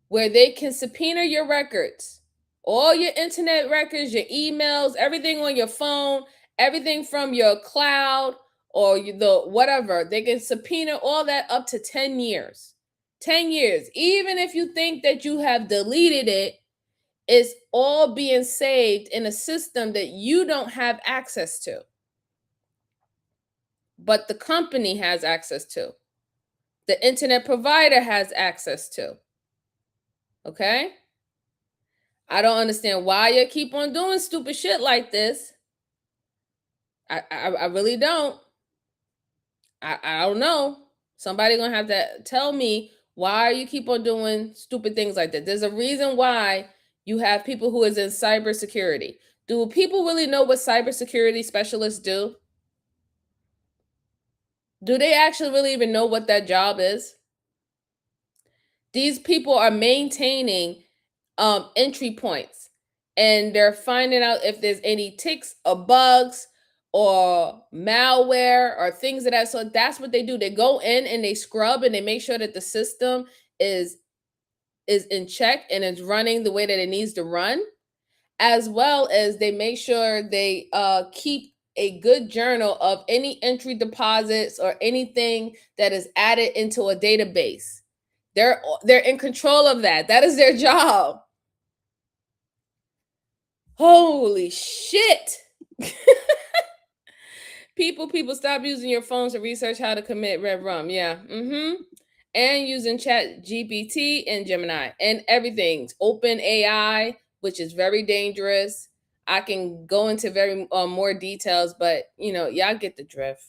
where they can subpoena your records, all your internet records, your emails, everything on your phone, everything from your cloud or the whatever. They can subpoena all that up to 10 years. 10 years. Even if you think that you have deleted it, it's all being saved in a system that you don't have access to, but the company has access to. The internet provider has access to. Okay? I don't understand why you keep on doing stupid shit like this. I really don't. I don't know. Somebody gonna have to tell me why you keep on doing stupid things like that. There's a reason why you have people who is in cybersecurity. Do people really know what cybersecurity specialists do? Do they actually really even know what that job is? These people are maintaining entry points, and they're finding out if there's any ticks or bugs or malware or things of that sort. That's what they do. They go in and they scrub and they make sure that the system is in check and it's running the way that it needs to run, as well as they make sure they keep a good journal of any entry deposits or anything that is added into a database. They're in control of that. That is their job. Holy shit. People stop using your phones to research how to commit red rum. Yeah. And using Chat GPT and Gemini and everything's open AI, which is very dangerous. I can go into very more details, but y'all get the drift.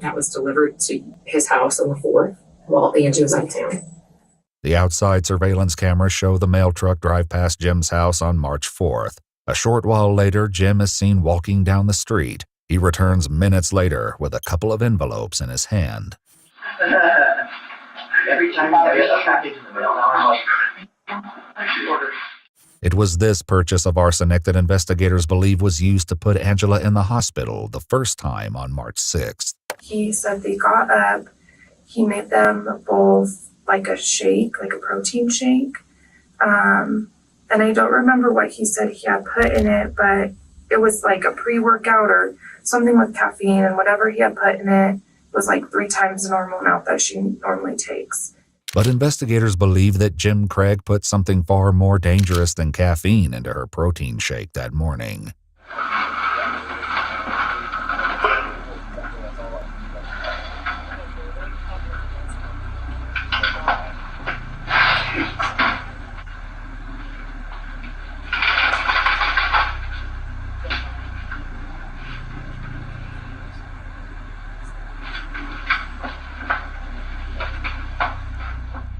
That was delivered to his house on the 4th while Angie was out of town. The outside surveillance cameras show the mail truck drive past Jim's house on March 4th. A short while later, Jim is seen walking down the street. He returns minutes later with a couple of envelopes in his hand. Every time I get a package in the mail, now I'm like, I should order. It was this purchase of arsenic that investigators believe was used to put Angela in the hospital the first time on March 6th. He said they got up, he made them both like a shake, like a protein shake. And I don't remember what he said he had put in it, but it was like a pre-workout or something with caffeine, and whatever he had put in it was like 3 times the normal amount that she normally takes. But investigators believe that Jim Craig put something far more dangerous than caffeine into her protein shake that morning.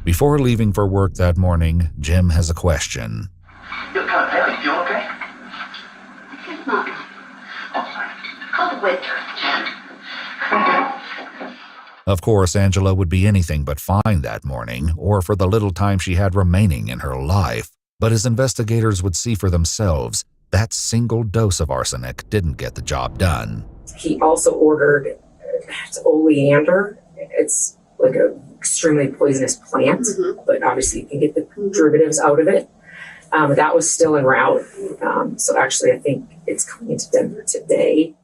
Before leaving for work that morning, Jim has a question. You okay? It's not. Call the waiter, Jen. Of course, Angela would be anything but fine that morning, or for the little time she had remaining in her life. But as investigators would see for themselves, that single dose of arsenic didn't get the job done. He also ordered oleander. It's like an extremely poisonous plant, but obviously you can get the derivatives out of it. That was still en route. So actually, I think it's coming into Denver today.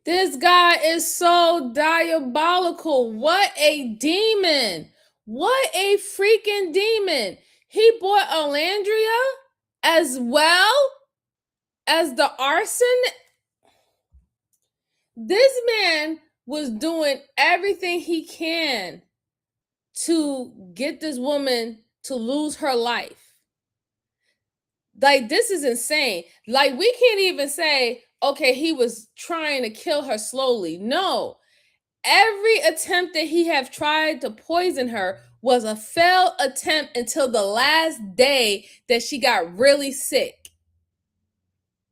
This guy is so diabolical. What a demon. What a freaking demon. He bought Alandria as well as the arson. This man was doing everything he can to get this woman to lose her life. Like, this is insane. Like, we can't even say, okay, he was trying to kill her slowly. No. Every attempt that he have tried to poison her was a failed attempt until the last day that she got really sick.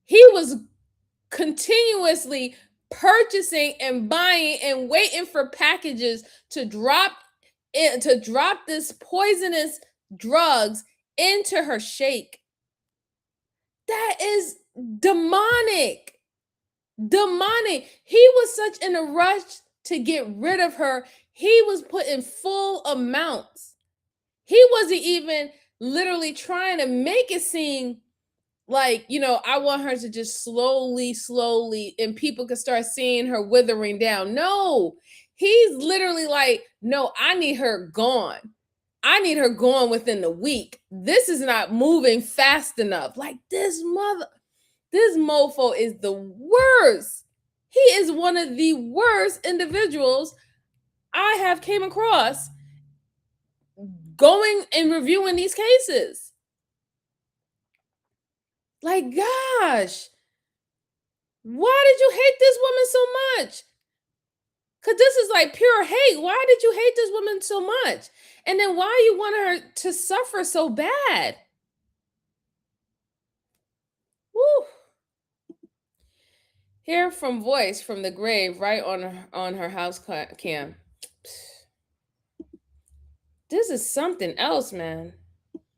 He was continuously purchasing and buying and waiting for packages to drop this poisonous drugs into her shake. That is demonic. Demonic. He was such in a rush to get rid of her. He was putting full amounts. He wasn't even literally trying to make it seem like, I want her to just slowly, and people could start seeing her withering down. No, he's literally like, no, I need her gone. I need her gone within the week. This is not moving fast enough. Like, this mofo is the worst. He is one of the worst individuals I have came across going and reviewing these cases. Like, gosh, why did you hate this woman so much? Because this is like pure hate. Why did you hate this woman so much? And then why you want her to suffer so bad? Woo. Hear from voice from the grave right on her house cam. This is something else, man.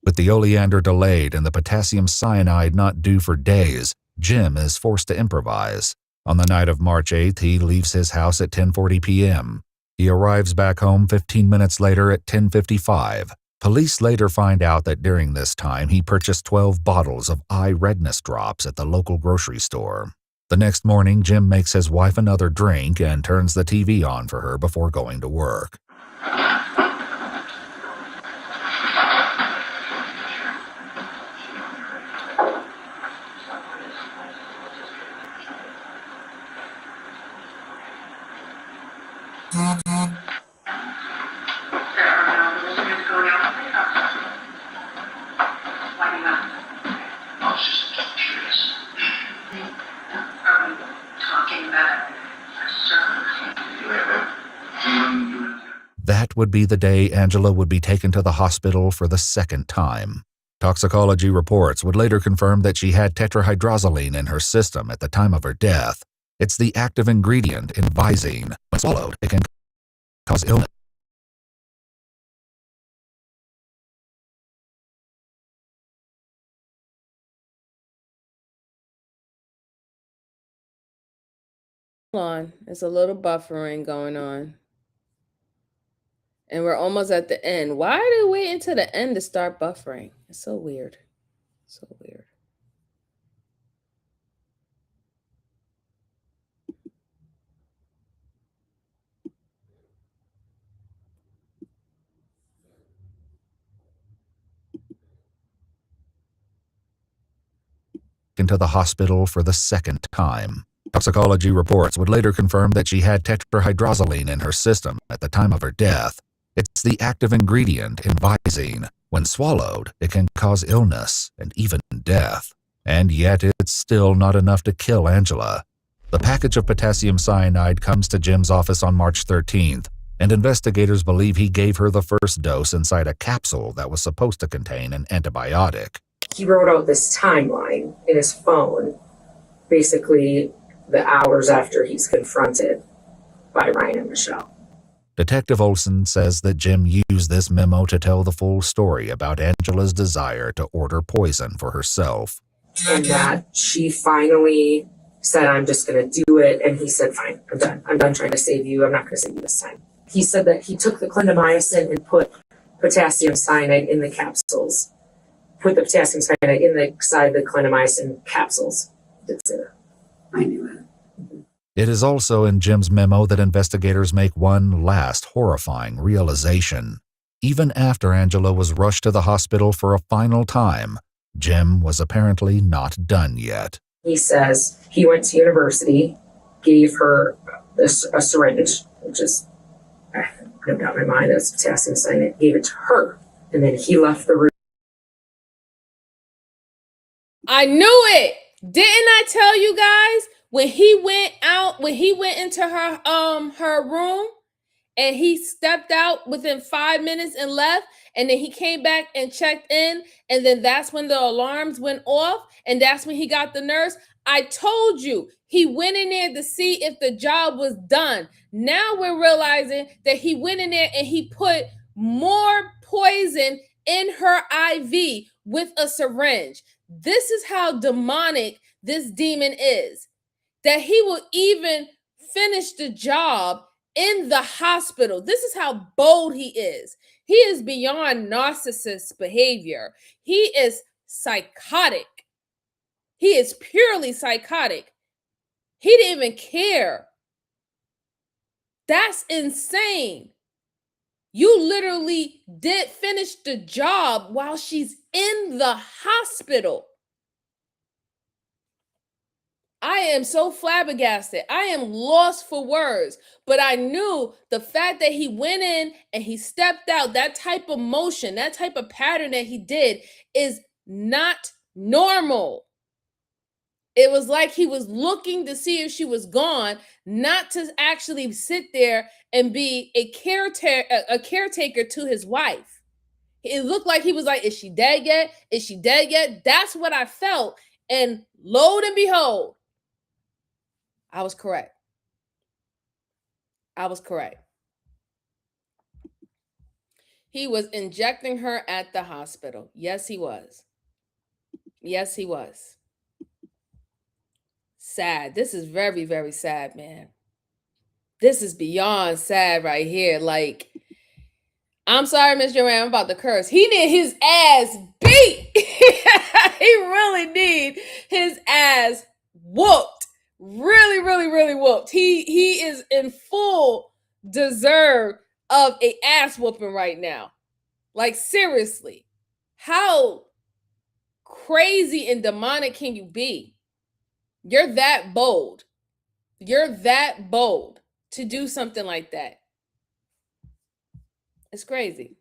With the oleander delayed and the potassium cyanide not due for days, Jim is forced to improvise. On the night of March 8th, he leaves his house at 10:40 p.m. He arrives back home 15 minutes later at 10:55. Police later find out that during this time, he purchased 12 bottles of eye redness drops at the local grocery store. The next morning, Jim makes his wife another drink and turns the TV on for her before going to work. That would be the day Angela would be taken to the hospital for the second time. Toxicology reports would later confirm that she had tetrahydrozoline in her system at the time of her death. It's the active ingredient in Visine. When swallowed, it can cause illness. Hold on, there's a little buffering going on. And we're almost at the end. Why do they wait until the end to start buffering? It's so weird. So weird. into the hospital for the second time. Toxicology reports would later confirm that she had tetrahydrozoline in her system at the time of her death. It's the active ingredient in Visine. When swallowed, it can cause illness and even death. And yet it's still not enough to kill Angela. The package of potassium cyanide comes to Jim's office on March 13th, and investigators believe he gave her the first dose inside a capsule that was supposed to contain an antibiotic. He wrote out this timeline in his phone, basically the hours after he's confronted by Ryan and Michelle. Detective Olson says that Jim used this memo to tell the full story about Angela's desire to order poison for herself. And that she finally said, I'm just going to do it. And he said, fine, I'm done. I'm done trying to save you. I'm not going to save you this time. He said that he took the clindamycin and put potassium cyanide in the capsules. Put the potassium cyanide inside the clindamycin capsules. Did say that. I knew it. It is also in Jim's memo that investigators make one last horrifying realization. Even after Angela was rushed to the hospital for a final time, Jim was apparently not done yet. He says he went to university, gave her a syringe, which is, no doubt in my mind, that's potassium cyanide, gave it to her, and then he left the room. I knew it. Didn't I tell you guys when he went into her room and he stepped out within 5 minutes and left, and then he came back and checked in, and then that's when the alarms went off, and that's when he got the nurse. I told you he went in there to see if the job was done. Now we're realizing that he went in there and he put more poison in her IV with a syringe. This is how demonic this demon is, that he will even finish the job in the hospital. This is how bold he is. He is beyond narcissist behavior. He is psychotic. He is purely psychotic. He didn't even care. That's insane. You literally did finish the job while she's in the hospital. I am so flabbergasted. I am lost for words. But I knew the fact that he went in and he stepped out, that type of motion, that type of pattern that he did is not normal. It was like he was looking to see if she was gone, not to actually sit there and be a caretaker to his wife. It looked like he was like, is she dead yet? Is she dead yet? That's what I felt. And lo and behold, I was correct. I was correct. He was injecting her at the hospital. Yes, he was. Yes, he was. Sad. This is very, very sad, man. This is beyond sad right here. Like, I'm sorry, Miss Joanne, I'm about to curse. He need his ass beat. He really need his ass whooped. Really, really, really whooped. He is in full deserve of a ass whooping right now. Like, seriously. How crazy and demonic can you be? You're that bold. You're that bold to do something like that. It's crazy.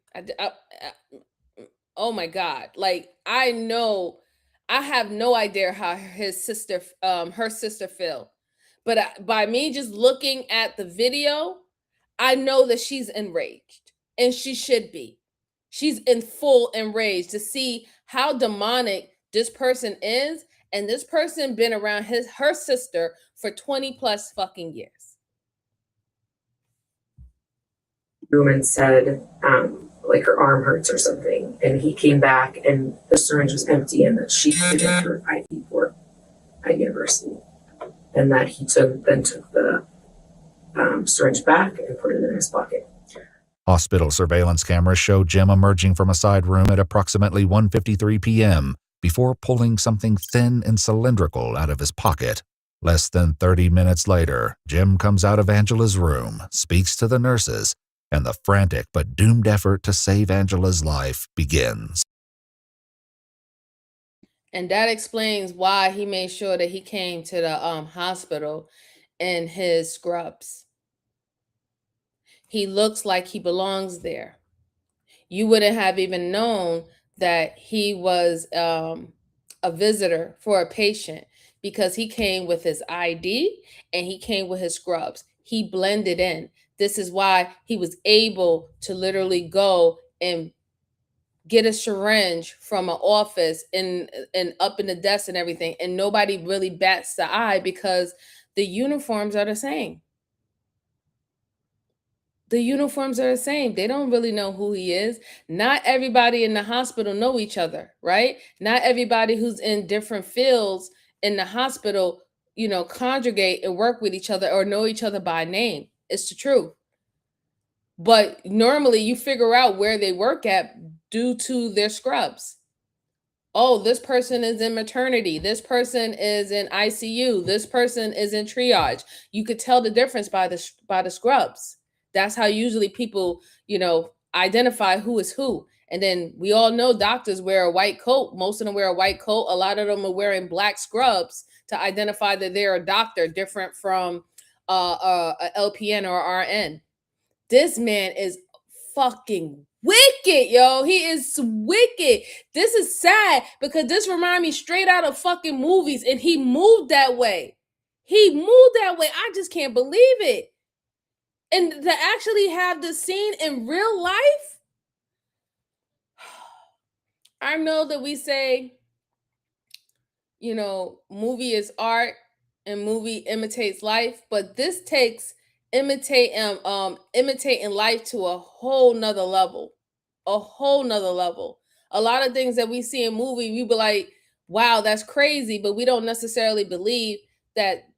Oh my God. Like, I have no idea how her sister felt. But by me just looking at the video, I know that she's enraged, and she should be. She's in full enraged to see how demonic this person is, and this person been around her sister for 20 plus fucking years. Room and said, like her arm hurts or something, and he came back and the syringe was empty, and that she did her IV port at university, and that he took the syringe back and put it in his pocket. Hospital surveillance cameras show Jim emerging from a side room at approximately 1:53 p.m. before pulling something thin and cylindrical out of his pocket. Less than 30 minutes later, Jim comes out of Angela's room, speaks to the nurses, and the frantic but doomed effort to save Angela's life begins. And that explains why he made sure that he came to the hospital in his scrubs. He looks like he belongs there. You wouldn't have even known that he was a visitor for a patient because he came with his ID and he came with his scrubs. He blended in. This is why he was able to literally go and get a syringe from an office and up in the desk and everything, and nobody really bats the eye because the uniforms are the same. The uniforms are the same. They don't really know who he is. Not everybody in the hospital know each other, right? Not everybody who's in different fields in the hospital, conjugate and work with each other or know each other by name. It's the truth. But normally you figure out where they work at due to their scrubs. Oh, this person is in maternity. This person is in ICU. This person is in triage. You could tell the difference by the scrubs. That's how usually people, identify who is who. And then we all know doctors wear a white coat. Most of them wear a white coat. A lot of them are wearing black scrubs to identify that they're a doctor, different from a LPN or RN. This man is fucking wicked, yo. He is wicked. This is sad because this reminds me straight out of fucking movies, and he moved that way. He moved that way. I just can't believe it. And to actually have the scene in real life, I know that we say, movie is art and movie imitates life, but this takes imitating life to a whole nother level. A whole nother level. A lot of things that we see in movie, we be like, wow, that's crazy, but we don't necessarily believe that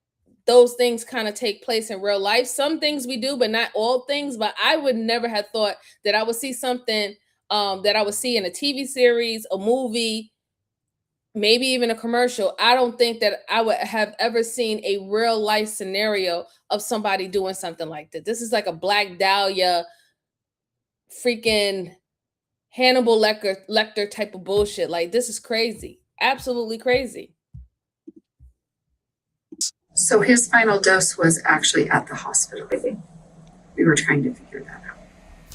those things kind of take place in real life. Some things we do, but not all things. But I would never have thought that I would see something that I would see in a TV series, a movie, maybe even a commercial. I don't think that I would have ever seen a real life scenario of somebody doing something like that. This is like a Black Dahlia freaking Hannibal Lecter type of bullshit. Like, this is crazy. Absolutely crazy. So his final dose was actually at the hospital. I think we were trying to figure that out.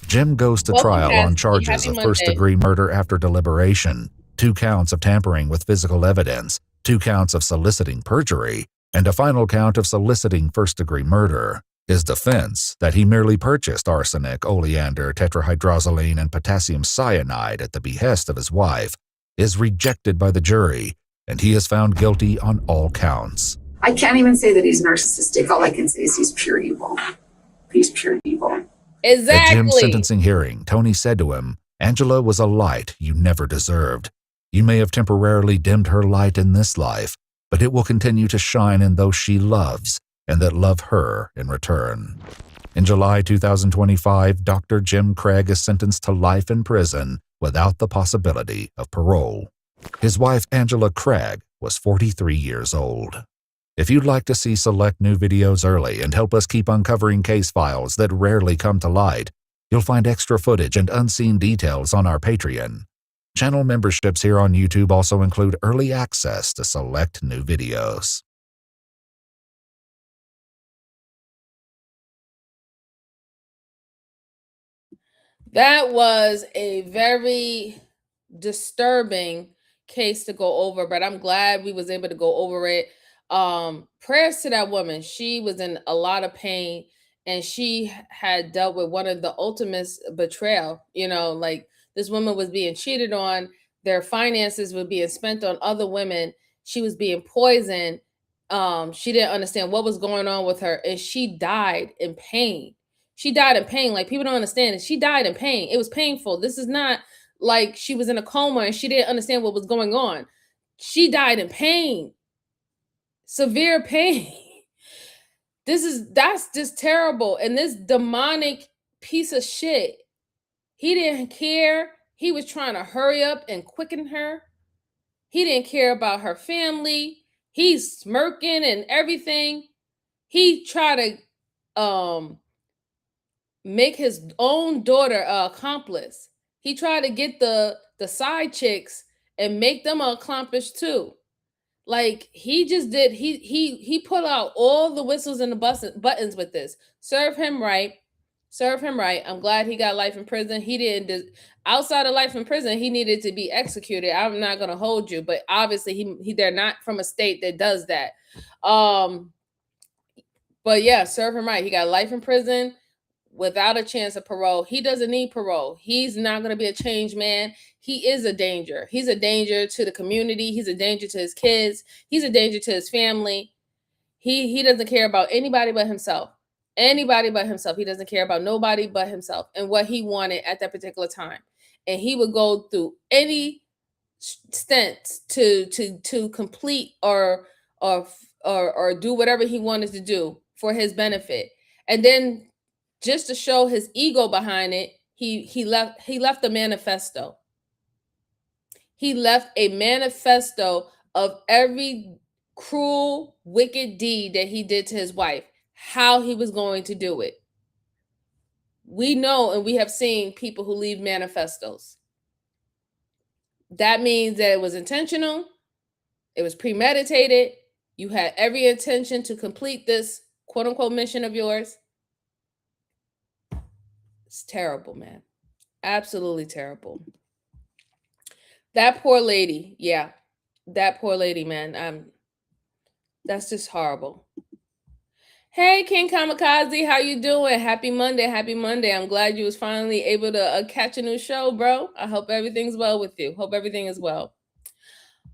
Jim goes to trial on charges of first-degree murder after deliberation, 2 counts of tampering with physical evidence, 2 counts of soliciting perjury, and a final count of soliciting first-degree murder. His defense, that he merely purchased arsenic, oleander, tetrahydrozoline, and potassium cyanide at the behest of his wife, is rejected by the jury, and he is found guilty on all counts. I can't even say that he's narcissistic. All I can say is he's pure evil. He's pure evil. Exactly. At Jim's sentencing hearing, Tony said to him, "Angela was a light you never deserved. You may have temporarily dimmed her light in this life, but it will continue to shine in those she loves and that love her in return." In July 2025, Dr. Jim Craig is sentenced to life in prison without the possibility of parole. His wife, Angela Craig, was 43 years old. If you'd like to see select new videos early and help us keep uncovering case files that rarely come to light, you'll find extra footage and unseen details on our Patreon. Channel memberships here on YouTube also include early access to select new videos. That was a very disturbing case to go over, but I'm glad we was able to go over it. Prayers to that woman. She was in a lot of pain, and she had dealt with one of the ultimate betrayal. Like, this woman was being cheated on. Their finances were being spent on other women. She was being poisoned. She didn't understand what was going on with her, and she died in pain. She died in pain. Like, people don't understand it. She died in pain. It was painful. This is not like she was in a coma and she didn't understand what was going on. She died in pain. Severe pain. That's just terrible. And this demonic piece of shit, he didn't care. He was trying to hurry up and quicken her. He didn't care about her family. He's smirking and everything. He tried to make his own daughter an accomplice. He tried to get the side chicks and make them accomplished too. Like he just did, he put out all the whistles and the buttons with this. Serve him right. Serve him right. I'm glad he got life in prison. He didn't outside of life in prison, he needed to be executed. I'm not gonna hold you, but obviously they're not from a state that does that. But yeah, serve him right. He got life in prison without a chance of parole. He doesn't need parole. He's not going to be a changed man. He is a danger. He's a danger to the community. He's a danger to his kids. He's a danger to his family. He doesn't care about anybody but himself. Anybody but himself. He doesn't care about nobody but himself and what he wanted at that particular time. And he would go through any stints to complete or do whatever he wanted to do for his benefit. And then just to show his ego behind it, he left a manifesto. He left a manifesto of every cruel, wicked deed that he did to his wife, how he was going to do it. We know and we have seen people who leave manifestos. That means that it was intentional, it was premeditated, you had every intention to complete this quote unquote mission of yours. It's terrible, man. Absolutely terrible. That poor lady, yeah. That poor lady, man. That's just horrible. Hey, King Kamikaze, how you doing? Happy Monday, happy Monday. I'm glad you was finally able to catch a new show, bro. I hope everything's well with you. Hope everything is well.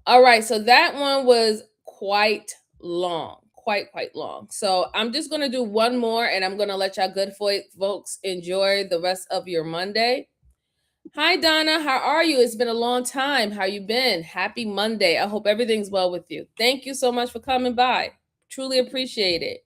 All right, so that one was quite long. Quite long. So I'm just going to do one more and I'm going to let y'all good folks enjoy the rest of your Monday. Hi, Donna. How are you? It's been a long time. How you been? Happy Monday. I hope everything's well with you. Thank you so much for coming by. Truly appreciate it.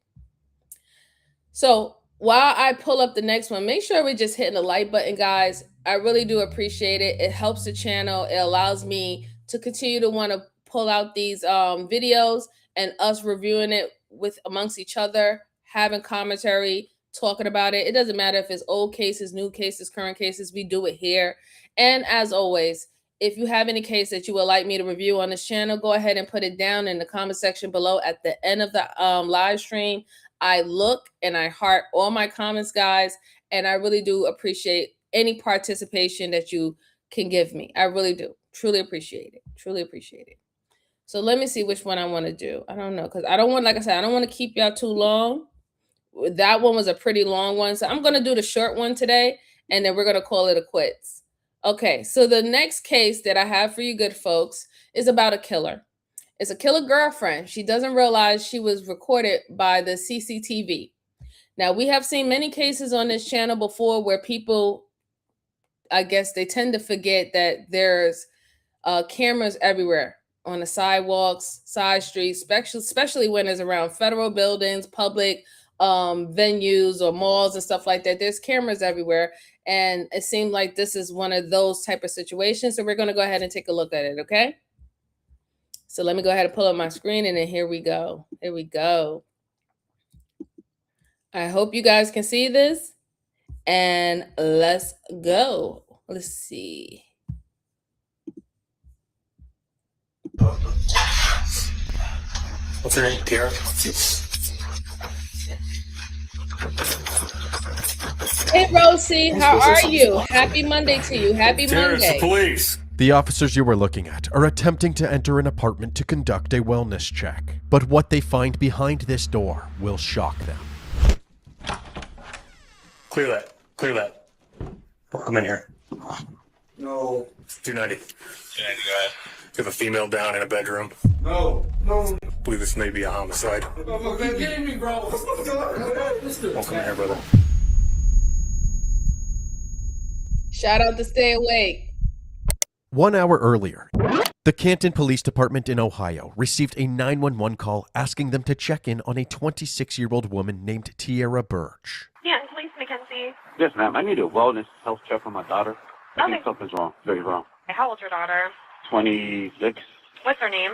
So while I pull up the next one, make sure we're just hitting the like button, guys. I really do appreciate it. It helps the channel. It allows me to continue to want to pull out these videos and us reviewing it with amongst each other, having commentary, talking about it. It doesn't matter if it's old cases, new cases, current cases. We do it here. And as always, if you have any case that you would like me to review on this channel, go ahead and put it down in the comment section below at the end of the live stream. I look and I heart all my comments, guys, and I really do appreciate any participation that you can give me. I really do. Truly appreciate it. Truly appreciate it. So let me see which one I want to do. I don't know, because I don't want, like I said, I don't want to keep y'all too long. That one was a pretty long one. So I'm going to do the short one today, and then we're going to call it a quits. Okay, so the next case that I have for you good folks is about a killer. It's a killer girlfriend. She doesn't realize she was recorded by the CCTV. Now, we have seen many cases on this channel before where people, I guess they tend to forget that there's cameras everywhere on the sidewalks, side streets, especially when it's around federal buildings, public venues or malls and stuff like that. There's cameras everywhere. And it seemed like this is one of those type of situations. So we're going to go ahead and take a look at it, okay? So let me go ahead and pull up my screen and then here we go. Here we go. I hope you guys can see this. And let's go. Let's see. What's her name? Tara? Hey, Rosie, how are you? Happy Monday to you. Happy Tara, Monday. it's the police. The officers you were looking at are attempting to enter an apartment to conduct a wellness check. But what they find behind this door will shock them. Clear that. Clear that. Come in here. No. 290. 290, go ahead. You have a female down in a bedroom. No. I believe this may be a homicide. You're kidding me, bro. Don't come in here, brother. Shout out to Stay Awake. 1 hour earlier, the Canton Police Department in Ohio received a 911 call asking them to check in on a 26-year-old woman named Tierra Birch. Yeah, Police Mackenzie. Yes, ma'am. I need a wellness health check for my daughter. I think something's wrong. Very wrong. How old's your daughter? 26. What's her name?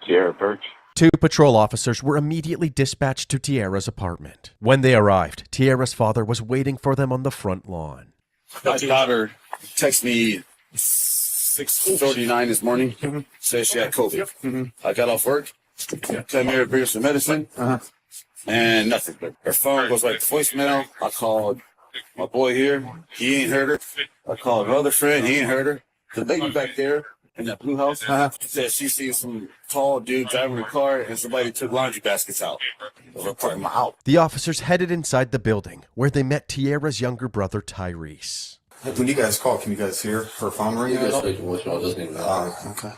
Tierra Birch. 2 patrol officers were immediately dispatched to Tierra's apartment. When they arrived, Tierra's father was waiting for them on the front lawn. My daughter texted me 6:39 this morning. Says she had COVID. I got off work. Came here to bring her some medicine. And nothing. Her phone goes like voicemail. I called my boy here. He ain't heard her. I called her other friend. He ain't heard her. The lady back there in that blue house said she seen some tall dude driving a car and somebody took laundry baskets out of her part of my house. The officers headed inside the building where they met Tierra's younger brother, Tyrese. When you guys call, can you guys hear her phone ringing? Okay.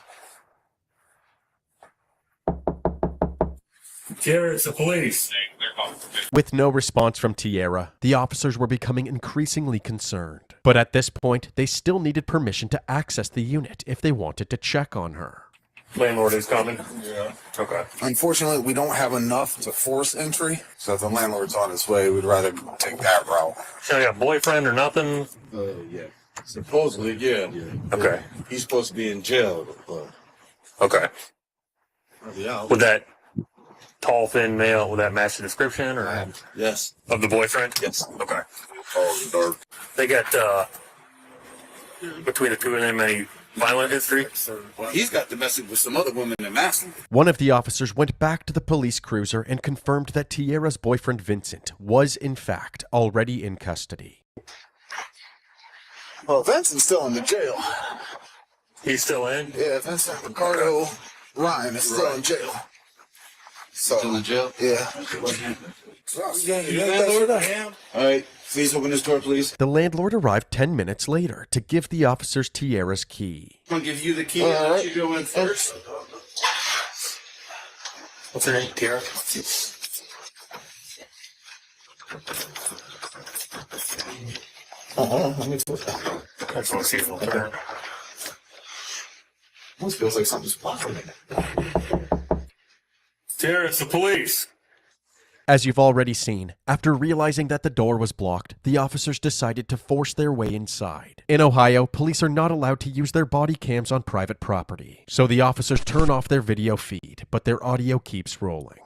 Tierra, it's the police. With no response from Tierra, the officers were becoming increasingly concerned. But at this point, they still needed permission to access the unit if they wanted to check on her. Landlord is coming. Yeah. Okay. Unfortunately, we don't have enough to force entry, so if the landlord's on his way, we'd rather take that route. So you got a boyfriend or nothing? Yeah. Supposedly, yeah. Okay. He's supposed to be in jail. Okay. Yeah. With that tall, thin male, would that match the description, or Yes. of the boyfriend? Yes. Okay. Tall and dark. They got between the two of them any violent history? Well, he's got domestic with some other women in Massillon. One of the officers went back to the police cruiser and confirmed that Tierra's boyfriend Vincent was, in fact, already in custody. Well, Vincent's still in the jail. He's still in? Yeah, Vincent Ricardo Ryan is still in jail. So, still in jail? Yeah. All right, please open this door, please. The landlord arrived 10 minutes later to give the officers Tierra's key. I'm gonna give you the key and let you go in first. What's her name? Tierra? Let me put that. I just want to see if it'll turn. Almost feels like something's blocking it. Tierra, it's the police. As you've already seen, after realizing that the door was blocked, the officers decided to force their way inside. In Ohio, police are not allowed to use their body cams on private property, so the officers turn off their video feed, but their audio keeps rolling.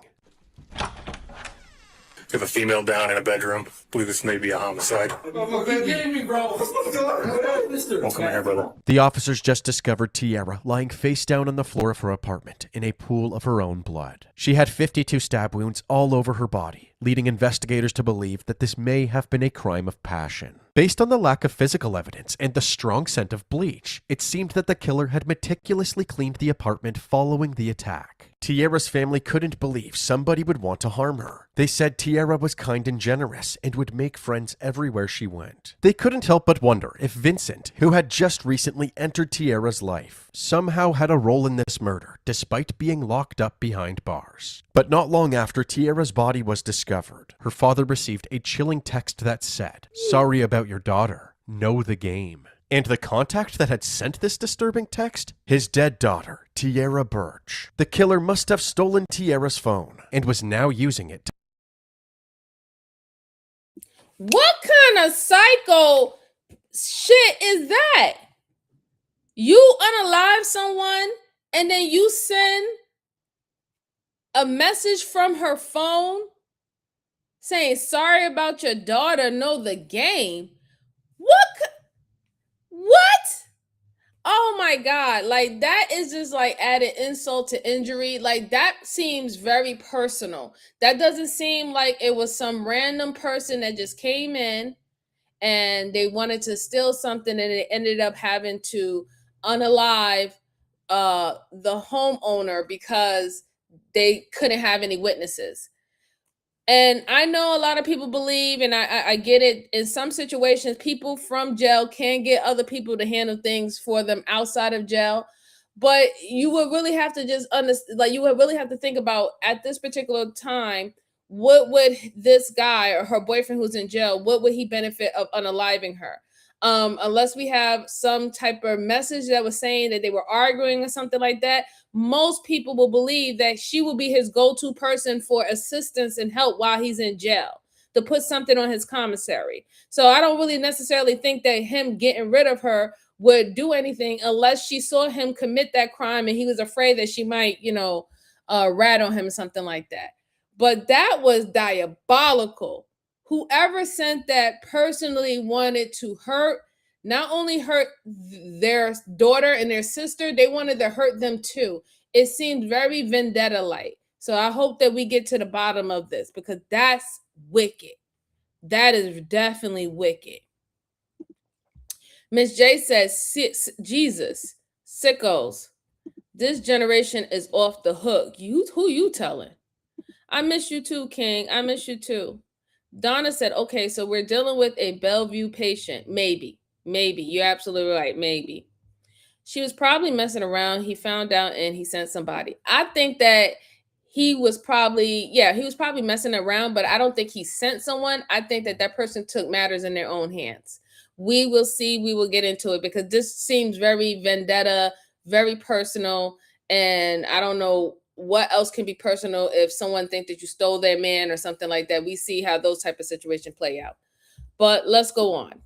We have a female down in a bedroom. I believe this may be a homicide. You're kidding me, bro. Welcome here, brother. The officers just discovered Tierra lying face down on the floor of her apartment in a pool of her own blood. She had 52 stab wounds all over her body, leading investigators to believe that this may have been a crime of passion. Based on the lack of physical evidence and the strong scent of bleach, it seemed that the killer had meticulously cleaned the apartment following the attack. Tierra's family couldn't believe somebody would want to harm her. They said Tierra was kind and generous and would make friends everywhere she went. They couldn't help but wonder if Vincent, who had just recently entered Tierra's life, somehow had a role in this murder despite being locked up behind bars. But not long after Tierra's body was discovered, her father received a chilling text that said, "Sorry about your daughter. Know the game." And the contact that had sent this disturbing text? His dead daughter, Tierra Birch. The killer must have stolen Tierra's phone and was now using it to... What kind of psycho shit is that? You unalive someone and then you send a message from her phone saying, "Sorry about your daughter, know the game." What? Oh my God. Like, that is just like added insult to injury. Like, that seems very personal. That doesn't seem like it was some random person that just came in and they wanted to steal something and it ended up having to unalive the homeowner because they couldn't have any witnesses. And I know a lot of people believe, and I get it, in some situations, people from jail can get other people to handle things for them outside of jail. But you would really have to just understand, like, you would really have to think about, at this particular time, what would this guy or her boyfriend who's in jail, what would he benefit of unaliving her? Unless we have some type of message that was saying that they were arguing or something like that, most people will believe that she will be his go-to person for assistance and help while he's in jail, to put something on his commissary. So I don't really necessarily think that him getting rid of her would do anything unless she saw him commit that crime and he was afraid that she might, rat on him or something like that. But that was diabolical. Whoever sent that personally wanted to hurt not only hurt their daughter and their sister, they wanted to hurt them too. It seemed very vendetta-like. So I hope that we get to the bottom of this, because that's wicked. That is definitely wicked. Miss J says, Jesus, sickos. This generation is off the hook. Who you telling? I miss you too, King. I miss you too. Donna said, okay, so we're dealing with a Bellevue patient. Maybe. You're absolutely right. Maybe. She was probably messing around. He found out and he sent somebody. I think that he was probably messing around, but I don't think he sent someone. I think that person took matters in their own hands. We will see. We will get into it, because this seems very vendetta, very personal. And I don't know what else can be personal if someone thinks that you stole their man or something like that. We see how those type of situations play out. But let's go on.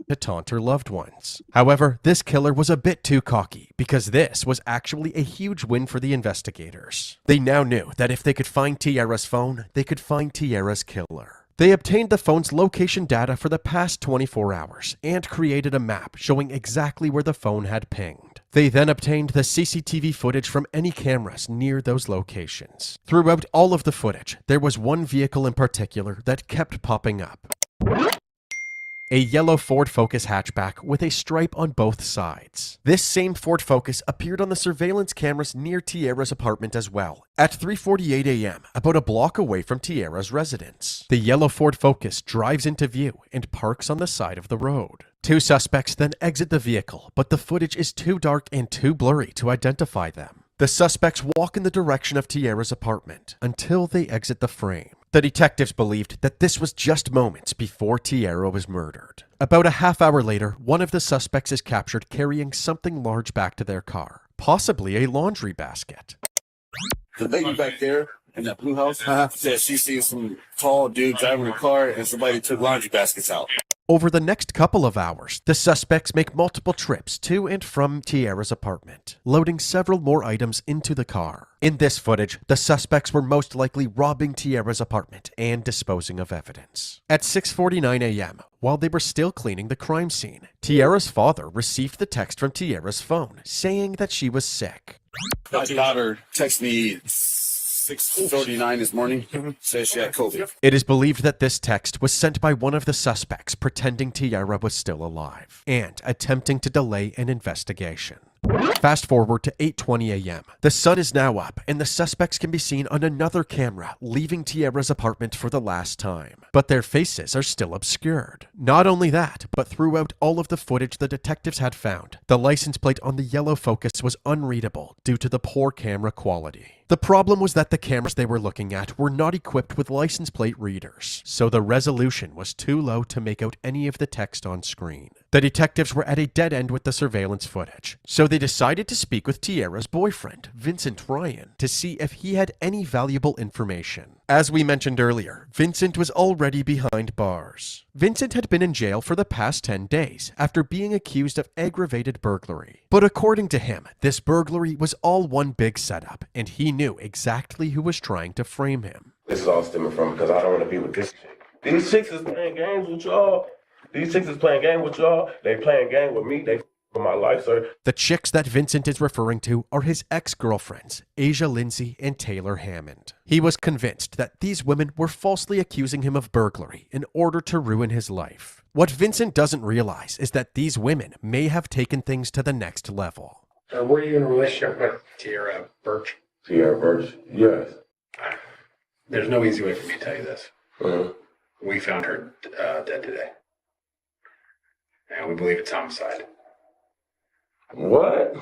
To taunt her loved ones. However, this killer was a bit too cocky, because this was actually a huge win for the investigators. They now knew that if they could find Tiara's phone, they could find Tiara's killer. They obtained the phone's location data for the past 24 hours and created a map showing exactly where the phone had pinged. They then obtained the CCTV footage from any cameras near those locations. Throughout all of the footage, there was one vehicle in particular that kept popping up. A yellow Ford Focus hatchback with a stripe on both sides. This same Ford Focus appeared on the surveillance cameras near Tiara's apartment as well, at 3:48 a.m., about a block away from Tiara's residence. The yellow Ford Focus drives into view and parks on the side of the road. Two suspects then exit the vehicle, but the footage is too dark and too blurry to identify them. The suspects walk in the direction of Tiara's apartment until they exit the frame. The detectives believed that this was just moments before Tiara was murdered. About a half hour later, one of the suspects is captured carrying something large back to their car, possibly a laundry basket. The lady back there in that blue house said she sees some tall dude driving a car and somebody took laundry baskets out. Over the next couple of hours, the suspects make multiple trips to and from Tiara's apartment, loading several more items into the car. In this footage, the suspects were most likely robbing Tiara's apartment and disposing of evidence. At 6:49 a.m., while they were still cleaning the crime scene, Tiara's father received the text from Tiara's phone saying that she was sick. My daughter texted me 6:39 this morning, says she had COVID. It is believed that this text was sent by one of the suspects pretending Tiara was still alive and attempting to delay an investigation. Fast forward to 8:20 a.m. The sun is now up and the suspects can be seen on another camera leaving Tiara's apartment for the last time, but their faces are still obscured. Not only that, but throughout all of the footage the detectives had found, the license plate on the yellow Focus was unreadable due to the poor camera quality. The problem was that the cameras they were looking at were not equipped with license plate readers, so the resolution was too low to make out any of the text on screen. The detectives were at a dead end with the surveillance footage, so they decided to speak with Tiara's boyfriend, Vincent Ryan, to see if he had any valuable information. As we mentioned earlier, Vincent was already behind bars. Vincent had been in jail for the past 10 days after being accused of aggravated burglary. But according to him, this burglary was all one big setup, and he knew exactly who was trying to frame him. This is all stemming from because I don't want to be with this chick. These chicks is playing games with y'all. They playing game with me. They with my life, sir. The chicks that Vincent is referring to are his ex-girlfriends, Asia Lindsay and Taylor Hammond. He was convinced that these women were falsely accusing him of burglary in order to ruin his life. What Vincent doesn't realize is that these women may have taken things to the next level. Were you in a relationship with Tiara Birch? Tiara Birch? Yes. There's no easy way for me to tell you this. We found her dead today. And we believe it's homicide. What?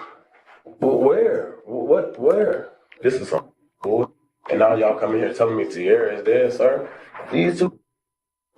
Well, where? What? Where? This is some cool. And now y'all coming here telling me Tiara is dead, sir? These two.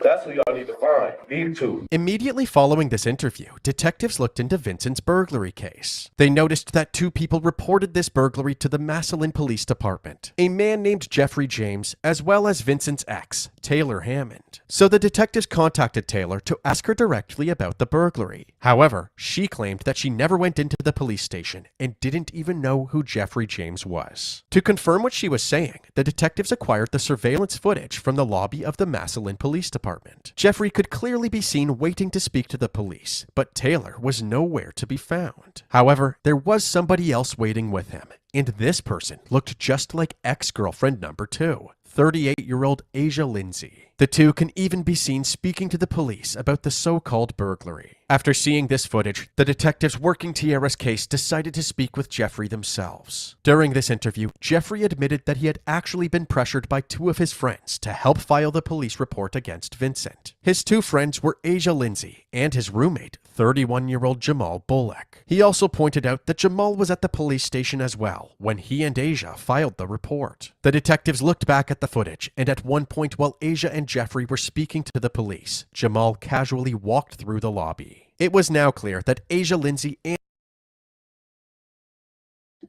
That's who y'all need to find. These two. Immediately following this interview, detectives looked into Vincent's burglary case. They noticed that two people reported this burglary to the Massillon Police Department, a man named Jeffrey James, as well as Vincent's ex, Taylor Hammond. So the detectives contacted Taylor to ask her directly about the burglary. However, she claimed that she never went into the police station and didn't even know who Jeffrey James was. To confirm what she was saying, the detectives acquired the surveillance footage from the lobby of the Massillon Police Department. apartment. Jeffrey could clearly be seen waiting to speak to the police, but Taylor was nowhere to be found. However, there was somebody else waiting with him, and this person looked just like ex-girlfriend number 2, 38-year-old Asia Lindsay. The two can even be seen speaking to the police about the so-called burglary. After seeing this footage, the detectives working Tiara's case decided to speak with Jeffrey themselves. During this interview, Jeffrey admitted that he had actually been pressured by 2 of his friends to help file the police report against Vincent. His 2 friends were Asia Lindsay and his roommate, 31-year-old Jamal Bullock. He also pointed out that Jamal was at the police station as well when he and Asia filed the report. The detectives looked back at the footage, and at one point while Asia and Jeffrey were speaking to the police, Jamal casually walked through the lobby. It was now clear that Asia Lindsay and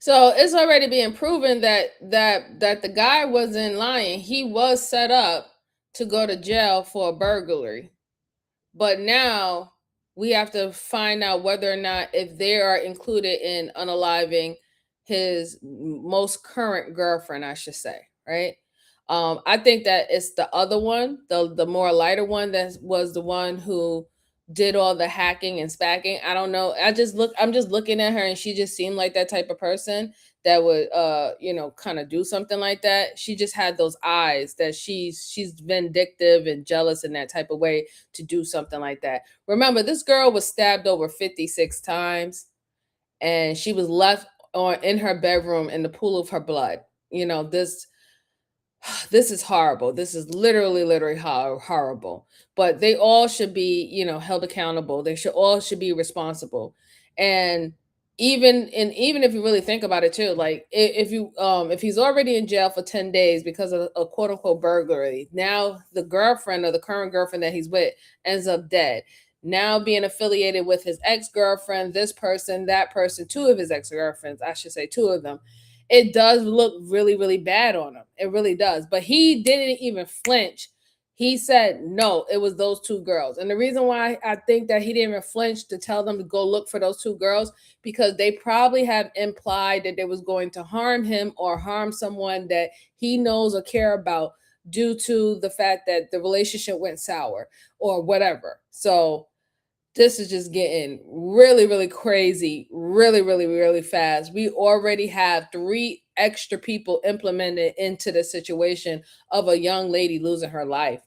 So it's already being proven that the guy wasn't lying. He was set up to go to jail for a burglary. But now we have to find out whether or not if they are included in unaliving his most current girlfriend, I should say, right? I think that it's the other one, the more lighter one, that was the one who did all the hacking and spacking. I don't know. I'm just looking at her, and she just seemed like that type of person that would kind of do something like that. She just had those eyes that she's vindictive and jealous in that type of way to do something like that. Remember, this girl was stabbed over 56 times, and she was left in her bedroom in the pool of her blood. This is horrible. This is literally horrible. But they all should be, held accountable. They should be responsible. And even if you really think about it too, like if he's already in jail for 10 days because of a quote unquote burglary, now the girlfriend or the current girlfriend that he's with ends up dead. Now being affiliated with his ex-girlfriend, this person, that person, 2 of his ex-girlfriends, I should say 2 of them. It does look really, really bad on him. It really does. But he didn't even flinch. He said, no, it was those 2 girls. And the reason why I think that he didn't even flinch to tell them to go look for those 2 girls, because they probably have implied that they was going to harm him or harm someone that he knows or care about due to the fact that the relationship went sour or whatever. So this is just getting really, really crazy, really, really, really fast. We already have 3 extra people implemented into the situation of a young lady losing her life.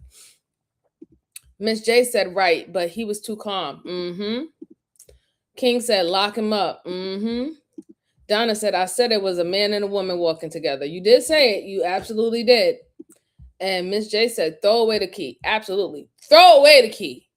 Miss J said, right, but he was too calm. King said, lock him up. Donna said, I said it was a man and a woman walking together. You did say it. You absolutely did. And Miss J said, throw away the key. Absolutely. Throw away the key.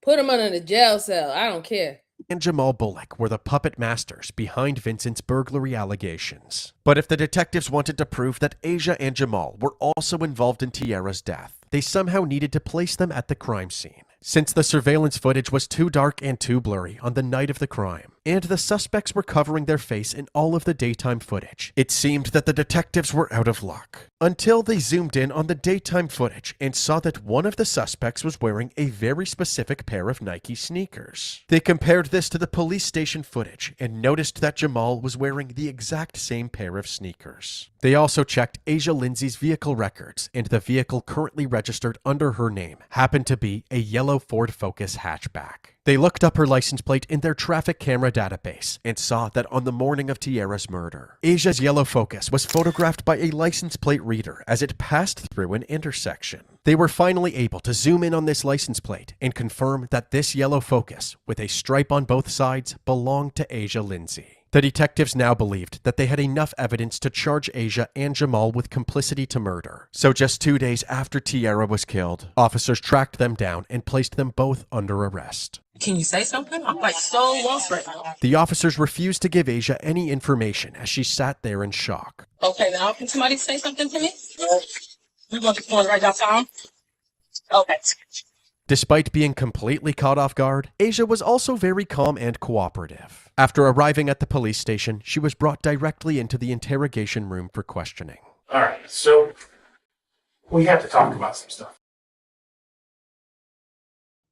Put him under the jail cell. I don't care. and Jamal Bullock were the puppet masters behind Vincent's burglary allegations. But if the detectives wanted to prove that Asia and Jamal were also involved in Tiara's death, they somehow needed to place them at the crime scene, since the surveillance footage was too dark and too blurry on the night of the crime, and the suspects were covering their face in all of the daytime footage. It seemed that the detectives were out of luck, until they zoomed in on the daytime footage and saw that one of the suspects was wearing a very specific pair of Nike sneakers. They compared this to the police station footage and noticed that Jamal was wearing the exact same pair of sneakers. They also checked Asia Lindsay's vehicle records, and the vehicle currently registered under her name happened to be a yellow Ford Focus hatchback. They looked up her license plate in their traffic camera database and saw that on the morning of Tiara's murder, Asia's yellow Focus was photographed by a license plate reader as it passed through an intersection. They were finally able to zoom in on this license plate and confirm that this yellow Focus, with a stripe on both sides, belonged to Asia Lindsay. The detectives now believed that they had enough evidence to charge Asia and Jamal with complicity to murder. So just 2 days after Tiara was killed, officers tracked them down and placed them both under arrest. Can you say something? I'm like so lost right now. The officers refused to give Asia any information as she sat there in shock. Okay, now can somebody say something to me? We want to go right downtown? Okay. Despite being completely caught off guard, Asia was also very calm and cooperative. After arriving at the police station, she was brought directly into the interrogation room for questioning. All right, so we have to talk about some stuff.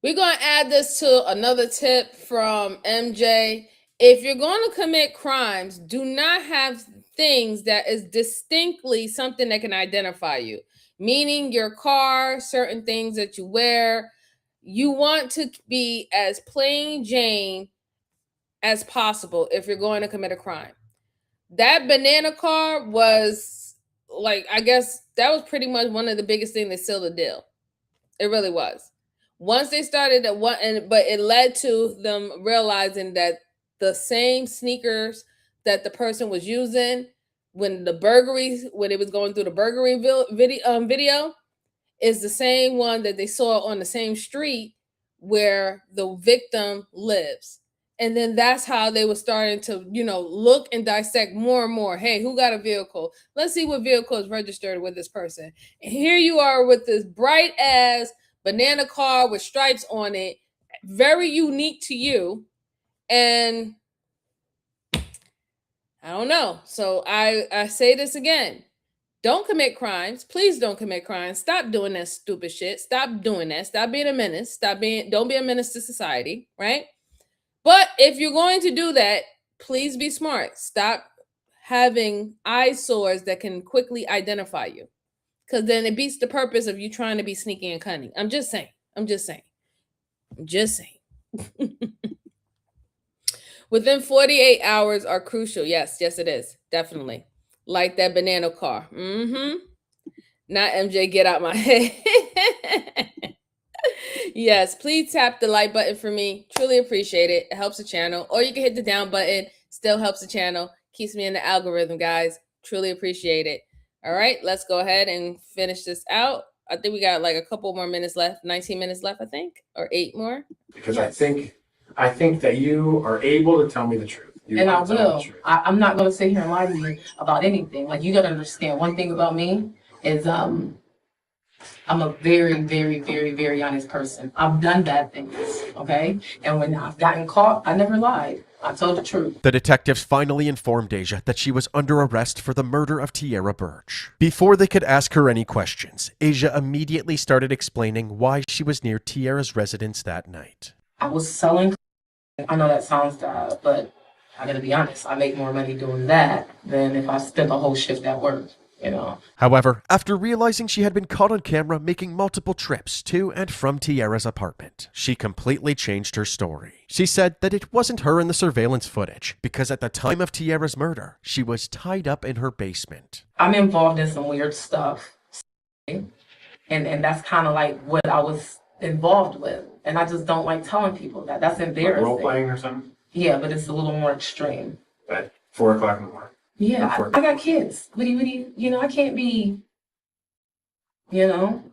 We're going to add this to another tip from MJ. If you're going to commit crimes, do not have things that is distinctly something that can identify you. meaning your car, certain things that you wear. You want to be as plain Jane as possible if you're going to commit a crime. That banana car was like, I guess that was pretty much one of the biggest things that sealed the deal. It really was. Once they started at one, but it led to them realizing that the same sneakers that the person was using when it was going through the burglary video is the same one that they saw on the same street where the victim lives. And then that's how they were starting to, look and dissect more and more. Hey, who got a vehicle? Let's see what vehicle is registered with this person. And here you are with this bright ass banana car with stripes on it, very unique to you. And I don't know. So I say this again. Don't commit crimes. Please don't commit crimes. Stop doing that stupid shit. Stop doing that. Stop being a menace. Don't be a menace to society, right? But if you're going to do that, please be smart. Stop having eyesores that can quickly identify you. Because then it beats the purpose of you trying to be sneaky and cunning. I'm just saying. Within 48 hours are crucial. Yes, it is. Definitely. Like that banana car. Not MJ, get out my head. Yes, please tap the like button for me. Truly appreciate it. It helps the channel. Or you can hit the down button. Still helps the channel. Keeps me in the algorithm, guys. Truly appreciate it. All right, let's go ahead and finish this out. I think we got like a couple more minutes left. 19 minutes left, I think. Or 8 more. Because yes. I think that you are able to tell me the truth. And I will. I'm not going to sit here and lie to you about anything. Like, you got to understand one thing about me is I'm a very, very, very, very honest person. I've done bad things, okay? And when I've gotten caught, I never lied. I told the truth. The detectives finally informed Asia that she was under arrest for the murder of Tierra Birch. Before they could ask her any questions, Asia immediately started explaining why she was near Tierra's residence that night. I was selling. I know that sounds bad, but I gotta be honest. I make more money doing that than if I spent a whole shift at work. However, after realizing she had been caught on camera making multiple trips to and from Tierra's apartment, she completely changed her story. She said that it wasn't her in the surveillance footage because at the time of Tierra's murder, she was tied up in her basement. I'm involved in some weird stuff, and that's kind of like what I was involved with, and I just don't like telling people that. That's embarrassing. Like role playing or something? Yeah, but it's a little more extreme. At 4 o'clock in the morning. Yeah, I got kids. What do you, I can't be, I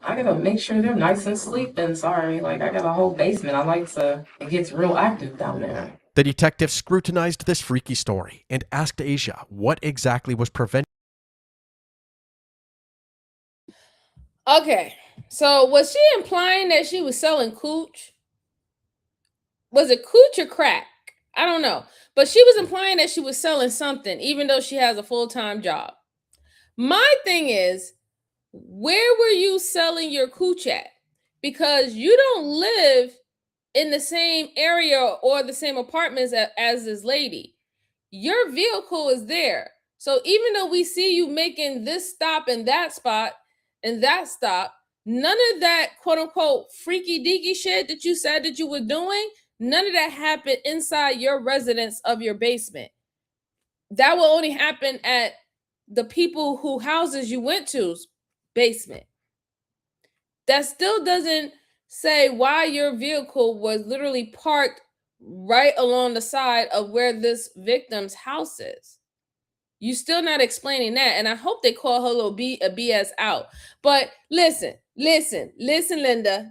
gotta make sure they're nice and sleeping. Sorry, like I got a whole basement. It gets real active down there. The detective scrutinized this freaky story and asked Asia what exactly was preventing. Okay, so was she implying that she was selling cooch? Was it cooch or crack? I don't know. But she was implying that she was selling something, even though she has a full-time job. My thing is, where were you selling your cooch at? Because you don't live in the same area or the same apartments as this lady. Your vehicle is there. So even though we see you making this stop and that spot and that stop, none of that quote-unquote freaky deaky shit that you said that you were doing, none of that happened inside your residence of your basement. That will only happen at the people who houses you went to's basement. That still doesn't say why your vehicle was literally parked right along the side of where this victim's house is. You still not explaining that, and I hope they call her little BS out. But listen, Linda,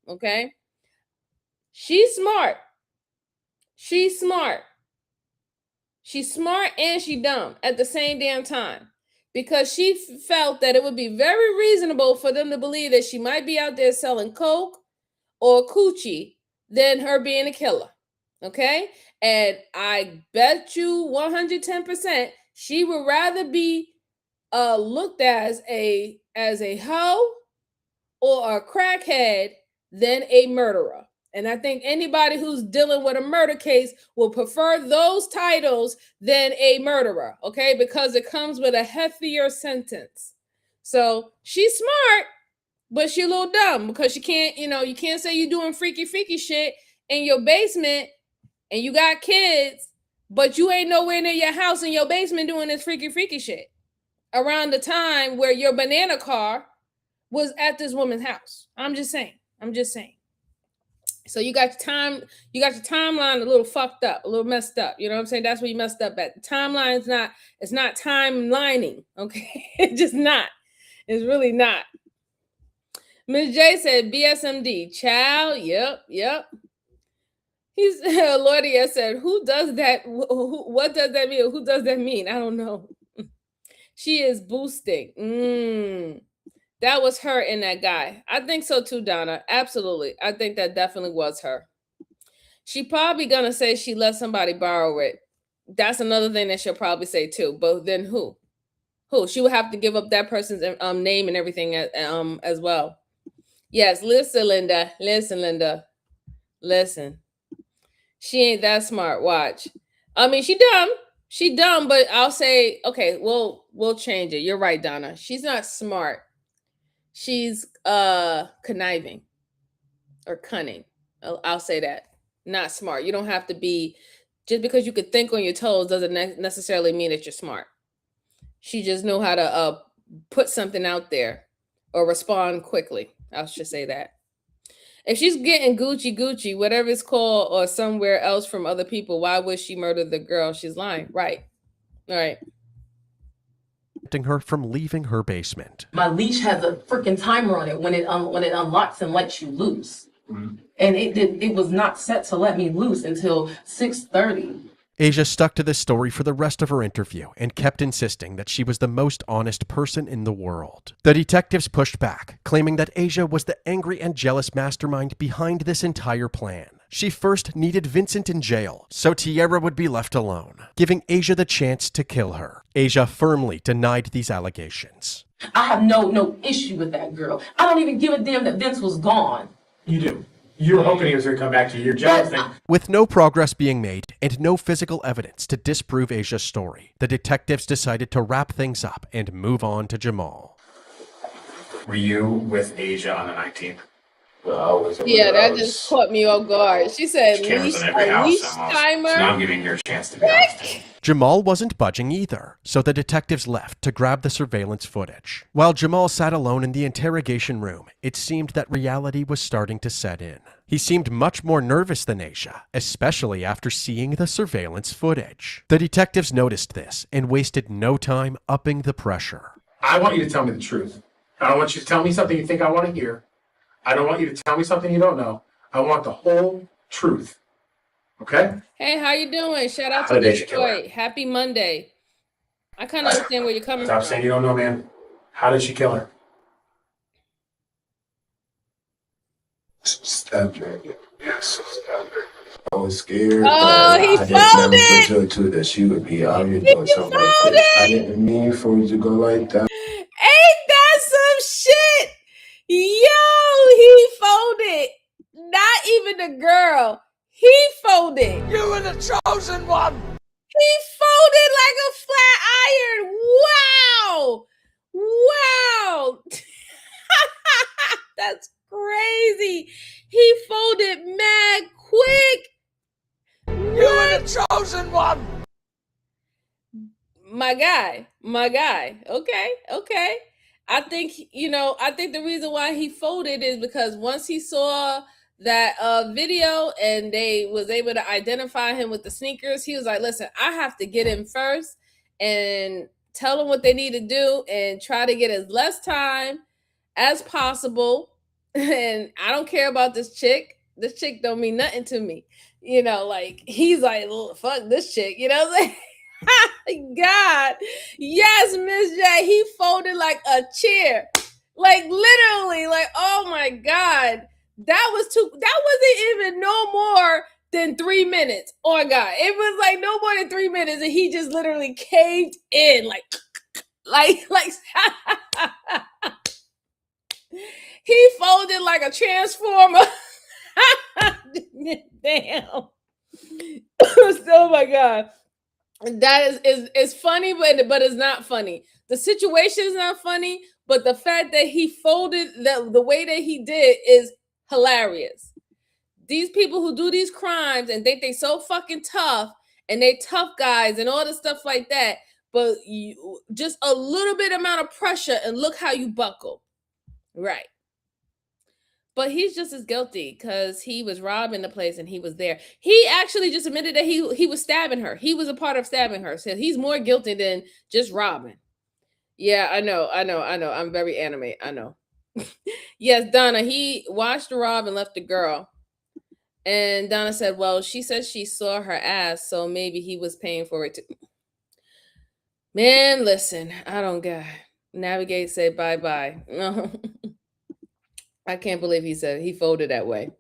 okay? She's smart. She's smart and she dumb at the same damn time, because she felt that it would be very reasonable for them to believe that she might be out there selling coke or coochie than her being a killer. Okay? And I bet you 110% she would rather be looked as a hoe or a crackhead than a murderer. And I think anybody who's dealing with a murder case will prefer those titles than a murderer, okay? Because it comes with a heftier sentence. So she's smart, but she a little dumb because you can't say you're doing freaky shit in your basement and you got kids, but you ain't nowhere near your house in your basement doing this freaky shit around the time where your banana car was at this woman's house. I'm just saying. So you got your timeline a little fucked up, a little messed up. You know what I'm saying? That's where you messed up at. The timeline it's not timelining, okay? It's just not. It's really not. Ms. J said BSMD. Child, yep. He's Lordia said, who does that? What does that mean? Who does that mean? I don't know. She is boosting. That was her and that guy. I think so too, Donna. Absolutely. I think that definitely was her. She probably gonna say she let somebody borrow it. That's another thing that she'll probably say too. But then who? She would have to give up that person's name and everything as well. Yes, listen, Linda. Listen. She ain't that smart. Watch. I mean, she dumb, but I'll say, okay, we'll change it. You're right, Donna. She's not smart. She's conniving or cunning. I'll say that. Not smart. You don't have to be, just because you could think on your toes doesn't necessarily mean that you're smart. She just know how to put something out there or respond quickly. I'll just say that. If she's getting Gucci, whatever it's called, or somewhere else from other people, why would she murder the girl? She's lying. Right. All right. Her from leaving her basement. My leash has a freaking timer on it when it unlocks and lets you loose. Mm-hmm. And it was not set to let me loose until 6:30. Asia stuck to this story for the rest of her interview and kept insisting that she was the most honest person in the world. The detectives pushed back, claiming that Asia was the angry and jealous mastermind behind this entire plan. She first needed Vincent in jail, so Tierra would be left alone, giving Asia the chance to kill her. Asia firmly denied these allegations. I have no issue with that girl. I don't even give a damn that Vince was gone. You do. You were hoping he was going to come back to you. Your jealous thing. With no progress being made and no physical evidence to disprove Asia's story, the detectives decided to wrap things up and move on to Jamal. Were you with Asia on the 19th? Yeah, that just caught me off guard. She said leash timer. So now I'm giving her a chance to be honest. Jamal wasn't budging either, so the detectives left to grab the surveillance footage. While Jamal sat alone in the interrogation room, it seemed that reality was starting to set in. He seemed much more nervous than Asia, especially after seeing the surveillance footage. The detectives noticed this and wasted no time upping the pressure. I want you to tell me the truth. I don't want you to tell me something you think I want to hear. I don't want you to tell me something you don't know. I want the whole truth. Okay? Hey, how you doing? Shout out to Detroit. Happy Monday. I kind of understand where you're coming from. Stop saying you don't know, man. How did she kill her? Stabbed her. Yes, stabbed her. I was scared. Oh, he folded! I didn't never put to it that she would be out here doing something like this. I didn't mean for it to go like that. Ain't that some shit? Yo, he folded. Not even the girl. He folded. You were the chosen one. He folded like a flat iron. Wow. Wow. That's crazy. He folded mad quick. You were the chosen one. My guy. Okay. I think the reason why he folded is because once he saw that video and they was able to identify him with the sneakers, he was like, listen, I have to get in first and tell them what they need to do and try to get as less time as possible. And I don't care about this chick. This chick don't mean nothing to me. Like he's like, fuck this chick, you know what I'm saying? God, yes, Miss J, he folded like a chair, like literally, like oh my God, that wasn't even no more than 3 minutes. Oh God, it was like no more than 3 minutes, and he just literally caved in, like he folded like a transformer. Damn. Oh my God. That is funny, but it's not funny. The situation is not funny, but the fact that he folded the way that he did is hilarious. These people who do these crimes and think they so fucking tough and they tough guys and all the stuff like that, but you, just a little bit amount of pressure and look how you buckle. Right. But he's just as guilty because he was robbing the place and he was there. He actually just admitted that he was stabbing her. He was a part of stabbing her. So he's more guilty than just robbing. Yeah, I know. I'm very anime. I know. Yes, Donna, he watched the rob and left the girl. And Donna said, well, she said she saw her ass, so maybe he was paying for it too. Man, listen, I don't get Navigate, say bye-bye. No. I can't believe he folded that way.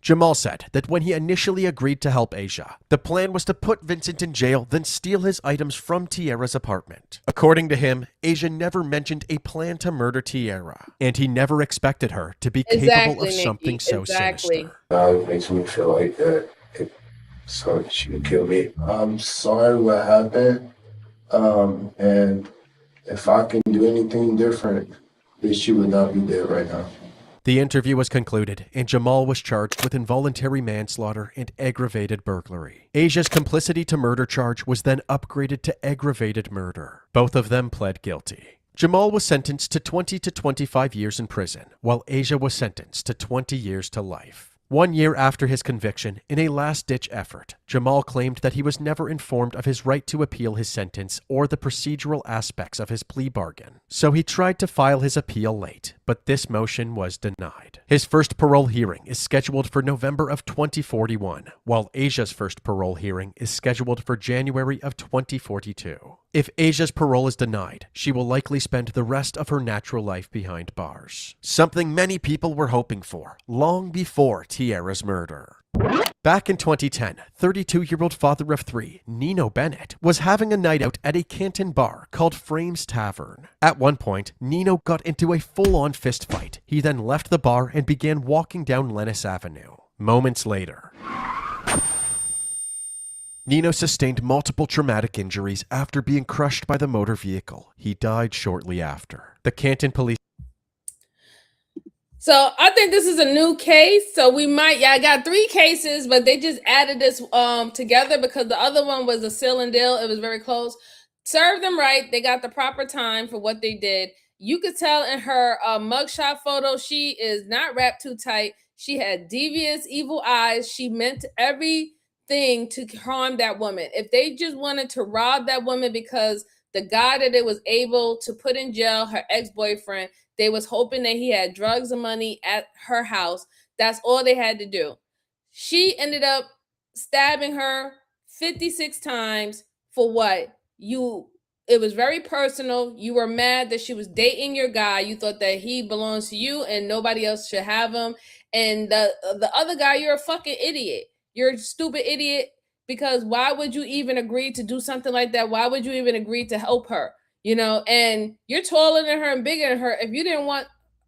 Jamal said that when he initially agreed to help Asia, the plan was to put Vincent in jail, then steal his items from Tiara's apartment. According to him, Asia never mentioned a plan to murder Tiara, and he never expected her to be capable of something so sinister. It makes me feel like that. So she would kill me. I'm sorry what happened, and if I can do anything different, then she would not be there right now. The interview was concluded, and Jamal was charged with involuntary manslaughter and aggravated burglary. Asia's complicity to murder charge was then upgraded to aggravated murder. Both of them pled guilty. Jamal was sentenced to 20 to 25 years in prison, while Asia was sentenced to 20 years to life. 1 year after his conviction, in a last-ditch effort, Jamal claimed that he was never informed of his right to appeal his sentence or the procedural aspects of his plea bargain. So he tried to file his appeal late, but this motion was denied. His first parole hearing is scheduled for November of 2041, while Asia's first parole hearing is scheduled for January of 2042. If Asia's parole is denied, she will likely spend the rest of her natural life behind bars. Something many people were hoping for, long before Tiara's murder. Back in 2010, 32-year-old father of three, Nino Bennett, was having a night out at a Canton bar called Frames Tavern. At one point, Nino got into a full-on fistfight. He then left the bar and began walking down Lennis Avenue. Moments later, Nino sustained multiple traumatic injuries after being crushed by the motor vehicle. He died shortly after. The Canton police... So I think this is a new case. So we might, I got 3 cases, but they just added this together because the other one was a seal and deal. It was very close. Served them right. They got the proper time for what they did. You could tell in her mugshot photo, she is not wrapped too tight. She had devious, evil eyes. She meant everything to harm that woman. If they just wanted to rob that woman because the guy that it was able to put in jail, her ex-boyfriend, they was hoping that he had drugs and money at her house. That's all they had to do. She ended up stabbing her 56 times for what? It was very personal. You were mad that she was dating your guy. You thought that he belongs to you and nobody else should have him. And the other guy, you're a fucking idiot. You're a stupid idiot because why would you even agree to do something like that? Why would you even agree to help her? You know, and you're taller than her and bigger than her. If you didn't want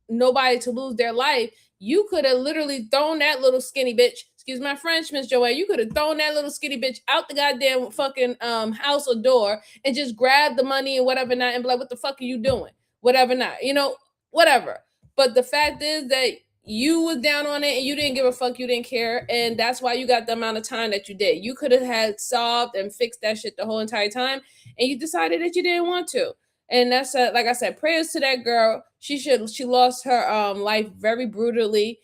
nobody to lose their life, you could have literally thrown that little skinny bitch, excuse my French, Miss Joanne, you could have thrown that little skinny bitch out the goddamn fucking house or door and just grabbed the money and whatever not and be like, what the fuck are you doing? Whatever not, you know, whatever. But the fact is that you was down on it and you didn't give a fuck, you didn't care, and that's why you got the amount of time that you did. You could have had solved and fixed that shit the whole entire time, and you decided that you didn't want to. And that's like I said, prayers to that girl. She lost her life very brutally.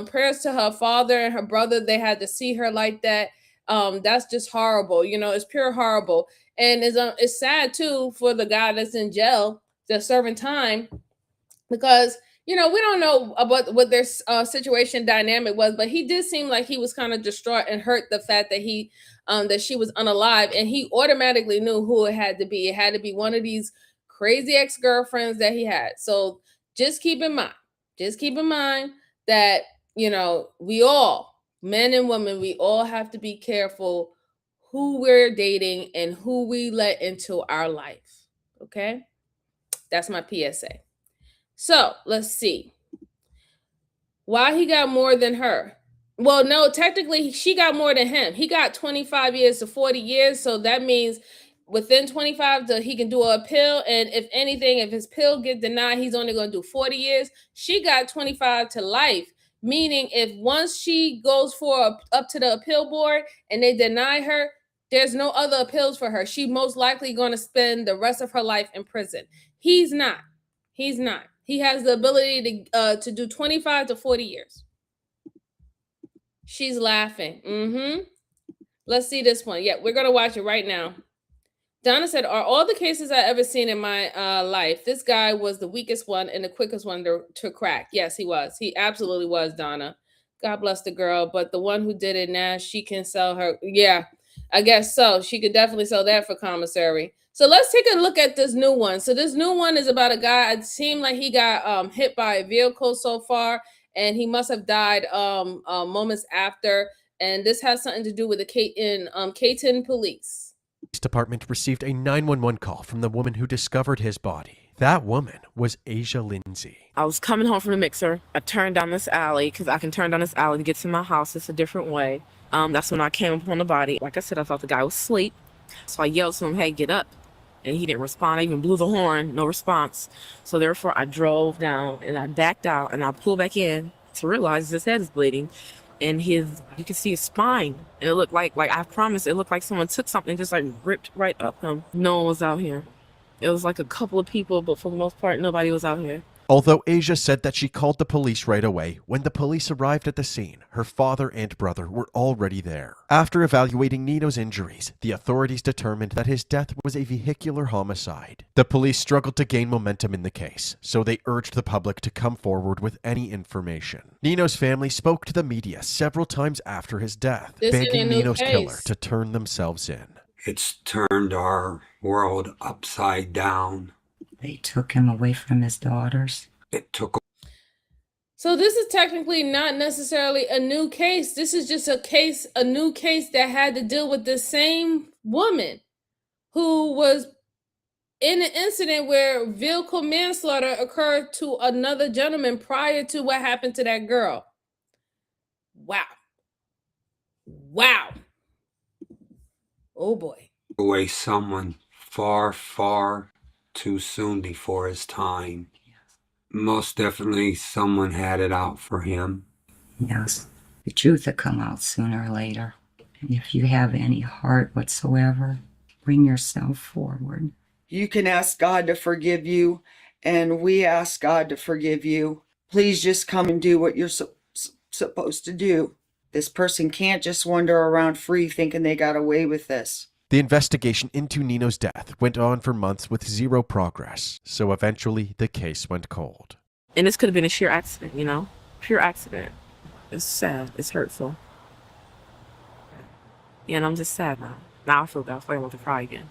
Prayers to her father and her brother. They had to see her like that. That's just horrible. You know, it's pure horrible. And it's sad too for the guy that's in jail, that's serving time, because you know, we don't know about what their situation dynamic was, but he did seem like he was kind of distraught and hurt the fact that that she was unalive, and he automatically knew who it had to be. It had to be one of these crazy ex-girlfriends that he had. So just keep in mind that, you know, we all, men and women, we all have to be careful who we're dating and who we let into our life. Okay? That's my PSA. So let's see. Why he got more than her? Well, no, technically she got more than him. He got 25 years to 40 years. So that means within 25 he can do an appeal. And if anything, if his appeal get denied, he's only going to do 40 years. She got 25 to life. Meaning if once she goes up to the appeal board and they deny her, there's no other appeals for her. She most likely going to spend the rest of her life in prison. He's not. He's not. He has the ability to do 25 to 40 years. She's laughing. Let's see this one. Yeah, we're gonna watch it right now. Donna said, "Are all the cases I ever seen in my life? This guy was the weakest one and the quickest one to crack." Yes, he was. He absolutely was, Donna. God bless the girl. But the one who did it now, she can sell her. Yeah, I guess so. She could definitely sell that for commissary. So let's take a look at this new one. So this new one is about a guy. It seemed like he got hit by a vehicle so far, and he must have died moments after. And this has something to do with the Caton police. Police department received a 911 call from the woman who discovered his body. That woman was Asia Lindsay. I was coming home from the mixer. I turned down this alley because I can turn down this alley to get to my house. It's a different way. That's when I came upon the body. Like I said, I thought the guy was asleep. So I yelled to him, "Hey, get up." And he didn't respond. I even blew the horn, no response. So therefore I drove down and I backed out and I pulled back in to realize his head is bleeding. And you can see his spine. And it looked like I promise, it looked like someone took something and just like ripped right up him. No one was out here. It was like a couple of people, but for the most part, nobody was out here. Although Asia said that she called the police right away, when the police arrived at the scene, her father and brother were already there. After evaluating Nino's injuries, the authorities determined that his death was a vehicular homicide. The police struggled to gain momentum in the case, so they urged the public to come forward with any information. Nino's family spoke to the media several times after his death, begging Nino's killer to turn themselves in. It's turned our world upside down. They took him away from his daughters. It took. So this is technically not necessarily a new case. This is just a new case that had to deal with the same woman who was in an incident where vehicle manslaughter occurred to another gentleman prior to what happened to that girl. Wow. Wow. Oh boy. Away someone far, far too soon before his time. Most definitely someone had it out for him. Yes, the truth will come out sooner or later. And if you have any heart whatsoever, bring yourself forward. You can ask God to forgive you, and we ask God to forgive you. Please just come and do what you're supposed to do. This person can't just wander around free thinking they got away with this. The investigation into Nino's death went on for months with zero progress, so eventually the case went cold. And this could have been a sheer accident, you know? Pure accident. It's sad. It's hurtful. Yeah, and I'm just sad now. Now I feel bad. I feel like I want to cry again.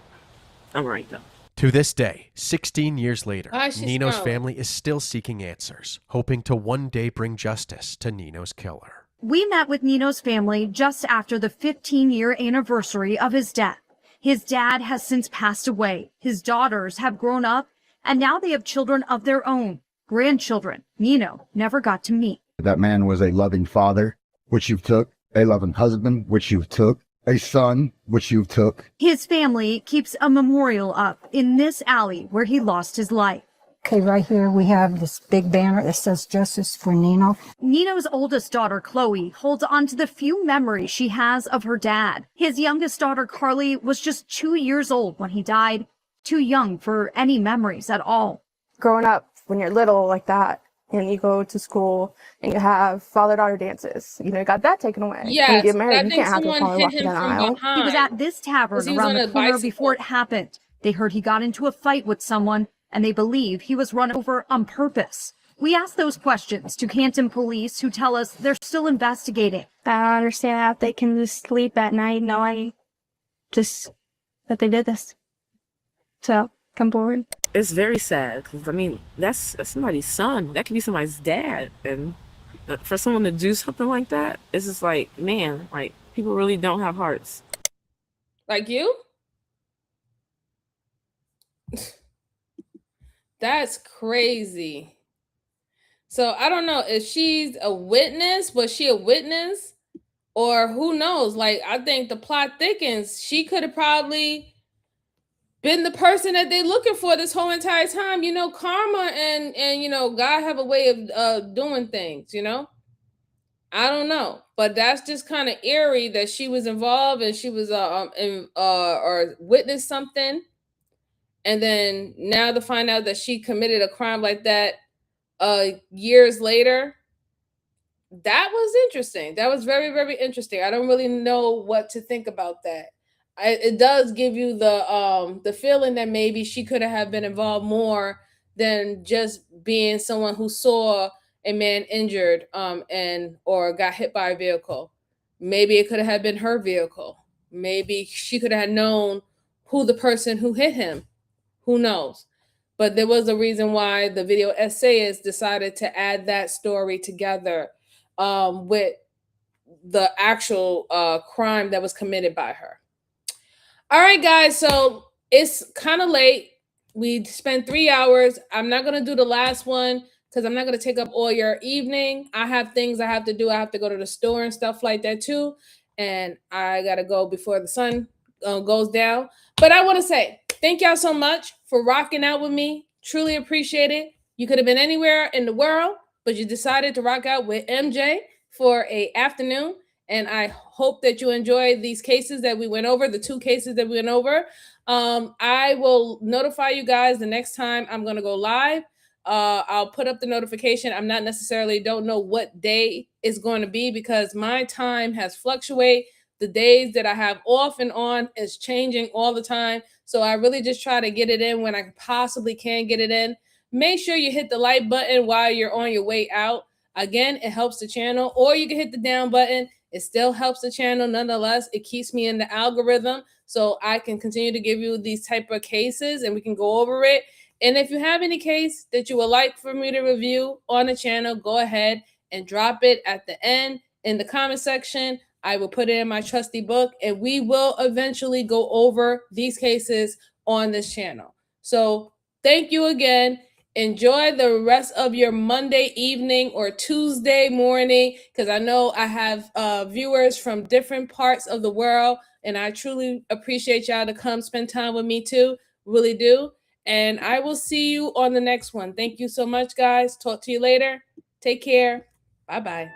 I'm right, though. To this day, 16 years later, she's Nino's gone. family is still seeking answers, hoping to one day bring justice to Nino's killer. We met with Nino's family just after the 15-year anniversary of his death. His dad has since passed away. His daughters have grown up, and now they have children of their own, grandchildren Nino never got to meet. That man was a loving father, which you took, a loving husband, which you took, a son, which you took. His family keeps a memorial up in this alley where he lost his life. Okay, right here we have this big banner that says Justice for Nino. Nino's oldest daughter, Chloe, holds on to the few memories she has of her dad. His youngest daughter, Carly, was just 2 years old when he died, too young for any memories at all. Growing up, when you're little like that, and you go to school and you have father-daughter dances, you got that taken away. Yes, when you get married, I you think can't have your someone father hit walking him down the from aisle. behind. He was at this tavern He was around on the a corner bicycle. before it happened. They heard he got into a fight with someone, and they believe he was run over on purpose. We asked those questions to Canton police, who tell us they're still investigating. I don't understand how they can just sleep at night knowing just that they did this. So, come forward. It's very sad because, I mean, that's somebody's son. That could be somebody's dad. And for someone to do something like that, it's just like, man, like, people really don't have hearts. Like you? That's crazy. So I don't know if she's a witness. Was she a witness? Or who knows? Like, I think the plot thickens. She could have probably been the person that they're looking for this whole entire time. You know, karma and you know, God have a way of doing things, you know? I don't know. But that's just kind of eerie that she was involved and she was or witnessed something. And then now to find out that she committed a crime like that years later, that was interesting. That was very, very interesting. I don't really know what to think about that. It does give you the feeling that maybe she could have been involved more than just being someone who saw a man injured and or got hit by a vehicle. Maybe it could have been her vehicle. Maybe she could have known who the person who hit him. Who knows? But there was a reason why the video essayist decided to add that story together with the actual crime that was committed by her. All right, guys. So it's kind of late. We spent 3 hours. I'm not going to do the last one because I'm not going to take up all your evening. I have things I have to do. I have to go to the store and stuff like that too. And I got to go before the sun goes down. But I want to say thank y'all so much for rocking out with me. Truly appreciate it. You could have been anywhere in the world, but you decided to rock out with MJ for a afternoon. And I hope that you enjoyed these cases that we went over, the 2 cases that we went over. I will notify you guys the next time I'm going to go live. I'll put up the notification. I'm not necessarily don't know what day it's going to be because my time has fluctuated. The days that I have off and on is changing all the time. So I really just try to get it in when I possibly can get it in. Make sure you hit the like button while you're on your way out. Again, it helps the channel, or you can hit the down button. It still helps the channel. Nonetheless, it keeps me in the algorithm so I can continue to give you these type of cases and we can go over it. And if you have any case that you would like for me to review on the channel, go ahead and drop it at the end in the comment section. I will put it in my trusty book and we will eventually go over these cases on this channel. So thank you again. Enjoy the rest of your Monday evening or Tuesday morning because I know I have viewers from different parts of the world and I truly appreciate y'all to come spend time with me too. Really do. And I will see you on the next one. Thank you so much, guys. Talk to you later. Take care. Bye-bye.